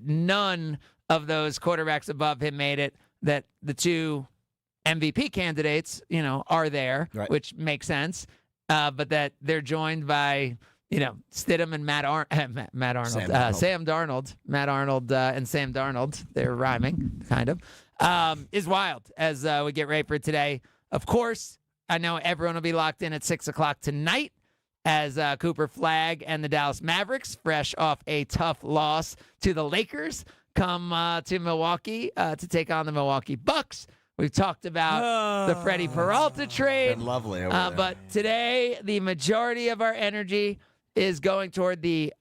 none of those quarterbacks above him made it, that the 2 MVP candidates, are there, right, which makes sense, but that they're joined by, Stidham and Sam Darnold. Matt Arnold and Sam Darnold, they're rhyming, kind of, is wild as we get ready for today. Of course, I know everyone will be locked in at 6 o'clock tonight as Cooper Flagg and the Dallas Mavericks, fresh off a tough loss to the Lakers, come to Milwaukee to take on the Milwaukee Bucks. We've talked about the Freddie Peralta trade. Been lovely over there. But today, the majority of our energy is going toward the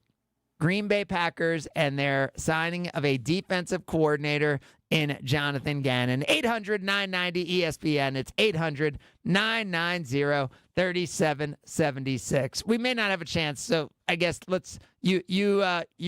Green Bay Packers and their signing of a defensive coordinator in Jonathan Gannon. 800-990-ESPN. It's 800-990-3776. We may not have a chance, so I guess you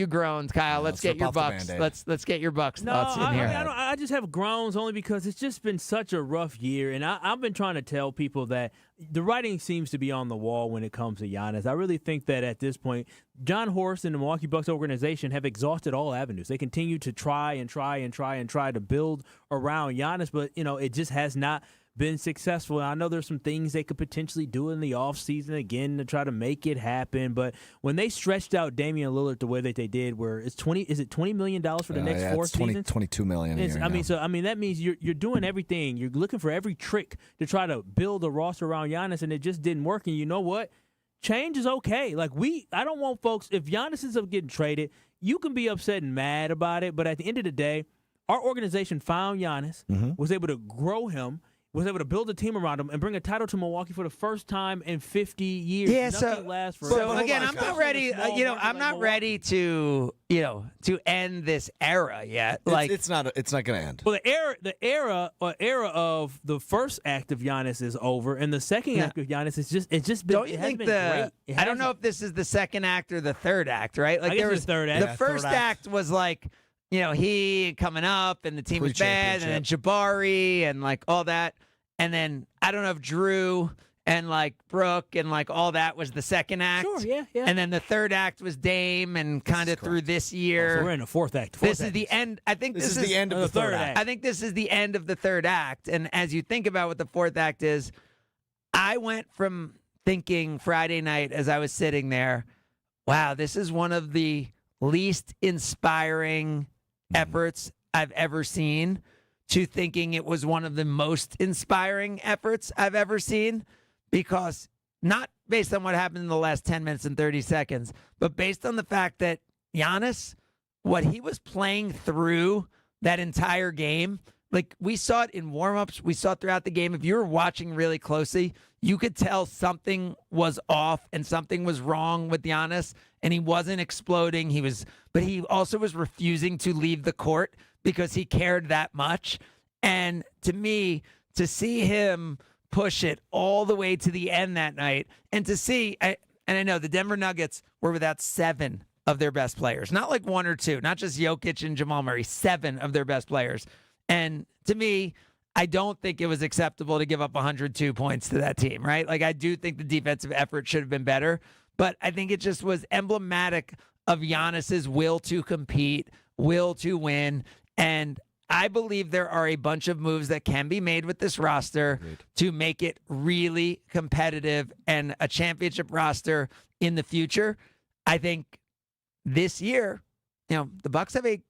groaned, Kyle. Let's get your Bucks. Let's get your Bucks thoughts in here. I just have groans only because it's just been such a rough year, and I've been trying to tell people that the writing seems to be on the wall when it comes to Giannis. I really think that at this point, John Horst and the Milwaukee Bucks organization have exhausted all avenues. They continue to try to build around Giannis, but it just has not been successful. And I know there's some things they could potentially do in the offseason again to try to make it happen. But when they stretched out Damian Lillard the way that they did, where is it $20 million for the next 4 seasons? $22 million. That means you're doing everything. You're looking for every trick to try to build a roster around Giannis, and it just didn't work. And you know what? Change is okay. I don't want folks, if Giannis ends up getting traded, you can be upset and mad about it. But at the end of the day, our organization found Giannis, was able to grow him, was able to build a team around him and bring a title to Milwaukee for the first time in 50 years. Yeah, Nothing lasts forever. So again, I'm not ready. I'm not ready to end this era yet. It's not going to end. Well, the era of the first act of Giannis is over, and the second act of Giannis is just been. Don't you think I don't know if this is the second act or the third act, right? I guess it's the third act. The first act was he coming up and the team was bad, and then Jabari and all that. And then I don't know if Drew and like Brooke and like all that was the second act. Sure, yeah. And then the third act was Dame and kind of through this year. So we're in the fourth act. This is the end. I think this is the end of the third act. I think this is the end of the third act. And as you think about what the fourth act is, I went from thinking Friday night as I was sitting there, wow, this is one of the least inspiring efforts I've ever seen, to thinking it was one of the most inspiring efforts I've ever seen, because not based on what happened in the last 10 minutes and 30 seconds, but based on the fact that Giannis, what he was playing through that entire game, like we saw it in warmups, we saw it throughout the game. If you were watching really closely, you could tell something was off and something was wrong with Giannis, and he wasn't exploding. But he also was refusing to leave the court because he cared that much. And to me, to see him push it all the way to the end that night, and to see, and I know the Denver Nuggets were without 7 of their best players, not like 1 or 2, not just Jokic and Jamal Murray, 7 of their best players. And to me, I don't think it was acceptable to give up 102 points to that team, right? Like, I do think the defensive effort should have been better, but I think it just was emblematic of Giannis's will to compete, will to win. And I believe there are a bunch of moves that can be made with this roster to make it really competitive and a championship roster in the future. I think this year, the Bucks have a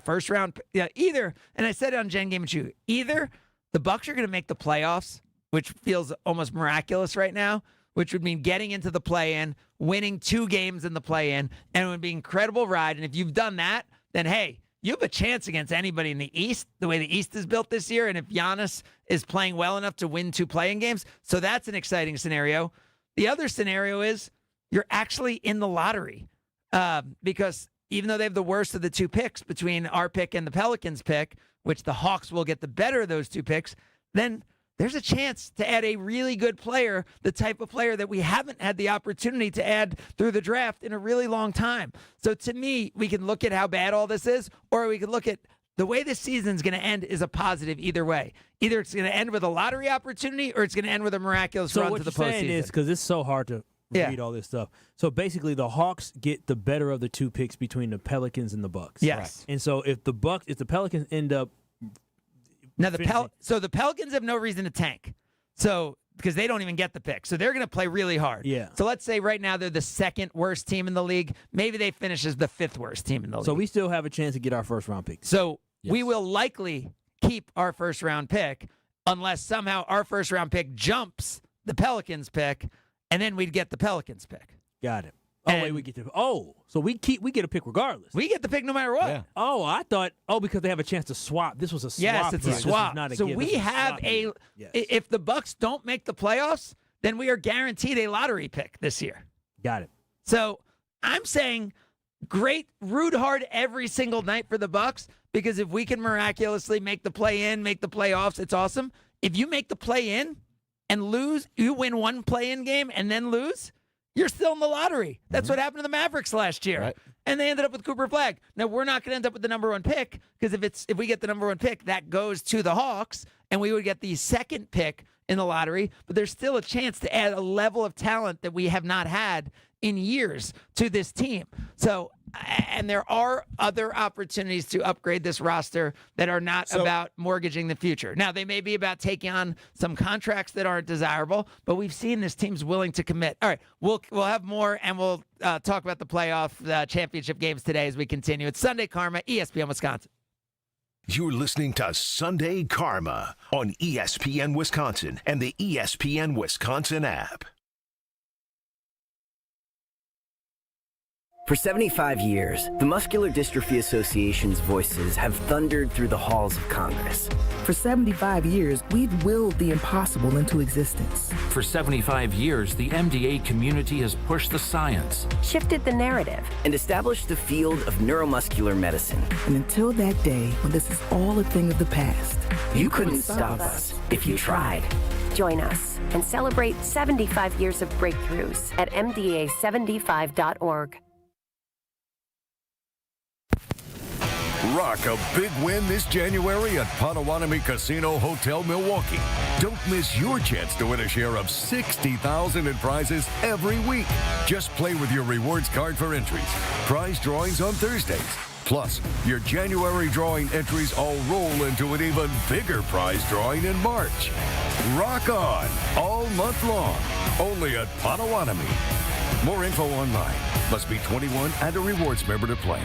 first round, either, and I said it on Jen Game and Chew, either the Bucks are going to make the playoffs, which feels almost miraculous right now, which would mean getting into the play-in, winning 2 games in the play-in, and it would be an incredible ride. And if you've done that, then hey, you have a chance against anybody in the East, the way the East is built this year. And if Giannis is playing well enough to win 2 play-in games, so that's an exciting scenario. The other scenario is you're actually in the lottery, because even though they have the worst of the 2 picks between our pick and the Pelicans pick, which the Hawks will get the better of those 2 picks, then there's a chance to add a really good player, the type of player that we haven't had the opportunity to add through the draft in a really long time. So to me, we can look at how bad all this is, or we can look at the way this season's going to end is a positive either way. Either it's going to end with a lottery opportunity, or it's going to end with a miraculous run to the postseason. So what you're saying is, because it's so hard to read all this stuff. So basically, the Hawks get the better of the 2 picks between the Pelicans and the Bucks. Yes. Right. And so if the Pelicans end up so the Pelicans have no reason to tank. So because they don't even get the pick. So they're going to play really hard. Yeah. So let's say right now they're the 2nd worst team in the league. Maybe they finish as the 5th worst team in the league. So we still have a chance to get our first round pick. So we will likely keep our first round pick unless somehow our first round pick jumps the Pelicans pick, and then we'd get the Pelicans pick. Got it. So we get a pick regardless. We get the pick no matter what. Yeah. Oh, I thought, because they have a chance to swap. This was a swap. Yes, it's a swap. So we have if the Bucks don't make the playoffs, then we are guaranteed a lottery pick this year. Got it. So I'm saying great, root hard every single night for the Bucks, because if we can miraculously make the play-in, make the playoffs, it's awesome. If you make the play-in and lose, you win 1 play-in game and then lose, you're still in the lottery. That's what happened to the Mavericks last year. Right. And they ended up with Cooper Flagg. Now, we're not going to end up with the number 1 pick, because if we get the number 1 pick, that goes to the Hawks, and we would get the 2nd pick in the lottery. But there's still a chance to add a level of talent that we have not had in years to this team. So, and there are other opportunities to upgrade this roster that are not about mortgaging the future. Now, they may be about taking on some contracts that aren't desirable, but we've seen this team's willing to commit. All right, we'll have more, and we'll talk about the playoff championship games today as we continue. It's Sunday Karma, ESPN Wisconsin. You're listening to Sunday Karma on ESPN Wisconsin and the ESPN Wisconsin app. For 75 years, the Muscular Dystrophy Association's voices have thundered through the halls of Congress. For 75 years, we've willed the impossible into existence. For 75 years, the MDA community has pushed the science, shifted the narrative, and established the field of neuromuscular medicine. And until that day, when this is all a thing of the past, you couldn't stop us if you tried. Join us and celebrate 75 years of breakthroughs at MDA75.org. Rock a big win this January at Potawatomi Casino Hotel Milwaukee. Don't miss your chance to win a share of $60,000 in prizes every week. Just play with your rewards card for entries. Prize drawings on Thursdays. Plus, your January drawing entries all roll into an even bigger prize drawing in March. Rock on all month long, only at Potawatomi. More info online. Must be 21 and a rewards member to play.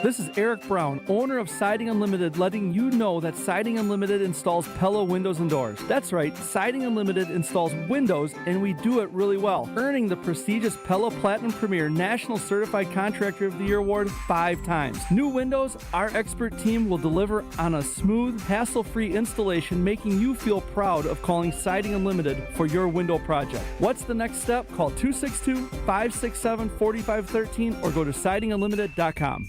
This is Eric Brown, owner of Siding Unlimited, letting you know that Siding Unlimited installs Pella windows and doors. That's right, Siding Unlimited installs windows, and we do it really well, earning the prestigious Pella Platinum Premier National Certified Contractor of the Year award 5 times. New windows, our expert team will deliver on a smooth, hassle-free installation, making you feel proud of calling Siding Unlimited for your window project. What's the next step? Call 262-567-4513 or go to sidingunlimited.com.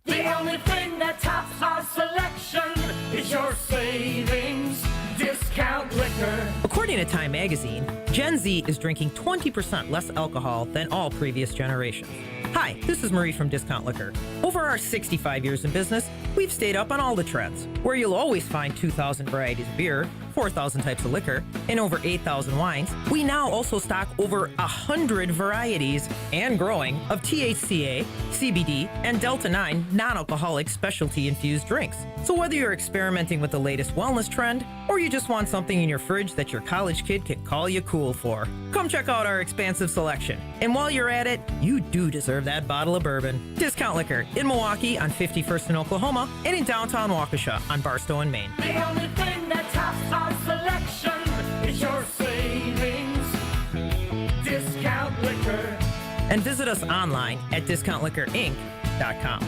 The only thing that tops our selection is your savings discount liquor. According to Time magazine, Gen Z is drinking 20% less alcohol than all previous generations. Hi, this is Marie from Discount Liquor. Over our 65 years in business, we've stayed up on all the trends, where you'll always find 2,000 varieties of beer, 4,000 types of liquor, and over 8,000 wines. We now also stock over 100 varieties and growing of THCA, CBD, and Delta-9 non-alcoholic specialty-infused drinks. So whether you're experimenting with the latest wellness trend, or you just want something in your fridge that your college kid can call you cool for, come check out our expansive selection. And while you're at it, you do deserve that bottle of bourbon. Discount Liquor in Milwaukee on 51st in Oklahoma and in downtown Waukesha on Barstow and Maine. The only thing that tops our selection is your savings discount liquor. And visit us online at discountliquorinc.com.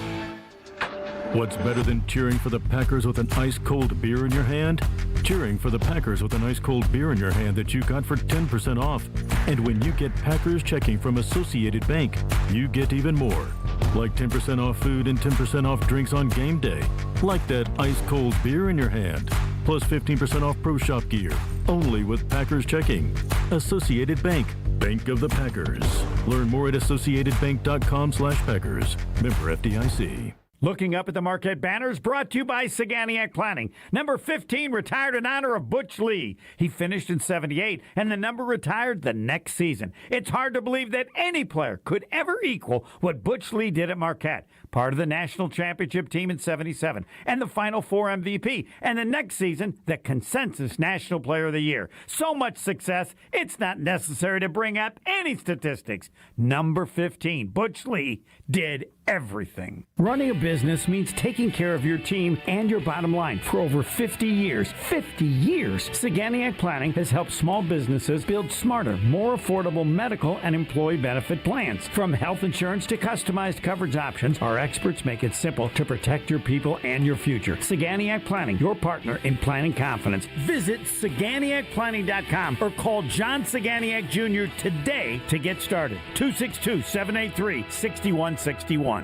What's better than cheering for the Packers with an ice-cold beer in your hand? Cheering for the Packers with an ice-cold beer in your hand that you got for 10% off. And when you get Packers checking from Associated Bank, you get even more. Like 10% off food and 10% off drinks on game day. Like that ice-cold beer in your hand. Plus 15% off Pro Shop gear. Only with Packers checking. Associated Bank. Bank of the Packers. Learn more at associatedbank.com/Packers. Member FDIC. Looking up at the Marquette banners, brought to you by Saganiac Planning. Number 15 retired in honor of Butch Lee. He finished in 78, and the number retired the next season. It's hard to believe that any player could ever equal what Butch Lee did at Marquette. Part of the national championship team in 77, and the Final Four MVP, and the next season, the consensus National Player of the Year. So much success, it's not necessary to bring up any statistics. Number 15, Butch Lee, did everything. Running a business means taking care of your team and your bottom line. For over 50 years, Saganiac Planning has helped small businesses build smarter, more affordable medical and employee benefit plans. From health insurance to customized coverage options, our experts make it simple to protect your people and your future. Saganiac Planning, your partner in planning confidence. Visit SaganiacPlanning.com or call John Saganiac Jr. today to get started. 262-783-6161.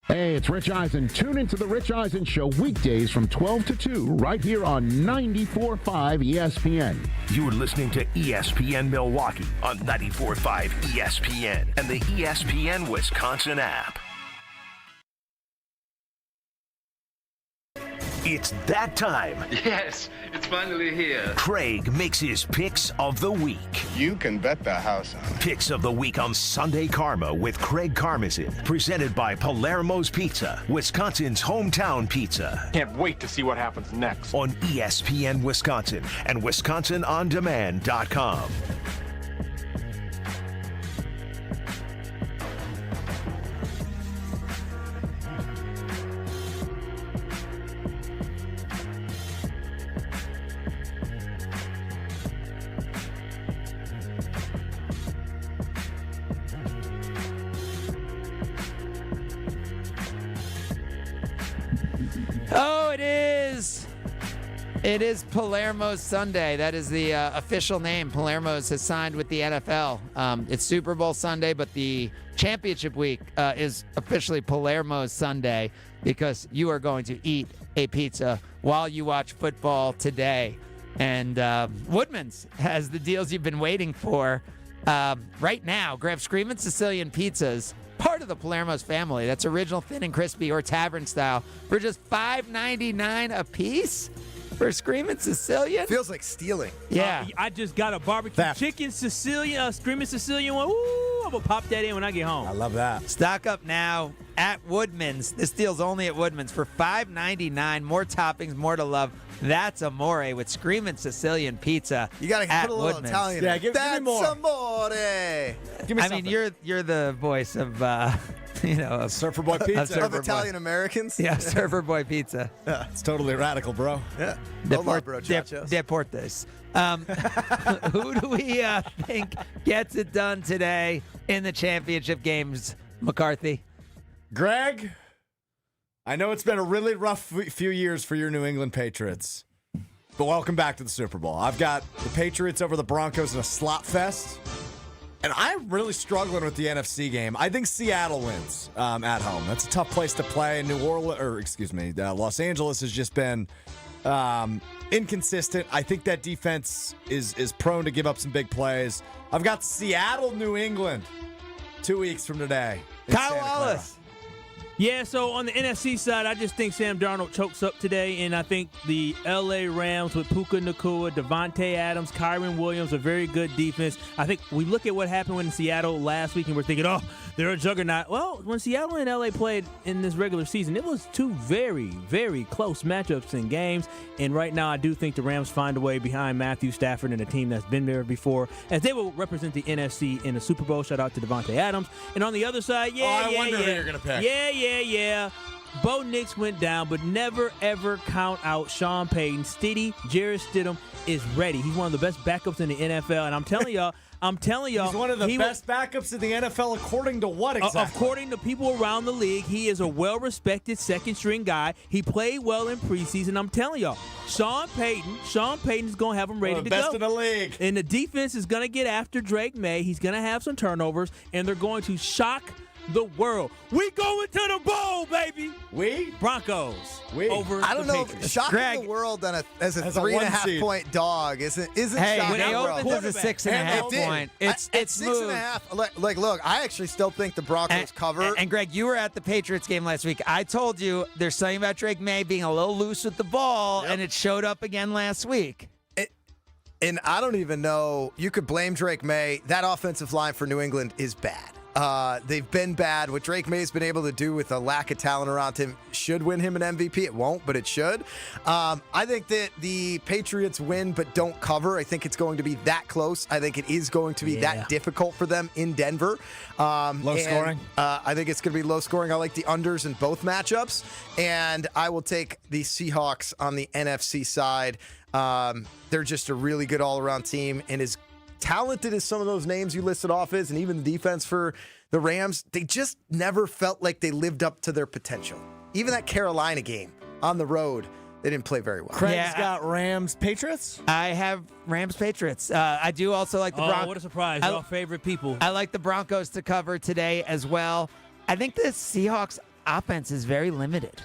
Hey, it's Rich Eisen. Tune into The Rich Eisen Show weekdays from 12 to 2 right here on 94.5 ESPN. You're listening to ESPN Milwaukee on 94.5 ESPN and the ESPN Wisconsin app. It's that time. Yes, it's finally here. Craig makes his picks of the week. You can bet the house on it. Picks of the week on Sunday Karma with Craig Karmazin. Presented by Palermo's Pizza, Wisconsin's hometown pizza. Can't wait to see what happens next. On ESPN Wisconsin and WisconsinOnDemand.com. Oh, it is. It is Palermo's Sunday. That is the official name. Palermo's has signed with the NFL. It's Super Bowl Sunday, but the championship week is officially Palermo's Sunday because you are going to eat a pizza while you watch football today. And Woodman's has the deals you've been waiting for right now. Grab Screamin' Sicilian Pizzas, part part of the Palermo's family. That's original thin and crispy or tavern style for just $5.99 a piece for Screaming Sicilian. Feels like stealing. Yeah. I just got a barbecue chicken Sicilian, Screaming Sicilian one. Ooh, I'm going to pop that in when I get home. I love that. Stock up now at Woodman's. This deal's only at Woodman's for $5.99. More toppings, more to love. That's amore with Screaming Sicilian pizza. You got to put a little Woodman's. Italian. Yeah, give me more. That's amore. Give me I mean, you're the voice of, of Surfer Boy Pizza. Of Italian Americans? Yeah, Surfer Boy Pizza. Yeah, it's totally radical, bro. Yeah. Hold on, bro, chachos. Deportes. Who do we think gets it done today in the championship games, McCarthy? Greg, I know it's been a really rough few years for your New England Patriots, but welcome back to the Super Bowl. I've got the Patriots over the Broncos in a slot fest, and I'm really struggling with the NFC game. I think Seattle wins at home. That's a tough place to play. Los Angeles has just been inconsistent. I think that defense is prone to give up some big plays. I've got Seattle, New England, 2 weeks from today. Kyle Wallace. Yeah, so on the NFC side, I just think Sam Darnold chokes up today, and I think the L.A. Rams with Puka Nacua, Devontae Adams, Kyron Williams, a very good defense. I think we look at what happened in Seattle last week, and we're thinking, they're a juggernaut. Well, when Seattle and L.A. played in this regular season, it was two very, very close matchups in games, and right now I do think the Rams find a way behind Matthew Stafford and a team that's been there before, as they will represent the NFC in the Super Bowl. Shout out to Devontae Adams. And on the other side, I wonder who you're going to pick. Yeah. Bo Nix went down, but never, ever count out Sean Payton. Jarrett Stidham is ready. He's one of the best backups in the NFL, and I'm telling y'all, he's one of the best backups in the NFL according to what exactly? According to people around the league, he is a well-respected second-string guy. He played well in preseason. I'm telling y'all, Sean Payton is going to have him ready to go. Best in the league. And the defense is going to get after Drake May. He's going to have some turnovers, and they're going to shock the world. We going to the bowl, baby. We? Broncos. Over I don't the know. Patriots. Shocking Greg, the world as a 3.5 point dog isn't hey, shocking. when they opened as a 6.5 point, it's 6.5. Like, look, I actually still think the Broncos cover. And Greg, you were at the Patriots game last week. I told you there's something about Drake May being a little loose with the ball, and it showed up again last week. And I don't even know. You could blame Drake May. That offensive line for New England is bad. They've been bad. What Drake May's been able to do with a lack of talent around him should win him an MVP. It won't, but it should. I think that the Patriots win but don't cover. I think it's going to be that close. I think it is going to be that difficult for them in Denver. Low scoring? I think it's going to be low scoring. I like the unders in both matchups. And I will take the Seahawks on the NFC side. They're just a really good all-around team, and as talented as some of those names you listed off is, and even the defense for the Rams, they just never felt like they lived up to their potential. Even that Carolina game on the road, they didn't play very well. Craig's got Rams Patriots? I have Rams Patriots. I do also like the Broncos. What a surprise. Your favorite people. I like the Broncos to cover today as well. I think the Seahawks offense is very limited.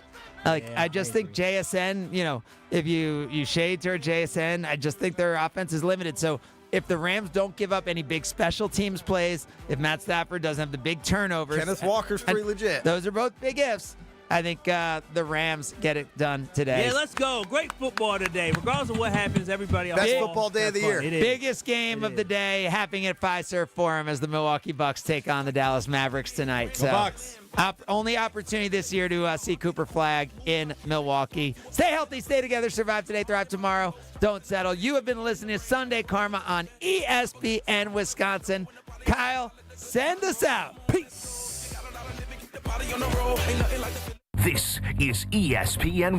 I just think JSN, if you shade toward JSN, I just think their offense is limited. So if the Rams don't give up any big special teams plays, if Matt Stafford doesn't have the big turnovers. Kenneth Walker's pretty legit. Those are both big ifs. I think the Rams get it done today. Yeah, let's go. Great football today. Regardless of what happens, everybody Best football day of the year. Biggest game of the day happening at Fiserv Forum as the Milwaukee Bucks take on the Dallas Mavericks tonight. So, Bucks. Only opportunity this year to see Cooper Flag in Milwaukee. Stay healthy, stay together, survive today, thrive tomorrow. Don't settle. You have been listening to Sunday Karma on ESPN Wisconsin. Kyle, send us out. Peace. This is ESPN Wisconsin.